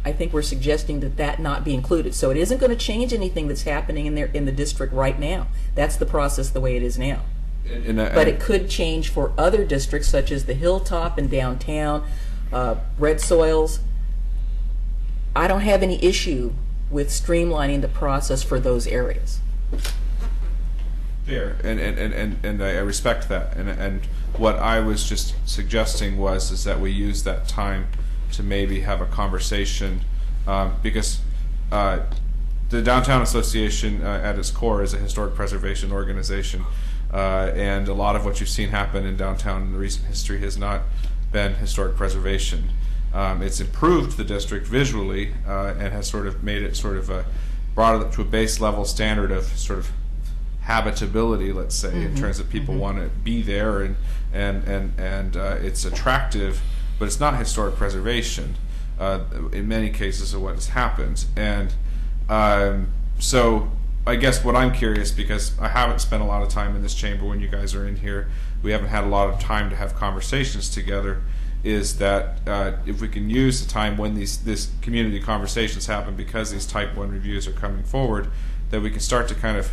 I think we're suggesting that not be included. So it isn't going to change anything that's happening in the district right now. That's the process the way it is now. But it could change for other districts such as the Hilltop and downtown, red soils. I don't have any issue with streamlining the process for those areas. Fair, and I respect that. And what I was just suggesting is that we use that time to maybe have a conversation, because the Downtown Association at its core is a historic preservation organization, and a lot of what you've seen happen in downtown in the recent history has not been historic preservation. It's improved the district visually, and has sort of made it brought it up to a base level standard of sort of habitability, let's say, in terms of people want to be there, and it's attractive, but it's not historic preservation in many cases of what has happened. And so I guess what I'm curious, because I haven't spent a lot of time in this chamber when you guys are in here, we haven't had a lot of time to have conversations together, is that if we can use the time when this community conversations happen, because these type 1 reviews are coming forward, that we can start to kind of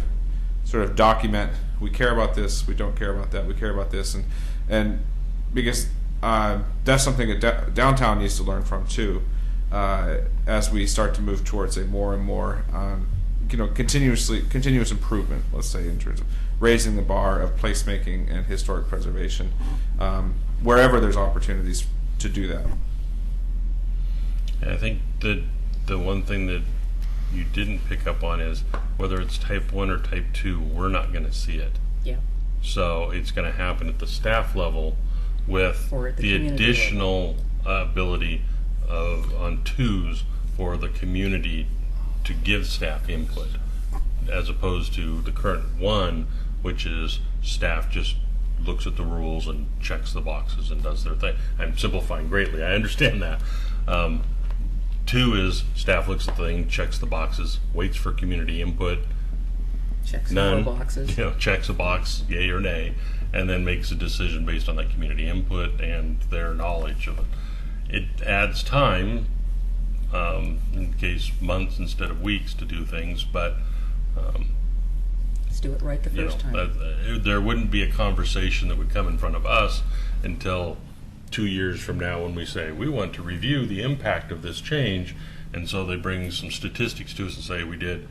sort of document, we care about this, we don't care about that, we care about this, and because that's something that downtown needs to learn from too, as we start to move towards a more and more continuous improvement, let's say, in terms of raising the bar of placemaking and historic preservation, wherever there's opportunities to do that. I think the one thing that you didn't pick up on is whether it's type 1 or type 2, we're not going to see it. Yeah. So it's going to happen at the staff level with Or at the the community additional ability on 2s for the community to give staff input, as opposed to the current 1, which is staff just looks at the rules and checks the boxes and does their thing. I'm simplifying greatly. I understand that. 2 is staff looks at the thing, checks the boxes, waits for community input, Checks none, more boxes. checks a box, yay or nay, and then makes a decision based on that community input and their knowledge of it. It adds time, in case months instead of weeks to do things, but Let's do it right the first time. there wouldn't be a conversation that would come in front of us until 2 years from now when we say we want to review the impact of this change, and so they bring some statistics to us and say we did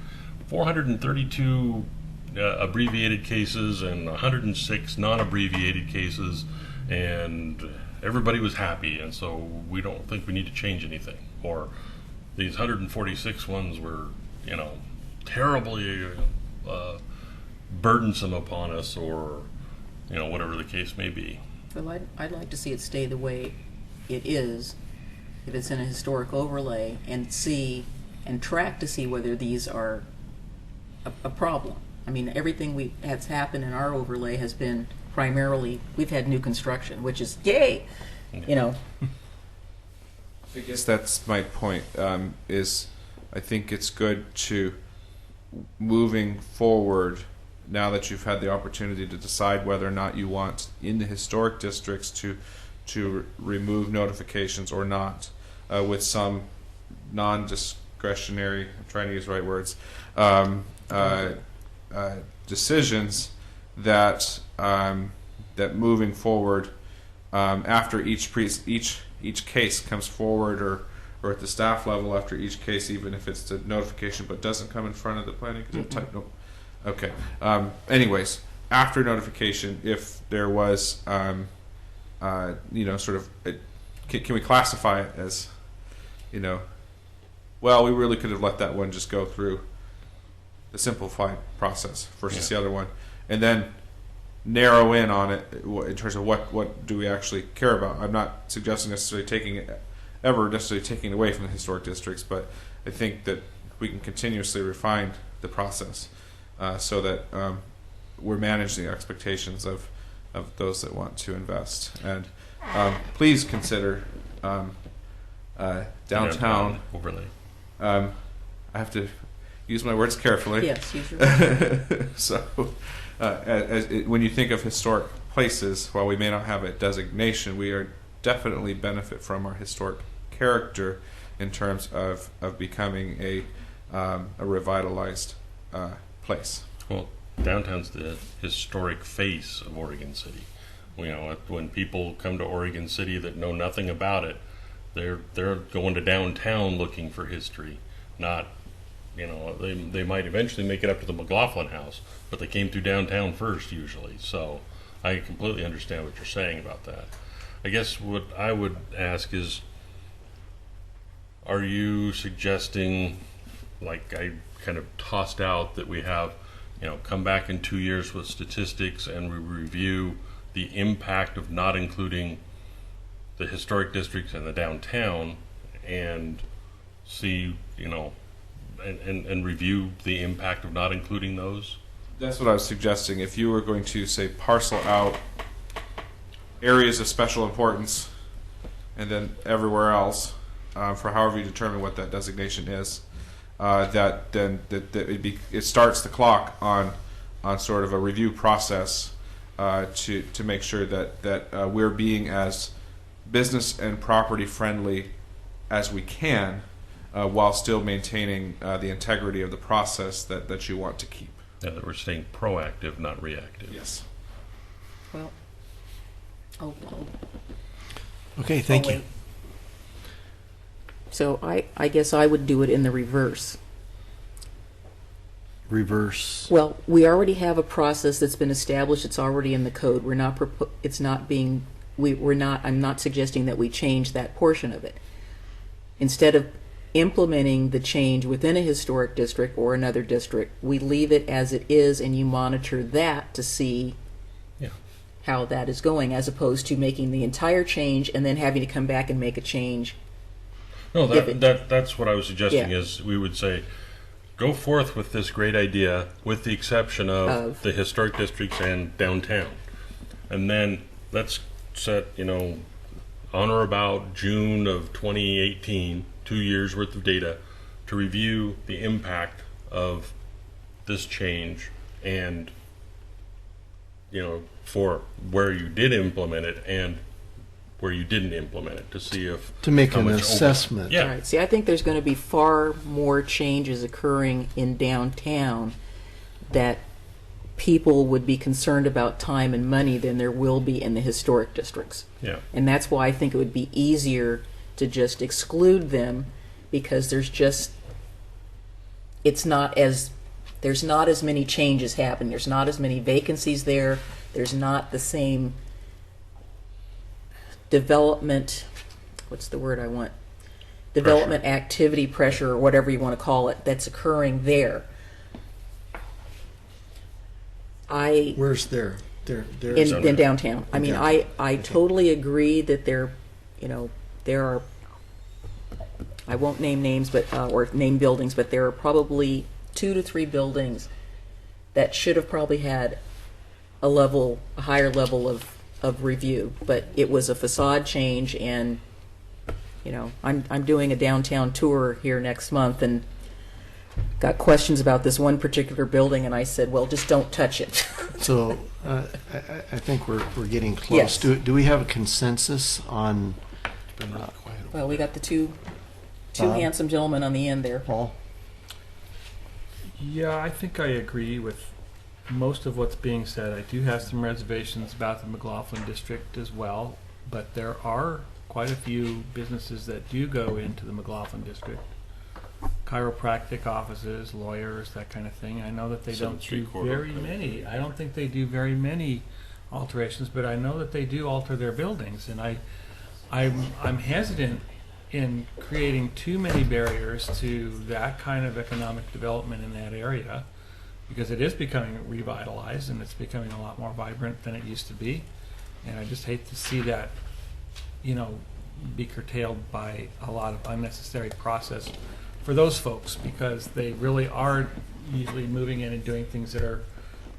432 abbreviated cases and 106 non-abbreviated cases, and everybody was happy, and so we don't think we need to change anything. Or these 146 ones were, terribly burdensome upon us, or whatever the case may be. Well, I'd like to see it stay the way it is, if it's in a historic overlay, and track to see whether these are a problem. I mean, everything that's happened in our overlay has been primarily, we've had new construction, which is yay, I guess that's my point, is I think it's good to, moving forward, now that you've had the opportunity to decide whether or not you want in the historic districts to remove notifications or not, with some non-discretionary, I'm trying to use the right words, decisions that that moving forward, after each case comes forward, or at the staff level after each case, even if it's the notification but doesn't come in front of the planning type. Nope. Okay. Anyways, after notification, if there was, sort of, can we classify it as, well, we really could have let that one just go through the simplified process versus the other one, and then narrow in on it in terms of what do we actually care about. I'm not suggesting necessarily taking it away from the historic districts, but I think that we can continuously refine the process so that we're managing the expectations of those that want to invest. And please consider downtown overlay. I have to use my words carefully. Yes, use your words. So, when you think of historic places, while we may not have a designation, we are definitely benefit from our historic character in terms of becoming a revitalized place. Well, downtown's the historic face of Oregon City. When people come to Oregon City that know nothing about it, they're going to downtown looking for history, not. They might eventually make it up to the McLaughlin House, but they came through downtown first usually. So I completely understand what you're saying about that. I guess what I would ask is, are you suggesting, like I kind of tossed out, that we have, come back in 2 years with statistics and we review the impact of not including the historic districts and the downtown, and see, and review the impact of not including those? That's what I was suggesting. If you were going to, say, parcel out areas of special importance and then everywhere else, for however you determine what that designation is, that it starts the clock on sort of a review process to make sure that we're being as business and property friendly as we can, while still maintaining the integrity of the process that you want to keep. Yeah, that we're staying proactive, not reactive. Yes. Well, Okay, thank you. wait. So I guess I would do it in the reverse. Reverse. Well, we already have a process that's been established. It's already in the code. We're not. It's not being. We're not. I'm not suggesting that we change that portion of it. Instead of implementing the change within a historic district or another district, we leave it as it is and you monitor that to see Yeah. how that is going, as opposed to making the entire change and then having to come back and make a change. No, If it- that's what I was suggesting. Yeah. Is we would say, go forth with this great idea, with the exception of the historic districts and downtown, and then let's set, on or about June of 2018, 2 years worth of data to review the impact of this change and for where you did implement it and where you didn't implement it, to see if To make how an much assessment. Yeah. All right. See, I think there's going to be far more changes occurring in downtown that people would be concerned about time and money than there will be in the historic districts. Yeah. And that's why I think it would be easier to just exclude them, because there's not as many changes happening. There's not as many vacancies there. There's not the same development, what's the word I want? Development activity pressure, or whatever you want to call it, that's occurring there. Where's there? There In downtown. I mean, Okay. I totally agree that there are, I won't name names, but or name buildings, but there are probably 2 to 3 buildings that should have probably had a higher level of review, but it was a facade change, and I'm doing a downtown tour here next month, and got questions about this one particular building, and I said, well, just don't touch it. So I think we're getting close. Yes. Do we have a consensus on Well, we got the two Bob? handsome gentlemen on the end there. Paul? Yeah, I think I agree with most of what's being said. I do have some reservations about the McLaughlin district as well, but there are quite a few businesses that do go into the McLaughlin district. Chiropractic offices, lawyers, that kind of thing. I know that they Seventh don't Street do corridor very kind of many. I don't think they do very many alterations, but I know that they do alter their buildings, and I'm hesitant in creating too many barriers to that kind of economic development in that area, because it is becoming revitalized and it's becoming a lot more vibrant than it used to be, and I just hate to see that be curtailed by a lot of unnecessary process for those folks, because they really are usually moving in and doing things that are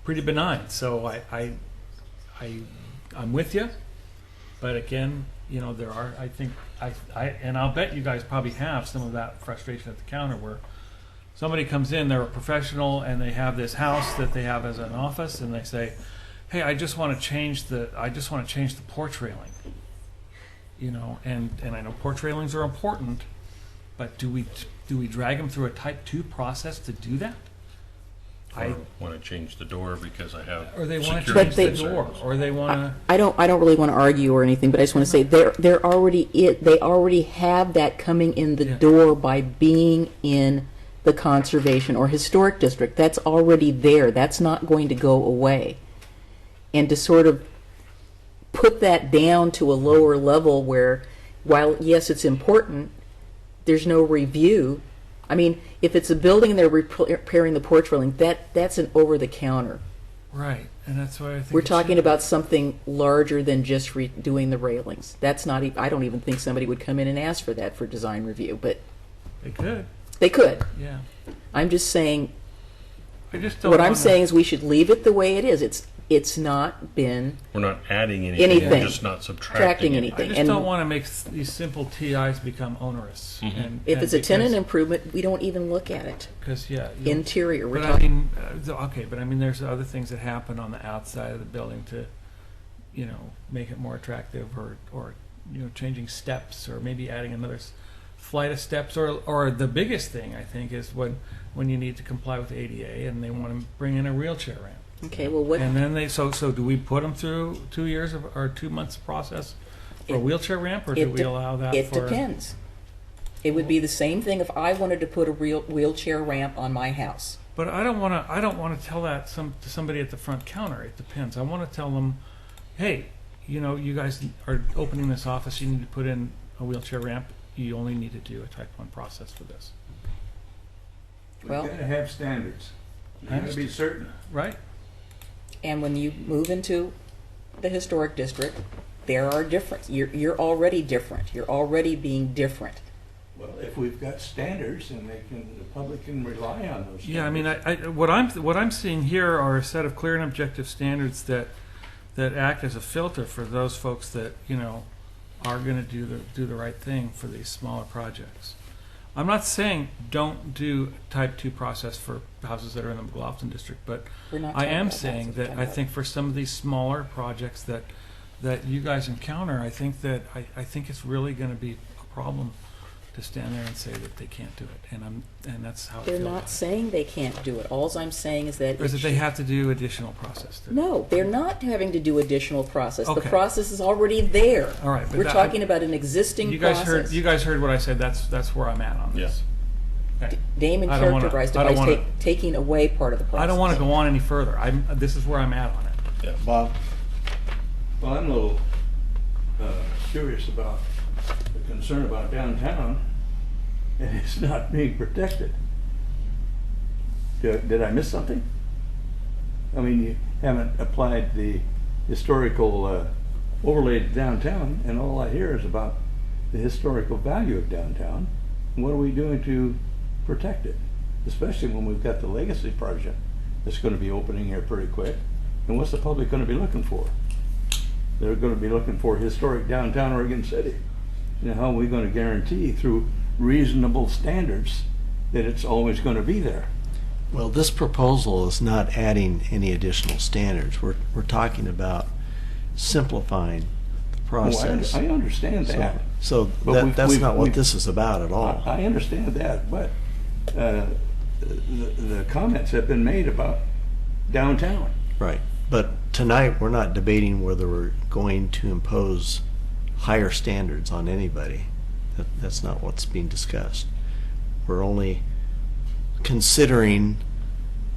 pretty benign. So I'm with you, but again, there are, I think, and I'll bet you guys probably have some of that frustration at the counter, where somebody comes in, they're a professional, and they have this house that they have as an office, and they say, "Hey, I just want to change the porch railing." And I know porch railings are important, but do we drag them through a Type 2 process to do that? I want to change the door because I have Or they want to security change the door, concerns. or they want to. I don't really want to argue or anything, but I just want to say they already have that coming in the door by being in the conservation or historic district. That's already there. That's not going to go away. And to sort of put that down to a lower level where, while yes, it's important, there's no review. I mean, if it's a building and they're repairing the porch railing, that's an over-the-counter. Right, and that's why I think We're it talking should- about something larger than just redoing the railings. That's not. I don't even think somebody would come in and ask for that for design review, but They could, they could. yeah. I'm just saying. I just don't. What I'm wanna- saying is we should leave it the way it is. It's not been. We're not adding anything. Anything. We're just not subtracting Subtracting anything. I anything. just And don't want to make these simple TIs become onerous. And, if it's a tenant because, improvement, we don't even look at it. because Interior. We're But I talking. mean, but I mean, there's other things that happen on the outside of the building to, make it more attractive, or changing steps, or maybe adding another flight of steps, or the biggest thing I think is when you need to comply with ADA and they want to bring in a wheelchair ramp. Okay. Well, what? And then so do we put them through 2 years or 2 months process for a wheelchair ramp, or do we allow that? It for depends. It would be the same thing if I wanted to put a real wheelchair ramp on my house. But I don't want to tell that to somebody at the front counter. It depends. I want to tell them, hey, you guys are opening this office. You need to put in a wheelchair ramp you only need to do a type 1 process for this. We've Well- got to have standards. You got to be certain. Right? And when you move into the historic district, there are different. You're already different. You're already being different. Well, if we've got standards, and the public can rely on those. Yeah, I mean, standards. what I'm seeing here are a set of clear and objective standards that act as a filter for those folks that are going to do the right thing for these smaller projects. I'm not saying don't do type 2 process for houses that are in the McLaughlin district, but We're not I talking am about saying houses, that we're I talking think for some of these smaller projects that you guys encounter, I think it's really going to be a problem to stand there and say that they can't do it, and that's how I They're feel not about it. saying they can't do it. All I'm saying is that Or is it they have to do additional process? To No, they're not having to do additional process. Okay. The process is already there. All right, but We're that- talking about an existing You guys process. heard what I said. That's where I'm at on this. Okay. Damon I don't wanna- characterized it I by don't wanna- taking away part of the process. I don't want to go on any further. This is where I'm at on it. Bob? Well, I'm a little curious about the concern about downtown, and it's not being protected. Did I miss something? I mean, you haven't applied the historical overlay to downtown, and all I hear is about the historical value of downtown. What are we doing to protect it? Especially when we've got the legacy project that's going to be opening here pretty quick. And what's the public going to be looking for? They're going to be looking for historic downtown Oregon City. You know, how are we going to guarantee through reasonable standards that it's always going to be there? Well, this proposal is not adding any additional standards. We're talking about simplifying the process. I understand that. So But that's not what we've- this is about at all. I understand that, but the comments have been made about downtown. Right. But tonight, we're not debating whether we're going to impose higher standards on anybody. That's not what's being discussed. We're only considering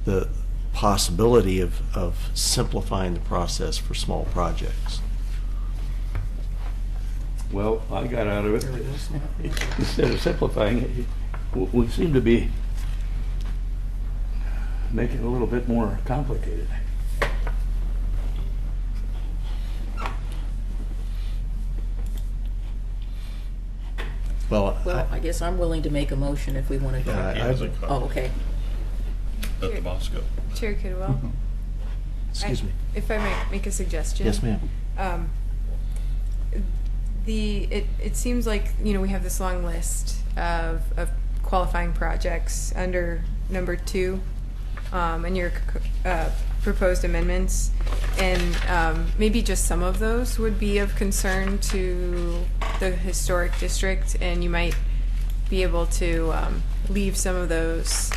the possibility of simplifying the process for small projects. Well, I got out of it, instead of simplifying it, we seem to be making it a little bit more complicated. Well, Well, I guess I'm willing to make a motion if we want to do Yeah, it. He has a copy. Oh, okay. Let the boss go. Chair Kidwell, excuse me. if I might make a suggestion. Yes, ma'am. It seems like we have this long list of qualifying projects under number 2, and your proposed amendments, and maybe just some of those would be of concern to the historic district, and you might be able to leave some of those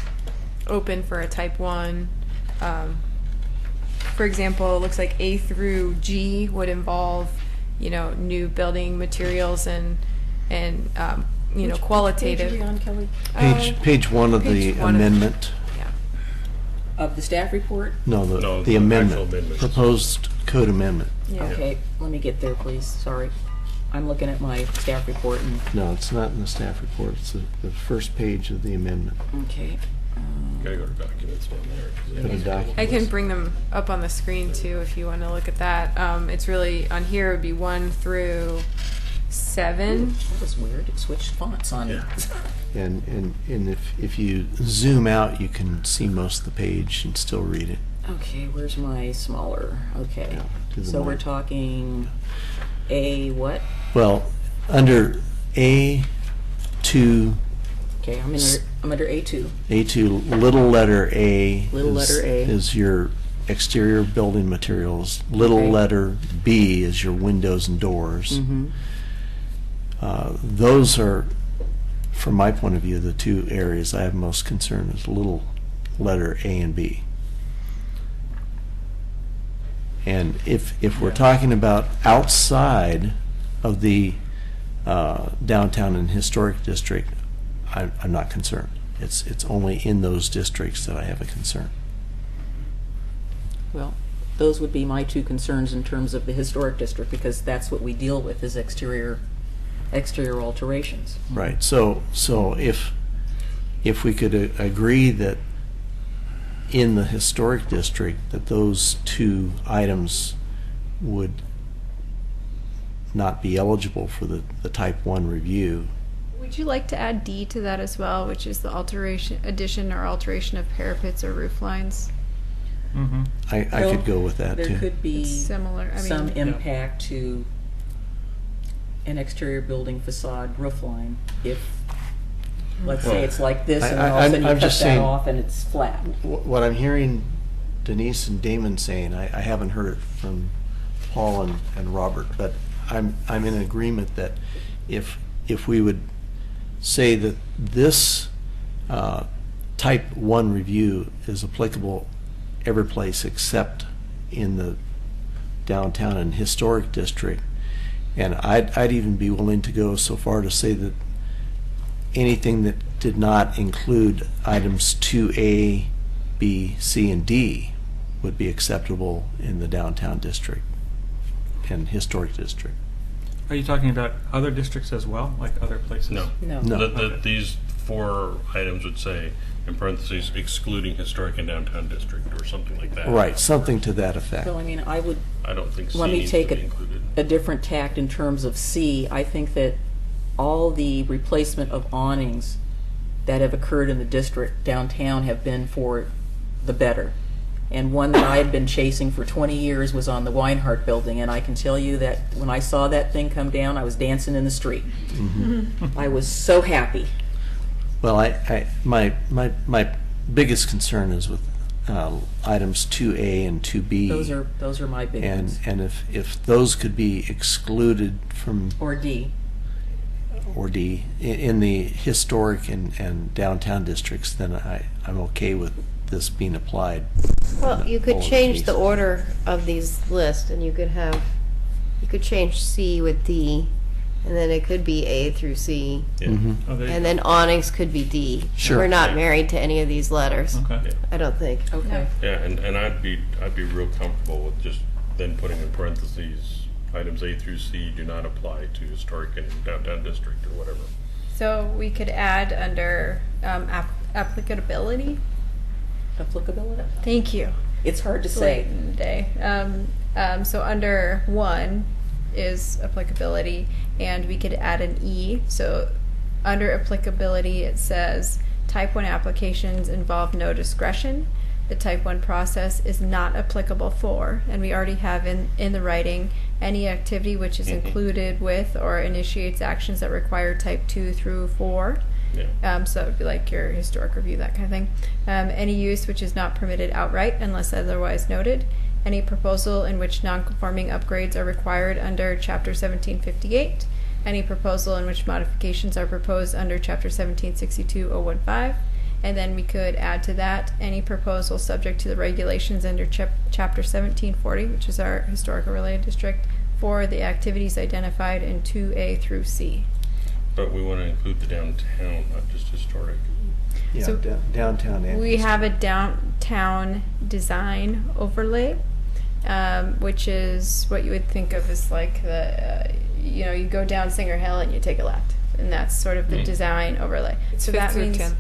open for a type 1. For example, it looks like A through G would involve new building materials and qualitative. Page are you on, Kelly? Page 1 of the page 1 of- amendment. Yeah. Of the staff report? No, No, the the amendment, actual amendments. proposed code amendment. Yeah. Okay, let me get there, please. Sorry. I'm looking at my staff report and, No, it's not in the staff report. It's the first page of the amendment. okay. Gotta go to documents down there. 'cause Go to it's- documents. I can bring them up on the screen too if you want to look at that. It's really on here. It would be 1 through 7. That was weird. It switched fonts on me. And if you zoom out, you can see most of the page and still read it. Okay, where's my smaller? Okay. Yeah, to the So we're mark. talking A what? Well, under A2, Okay, I'm under A2. little letter A. Little is- letter A. Is your exterior building materials. Little Okay. letter B is your windows and doors. Mm-hmm. Those are, from my point of view, the two areas I have most concern is little letter A and B. And if we're talking about outside of the downtown and historic district, I'm not concerned. It's only in those districts that I have a concern. Well, those would be my two concerns in terms of the historic district, because that's what we deal with is exterior exterior alterations. Right. So if we could agree that in the historic district that those two items would not be eligible for the type 1 review. Would you like to add D to that as well, which is the addition or alteration of parapets or roof lines? Mm-hmm. I Well, could go with that There too. could be It's similar. I mean, some impact to an exterior building facade roof line if, let's say it's like this, and then all of a sudden you I'm cut just that saying- off and it's flat. What I'm hearing Denise and Damon saying, I haven't heard it from Paul and Robert, but I'm in agreement that if we would say that this type 1 review is applicable every place except in the downtown and historic district, and I'd even be willing to go so far to say that anything that did not include items 2A, B, C, and D would be acceptable in the downtown district and historic district. Are you talking about other districts as well, like other places? No. No. No. These 4 items would say, in parentheses, excluding historic and downtown district, or something like that. Right, something to that effect. So, I mean, I would I don't think C let me needs take to be included. a different tact in terms of C. I think that all the replacement of awnings that have occurred in the district downtown have been for the better. And one that I had been chasing for 20 years was on the Weinhardt building, and I can tell you that when I saw that thing come down, I was dancing in the street. I was so happy. Well, my biggest concern is with items 2A and 2B. Those are my big ones. And if those could be excluded from, Or D. or D, in the historic and downtown districts, then I'm okay with this being applied. Well, you could All of change these. the order of these lists, and you could change C with D, and then it could be A through C, Yeah. Mhm. Oh, there you and go. then awnings could be D. Sure. We're not Yeah. married to any of these letters, Okay. I don't think. Okay. Yeah, and I'd be real comfortable with just then putting in parentheses, items A through C do not apply to historic and downtown district, or whatever. So we could add under applicability. Applicability? Thank you. It's hard to Late say. in the day. So under 1 is applicability, and we could add an E. So under applicability, it says type 1 applications involve no discretion. The type 1 process is not applicable for, and we already have in the writing, any activity which is included with or initiates actions that require type 2 through 4. Yeah. So that would be like your historic review, that kind of thing. Any use which is not permitted outright unless otherwise noted. Any proposal in which non-conforming upgrades are required under Chapter 1758. Any proposal in which modifications are proposed under Chapter 1762-015. And then we could add to that any proposal subject to the regulations under Chapter 1740, which is our historical related district, for the activities identified in 2A through C. But we want to include the downtown, not just historic. Yeah, So downtown and We have a downtown design overlay, which is what you would think of as like the, you go down Singer Hill and you take a left, and that's sort of the design overlay. It's So 5th that through means 10th.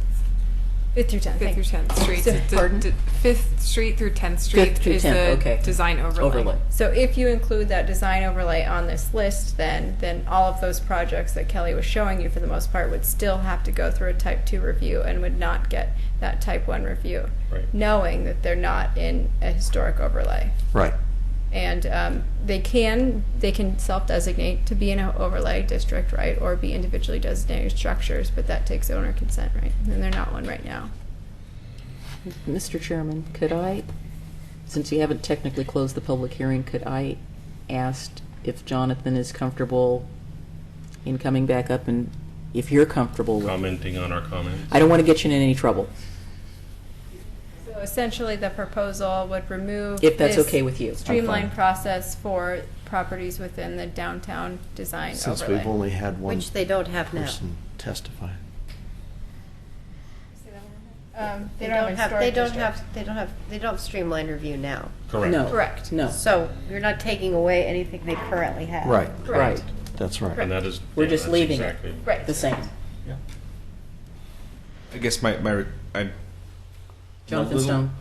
5th through 10th. 5th through 10th Street. So- Pardon? 5th Street through 10th Street 5th through is 10th, the okay. design overlay. So if you include that design overlay on this list, then all of those projects that Kelly was showing you for the most part would still have to go through a type 2 review and would not get that type 1 review, Right. knowing that they're not in a historic overlay. Right. And they can self-designate to be in an overlay district, right, or be individually designated structures, but that takes owner consent, right? And they're not one right now. Mr. Chairman, could I, since you haven't technically closed the public hearing, could I ask if Jonathan is comfortable in coming back up, and if you're comfortable with it? Commenting on our comments. I don't want to get you in any trouble, So essentially, the proposal would remove if that's this okay with you. I'm streamlined fine. process for properties within the downtown design Since overlay. we've only had one Which they don't have now. person testify. They don't have They don't have streamlined review now. Correct. No. Correct. No. So you're not taking away anything they currently have. Right. Correct. That's right. And that is. We're yeah, just that's leaving exactly, it Right. the same. I guess I'm Jonathan Stone,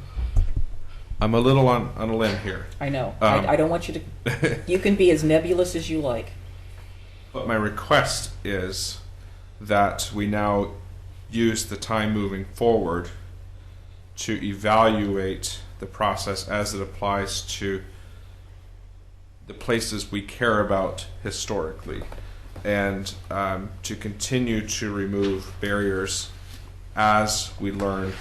a little on a limb here. I know. Um, I don't want you to. You can be as nebulous as you like. But my request is that we now use the time moving forward to evaluate the process as it applies to the places we care about historically, and to continue to remove barriers as we learn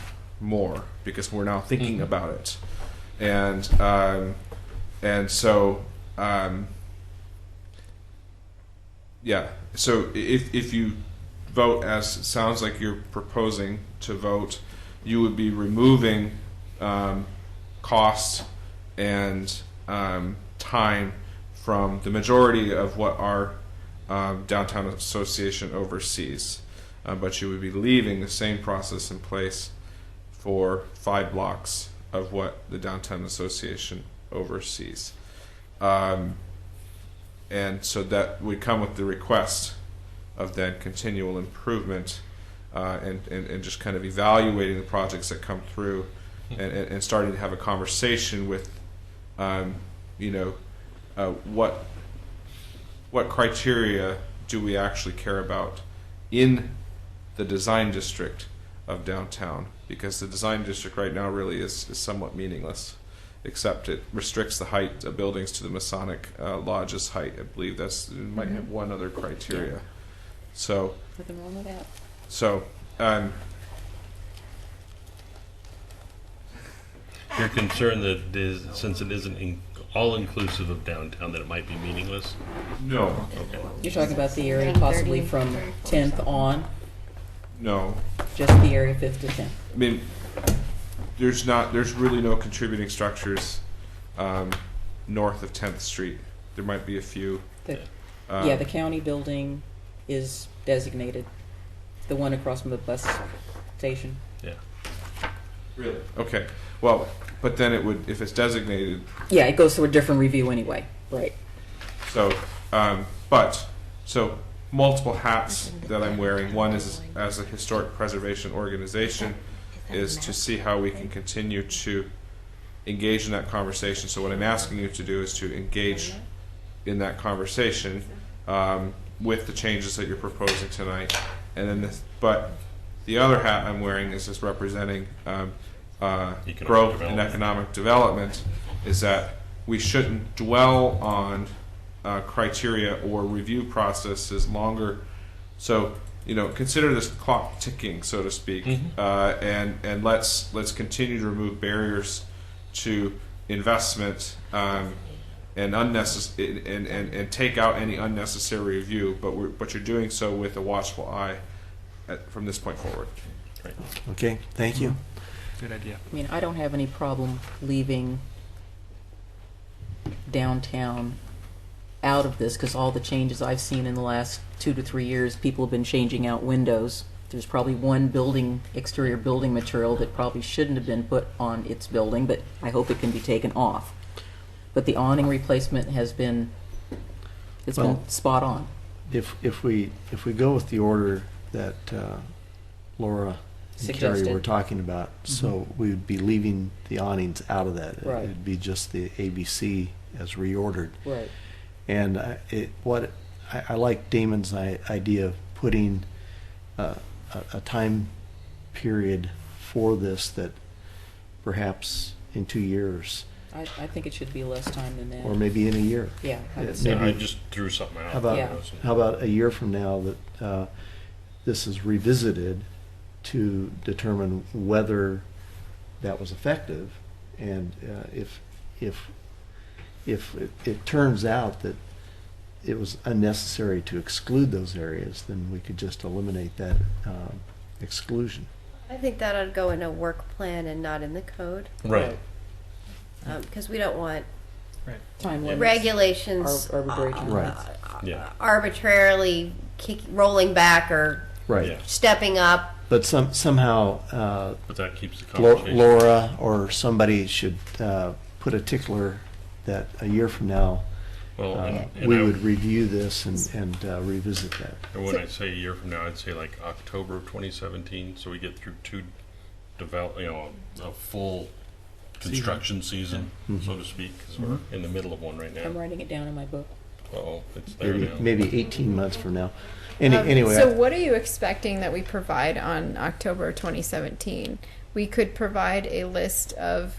more, because we're now thinking about it, and so yeah. So if you vote as it sounds like you're proposing to vote, you would be removing cost and time from the majority of what our downtown association oversees, but you would be leaving the same process in place for 5 blocks of what the downtown association oversees. And so that would come with the request of then continual improvement and just kind of evaluating the projects that come through and starting to have a conversation with, what criteria do we actually care about in the design district of downtown? Because the design district right now really is somewhat meaningless, except it restricts the height of buildings to the Masonic Lodge's height. I believe it might have one other criteria. Yeah. So, Nothing wrong with that. so You're concerned that since it isn't all-inclusive of downtown, that it might be meaningless? no, Okay. You're talking about the area possibly from 10th on, no. just the area 5th to 10th. I mean, there's really no contributing structures north of 10th Street. There might be a few. Yeah, the county building is designated. The one across from the bus station. Yeah. Really? Okay. Well, but then it would, if it's designated. Yeah, it goes through a different review anyway. Right. So, so multiple hats that I'm wearing. One is as a historic preservation organization, is to see how we can continue to engage in that conversation. So what I'm asking you to do is to engage in that conversation with the changes that you're proposing tonight. And then but the other hat I'm wearing is just representing growth and economic development, is that we shouldn't dwell on criteria or review processes longer. So, consider this clock ticking, so to speak, and let's continue to remove barriers to investment and and take out any unnecessary review. But you're doing so with a watchful eye from this point forward. Great. Okay, thank you. Good idea. I mean, I don't have any problem leaving downtown out of this, because all the changes I've seen in the last 2 to 3 years, people have been changing out windows. There's probably one exterior building material that probably shouldn't have been put on its building, but I hope it can be taken off. But the awning replacement has been, been spot on. If we go with the order that Laura and Carrie Suggested. were talking about, so we would be leaving the awnings out of that. Right. It'd be just the ABC as reordered. Right. And I like Damon's idea of putting a time period for this, that perhaps in 2 years, I think it should be less time than that. or maybe in a year. Yeah, I would Yeah, say. maybe- I just threw something out. How about Yeah. how about a year from now that this is revisited to determine whether that was effective, and if it turns out that it was unnecessary to exclude those areas, then we could just eliminate that exclusion. I think that ought to go in a work plan and not in the code, Right. because we don't want Time limits. regulations Arbitrary time Right. limits. Yeah. arbitrarily rolling back or Right. Yeah. stepping up. But somehow But that keeps the conversation. Laura or somebody should put a tickler that a year from now, Well, and we I would review this and revisit that. And when I say a year from now, I'd say like October of 2017, so we get through a full construction season, so to speak, because we're in the middle of one right I'm now. writing it down in my book. Oh, it's there now. Maybe 18 months from now. Anyway, So what are you expecting that we provide on October 2017? We could provide a list of,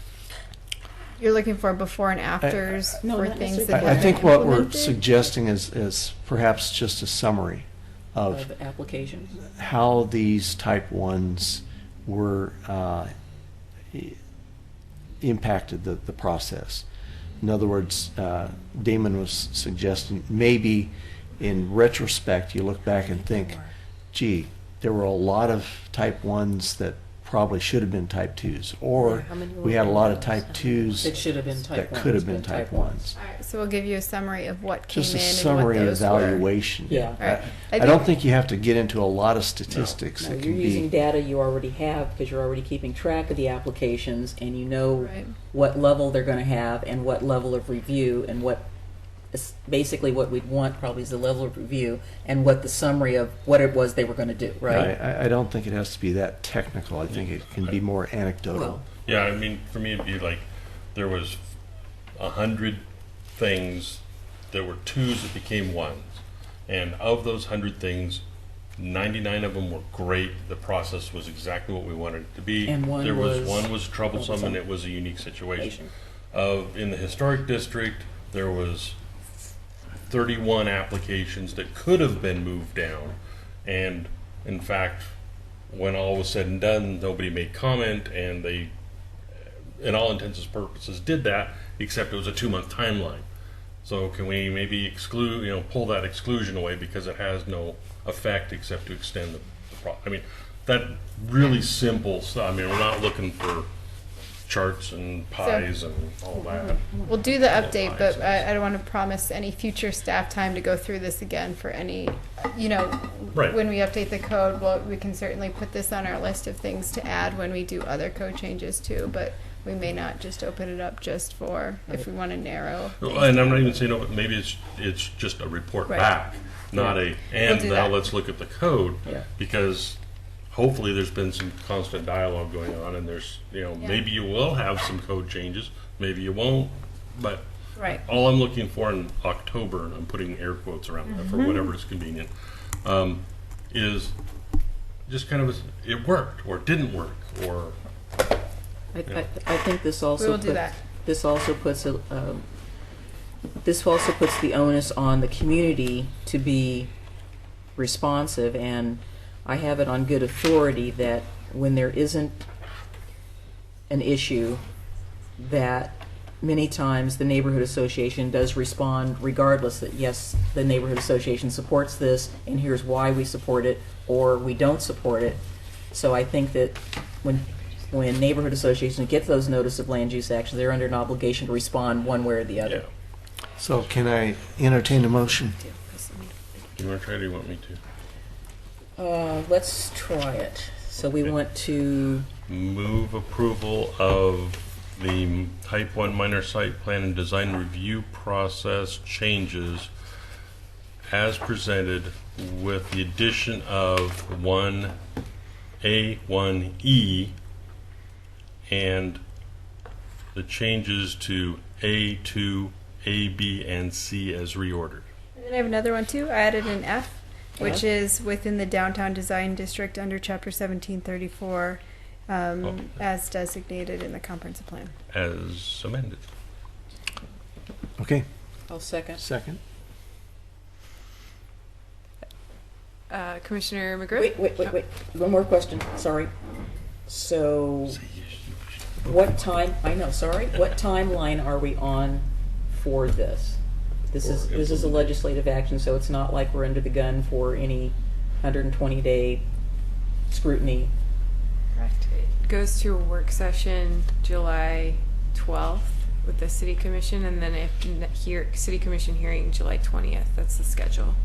you're looking for before and afters No, for not things necessarily. that I have think been what we're implemented? suggesting is perhaps just a summary of Of applications. how these type 1s were impacted the process. In other words, Damon was suggesting maybe in retrospect you look back and think, gee, there were a lot of type 1s that probably should have been type 2s, or How many were we had a lot of there? type 2s It should have been type that could have 1s, been but type type 1s. All right, so we'll give you a summary of what came Just a in summary and and what those were. evaluation. Yeah. All right. I don't think you have to get into a lot of statistics. No, It you're can using be, data you already have because you're already keeping track of the applications and you know Right. what level they're going to have and what level of review and what basically what we'd want probably is the level of review and what the summary of what it was they were going to do, right? I don't think it has to be that technical. I think it can be more anecdotal. Well, Yeah, I mean, for me, it'd be like there was 100 things that were 2s that became 1s, and of those 100 things, 99 of them were great. The process was exactly what we wanted it to be. And one there was one was troublesome, troublesome. and it was a unique situation. In the historic district, there was 31 applications that could have been moved down, and in fact, when all was said and done, nobody made comment, and they, in all intents and purposes, did that, except it was a 2-month timeline. So can we maybe pull that exclusion away because it has no effect except to extend the I mean, that really simple stuff. I mean, we're not looking for charts and pies and all that. We'll do the update, Pies but and- I don't want to promise any future staff time to go through this again for any, Right. when we update the code, well, we can certainly put this on our list of things to add when we do other code changes too, but we may not just open it up just for, if we want to narrow. Well, and I'm not even saying, but maybe it's just a report Right. back, not and do now that. let's look at the code, Yeah. because hopefully there's been some constant dialogue going on, and there's, maybe you will have some code changes, maybe you won't, but Right. all I'm looking for in October, and I'm putting air quotes around that for whatever is convenient, is just kind of it worked or didn't work or I think this also We will do that. This also puts the onus on the community to be responsive, and I have it on good authority that when there isn't an issue, that many times the neighborhood association does respond regardless that yes, the neighborhood association supports this and here's why we support it, or we don't support it. So I think that when neighborhood associations get those notice of land use action, they're under an obligation to respond one way or the other. So can I entertain a motion? you want to try it or you want me to? Let's try it. So we want to, Move approval of the type 1 minor site plan and design review process changes as presented with the addition of 1A, 1E, and the changes to A2, A, B, and C as reordered. And then I have another one too. I added an F, which is within the downtown design district under chapter 1734, as designated in the comprehensive plan. As amended. Okay, I'll second. second. Commissioner McGriff? Wait. One more question, sorry. So, what timeline are we on for this? This is a legislative action, so it's not like we're under the gun for any 120-day scrutiny. Correct. It goes to a work session July 12th with the city commission, and then city commission hearing July 20th. That's the schedule.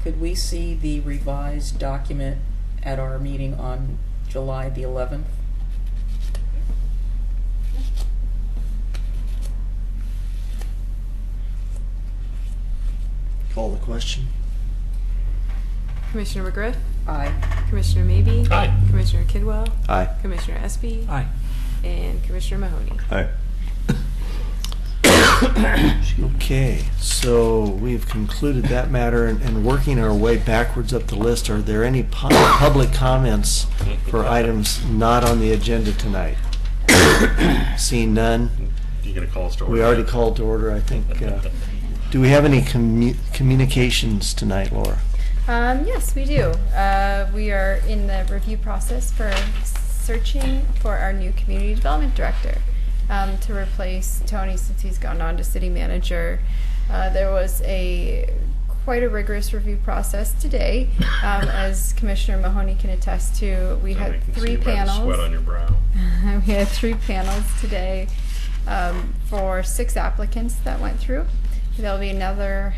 Could we see the revised document at our meeting on July the 11th? Call the question. Commissioner McGriff, Aye. Commissioner Maybe, Aye. Commissioner Kidwell, Aye. Commissioner Espy, Aye. and Commissioner Mahoney. Aye. Okay, so we've concluded that matter and working our way backwards up the list. Are there any public comments for items not on the agenda tonight? Seeing none, You gonna call us to order? we already called to order, I think. Do we have any communications tonight, Laura? Yes, we do. We are in the review process for searching for our new community development director to replace Tony since he's gone on to city manager. There was quite a rigorous review process today. As Commissioner Mahoney can attest to, we I had can see 3 by the panels. Sweat on your brow. We had 3 panels today for 6 applicants that went through. There'll be another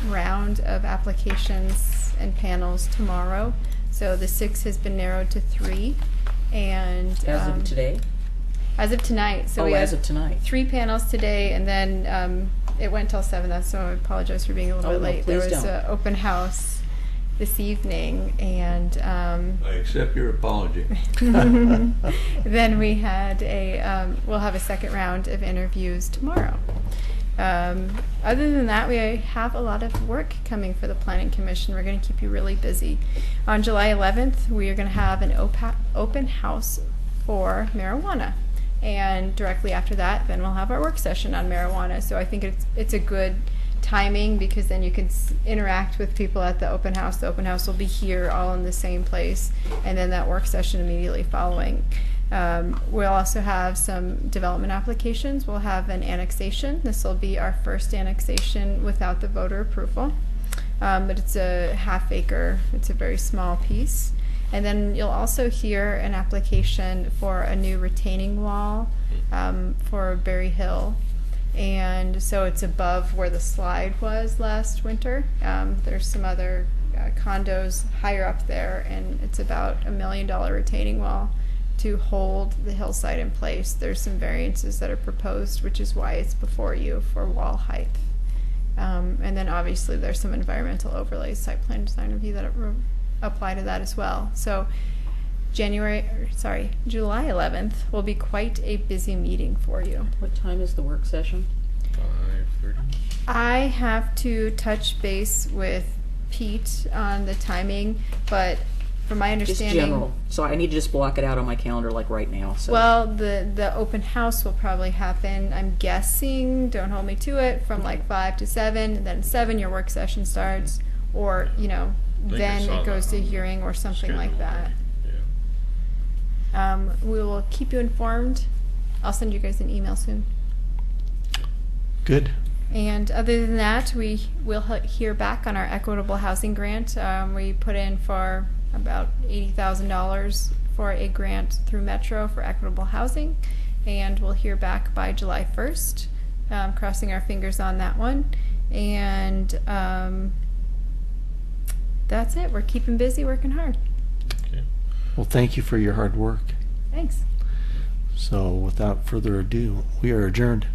round of applications and panels tomorrow. So the 6 has been narrowed to 3. And As of today? as of tonight. So we As had of tonight. 3 panels today, and then it went till 7. That's so I apologize for being a little Oh, bit no, late. There please was don't. an open house this evening, and I accept your apology. then we had we'll have a second round of interviews tomorrow. Other than that, we have a lot of work coming for the Planning Commission. We're going to keep you really busy. On July 11th, we are going to have an open house for marijuana. And directly after that, then we'll have our work session on marijuana. So I think it's a good timing because then you can interact with people at the open house. The open house will be here all in the same place, and then that work session immediately following. We'll also have some development applications. We'll have an annexation. This will be our first annexation without the voter approval. But it's a ½ acre. It's a very small piece. And then you'll also hear an application for a new retaining wall for Berry Hill. And so it's above where the slide was last winter. There's some other condos higher up there, and it's about $1 million retaining wall to hold the hillside in place. There's some variances that are proposed, which is why it's before you for wall height. And then obviously there's some environmental overlays, site plan design review that apply to that as well. So July 11th will be quite a busy meeting for you. What time is the work session? 5:30. I have to touch base with Pete on the timing, but from my Just understanding, general. So I need to just block it out on my calendar like right now. So. well, the open house will probably happen, I'm guessing, don't hold me to it, from like 5 to 7, and then 7 your work session starts, or, think I then saw it goes that to on hearing or something like schedule. that. Yeah. We will keep you informed. I'll send you guys an email soon. Good. And other than that, we will hear back on our equitable housing grant. We put in for about $80,000 for a grant through Metro for equitable housing, and we'll hear back by July 1st. Crossing our fingers on that one. And that's it. We're keeping busy, working hard. Okay. Well, thank you for your hard work. Thanks. So without further ado, we are adjourned.